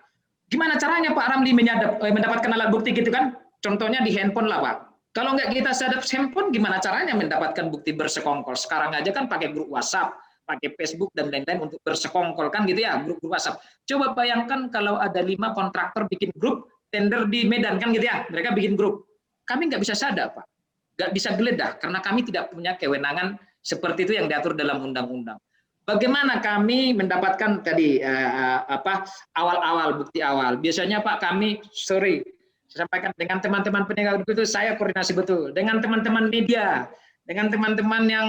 Gimana caranya Pak Ramli mendapatkan alat bukti gitu kan? Contohnya di handphone lah Pak. Kalau nggak kita sadap handphone, gimana caranya mendapatkan bukti bersekongkol? Sekarang aja kan pakai grup WhatsApp, pakai Facebook dan lain-lain untuk bersekongkol kan gitu ya, grup WhatsApp. Coba bayangkan kalau ada 5 kontraktor bikin grup tender di Medan kan gitu ya, mereka bikin grup. Kami nggak bisa sadap Pak, nggak bisa geledah karena kami tidak punya kewenangan seperti itu yang diatur dalam undang-undang. Bagaimana kami mendapatkan tadi awal-awal bukti awal? Biasanya Pak kami saya sampaikan dengan teman-teman penegak hukum itu saya koordinasi betul dengan teman-teman media, dengan teman-teman yang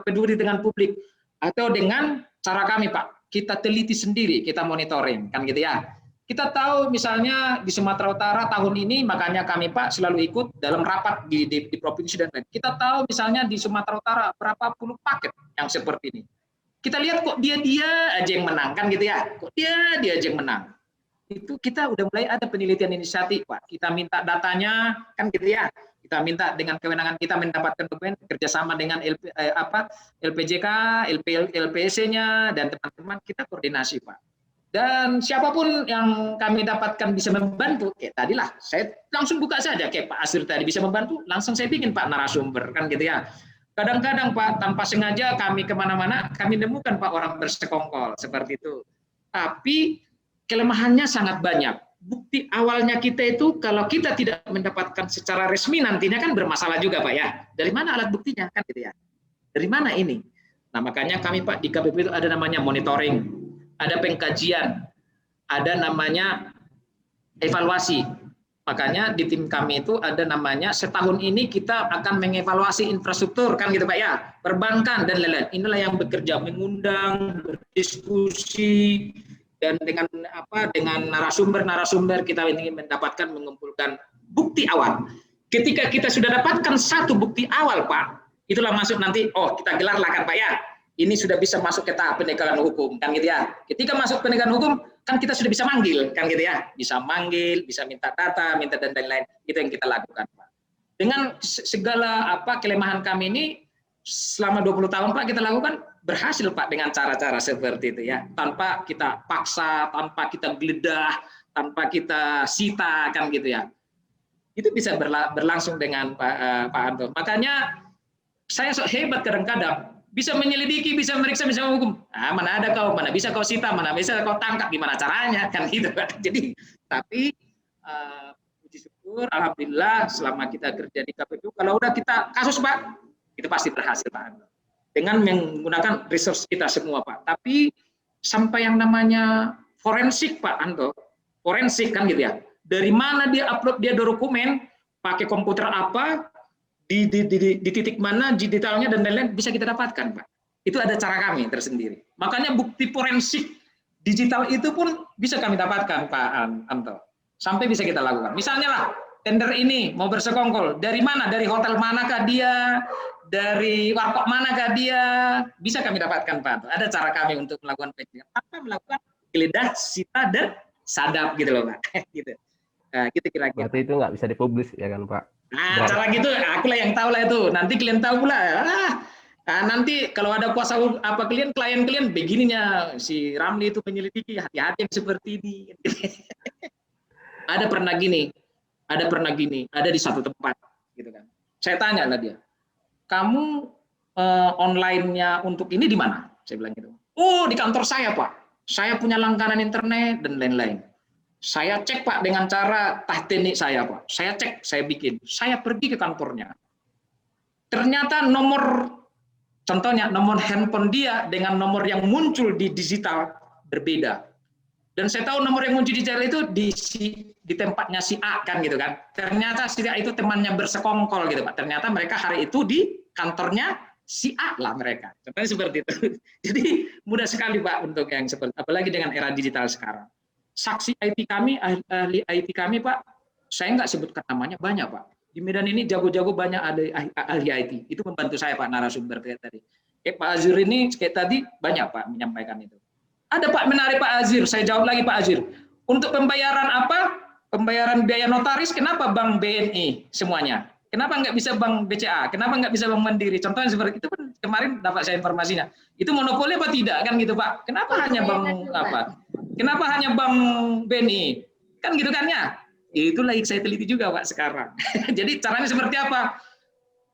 peduli dengan publik atau dengan cara kami Pak. Kita teliti sendiri, kita monitoring kan gitu ya. Kita tahu misalnya di Sumatera Utara tahun ini makanya kami Pak selalu ikut dalam rapat di provinsi dan lain. Kita tahu misalnya di Sumatera Utara berapa puluh paket yang seperti ini. Kita lihat kok dia aja yang menang kan gitu ya, kok dia aja yang menang. Itu kita udah mulai ada penelitian inisiatif Pak. Kita minta datanya kan gitu ya. Kita minta dengan kewenangan kita mendapatkan dokumen kerjasama dengan LPJK, LPSC-nya dan teman-teman kita koordinasi Pak. Dan siapapun yang kami dapatkan bisa membantu, tadilah saya langsung buka saja kayak Pak Asir tadi bisa membantu, langsung saya bikin Pak narasumber kan gitu ya. Kadang-kadang Pak tanpa sengaja kami kemana-mana kami nemukan Pak orang bersekongkol seperti itu. Tapi kelemahannya sangat banyak. Bukti awalnya kita itu kalau kita tidak mendapatkan secara resmi nantinya kan bermasalah juga Pak ya. Dari mana alat buktinya kan gitu ya. Dari mana ini? Nah makanya kami Pak di KPPU itu ada namanya monitoring, ada pengkajian, ada namanya evaluasi. Makanya di tim kami itu ada namanya setahun ini kita akan mengevaluasi infrastruktur kan gitu Pak ya, perbankan dan lain-lain. Inilah yang bekerja mengundang, berdiskusi dan dengan narasumber kita ingin mendapatkan mengumpulkan bukti awal. Ketika kita sudah dapatkan satu bukti awal Pak, itulah masuk nanti kita gelar lah kan Pak ya. Ini sudah bisa masuk ke tahap penegakan hukum kan gitu ya. Ketika masuk penegakan hukum kan kita sudah bisa manggil kan gitu ya. Bisa manggil, bisa minta data, minta dan lain-lain. Itu yang kita lakukan Pak. Dengan segala kelemahan kami ini selama 20 tahun Pak kita lakukan berhasil Pak dengan cara-cara seperti itu ya. Tanpa kita paksa, tanpa kita geledah, tanpa kita sita kan gitu ya. Itu bisa berlangsung dengan Pak Anto. Makanya saya sok hebat kadang-kadang bisa menyelidiki, bisa meriksa, bisa menghukum. Mana ada kau, mana bisa kau sita, mana bisa kau tangkap, gimana caranya kan gitu. Jadi tapi puji syukur, alhamdulillah selama kita kerja di KPPU, kalau udah kita kasus Pak, itu pasti berhasil Pak. Dengan menggunakan resource kita semua Pak. Tapi sampai yang namanya forensik Pak Anto, forensik kan gitu ya. Dari mana dia upload dia dokumen, pakai komputer apa, di titik mana detailnya dan lain-lain bisa kita dapatkan Pak. Itu ada cara kami tersendiri. Makanya bukti forensik digital itu pun bisa kami dapatkan Pak Anto. Sampai bisa kita lakukan. Misalnya lah tender ini mau bersekongkol, dari mana? Dari hotel manakah dia? Dari warkop manakah dia? Bisa kami dapatkan Pak Anto. Ada cara kami untuk melakukan penyidikan. Melakukan geledah, sita dan sadap gitu loh Pak. Gitu. Nah, gitu kira-kira. Berarti itu nggak bisa dipublis ya kan Pak? Cara gitu, akulah yang tahu lah itu. Nanti kalian tahu pula. Nanti kalau ada kuasa klien begininya si Ramli itu menyelidiki, hati-hati yang seperti ini. ada pernah gini, ada di satu tempat, gitu kan. Saya tanya lah dia, kamu online-nya untuk ini di mana? Saya bilang gitu. Oh di kantor saya Pak, saya punya langganan internet dan lain-lain. Saya cek Pak dengan cara teknik saya Pak. Saya cek, saya bikin. Saya pergi ke kantornya. Ternyata contohnya nomor handphone dia dengan nomor yang muncul di digital berbeda. Dan saya tahu nomor yang muncul di digital itu di tempatnya si A kan gitu kan. Ternyata si A itu temannya bersekongkol gitu Pak. Ternyata mereka hari itu di kantornya si A lah mereka. Contohnya seperti itu. Jadi mudah sekali Pak untuk yang seperti apalagi dengan era digital sekarang. Saksi IT kami, ahli IT kami Pak, saya nggak sebutkan namanya, banyak Pak. Di Medan ini jago-jago banyak ada ahli IT. Itu membantu saya Pak narasumber kayak tadi. Pak Azir ini kayak tadi banyak Pak menyampaikan itu. Ada Pak menarik Pak Azir, saya jawab lagi Pak Azir. Untuk pembayaran apa? Pembayaran biaya notaris, kenapa Bank BNI semuanya? Kenapa nggak bisa Bank BCA? Kenapa nggak bisa Bank Mandiri? Contohnya seperti itu kan kemarin dapat saya informasinya. Itu monopoli apa tidak kan gitu Pak? Kenapa hanya Bank apa? Kenapa hanya Bank BNI? Kan gitu kan ya? Itu lagi saya teliti juga Pak sekarang. Jadi caranya seperti apa?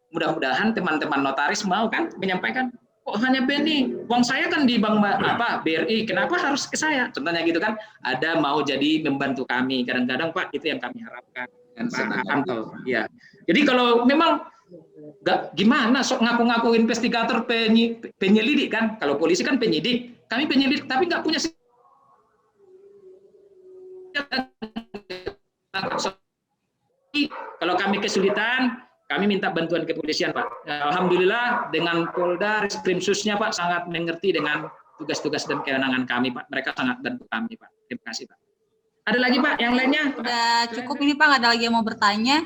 Mudah-mudahan teman-teman notaris mau kan menyampaikan, kok hanya BNI? Uang saya kan di Bank BRI, kenapa harus ke saya? Contohnya gitu kan, ada mau jadi membantu kami. Kadang-kadang Pak, itu yang kami harapkan. Pak Anto. Ya. Jadi kalau memang nggak gimana sok ngaku-ngaku investigator penyelidik kan? Kalau polisi kan penyidik, kami penyelidik tapi nggak punya. Kalau kami kesulitan, kami minta bantuan kepolisian Pak. Alhamdulillah dengan Polda Reskrimsusnya Pak sangat mengerti dengan tugas-tugas dan kewenangan kami Pak. Mereka sangat bantu kami Pak. Terima kasih Pak. Ada lagi Pak yang lainnya? Udah cukup ini Pak, nggak ada lagi yang mau bertanya.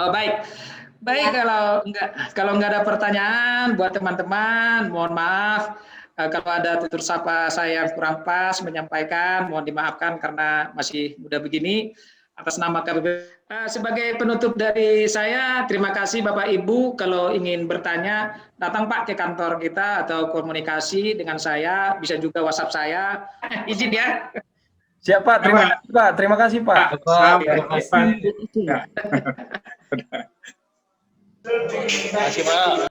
Oh baik. Baik kalau nggak ada pertanyaan buat teman-teman, mohon maaf. Kalau ada tutur sapa saya yang kurang pas menyampaikan, mohon dimaafkan karena masih muda begini. Atas nama KPPU sebagai penutup dari saya, terima kasih Bapak Ibu. Kalau ingin bertanya, datang Pak ke kantor kita atau komunikasi dengan saya, bisa juga WhatsApp saya. Izin ya. Siap Pak, terima kasih Pak. Terima kasih Pak. Terima kasih Pak.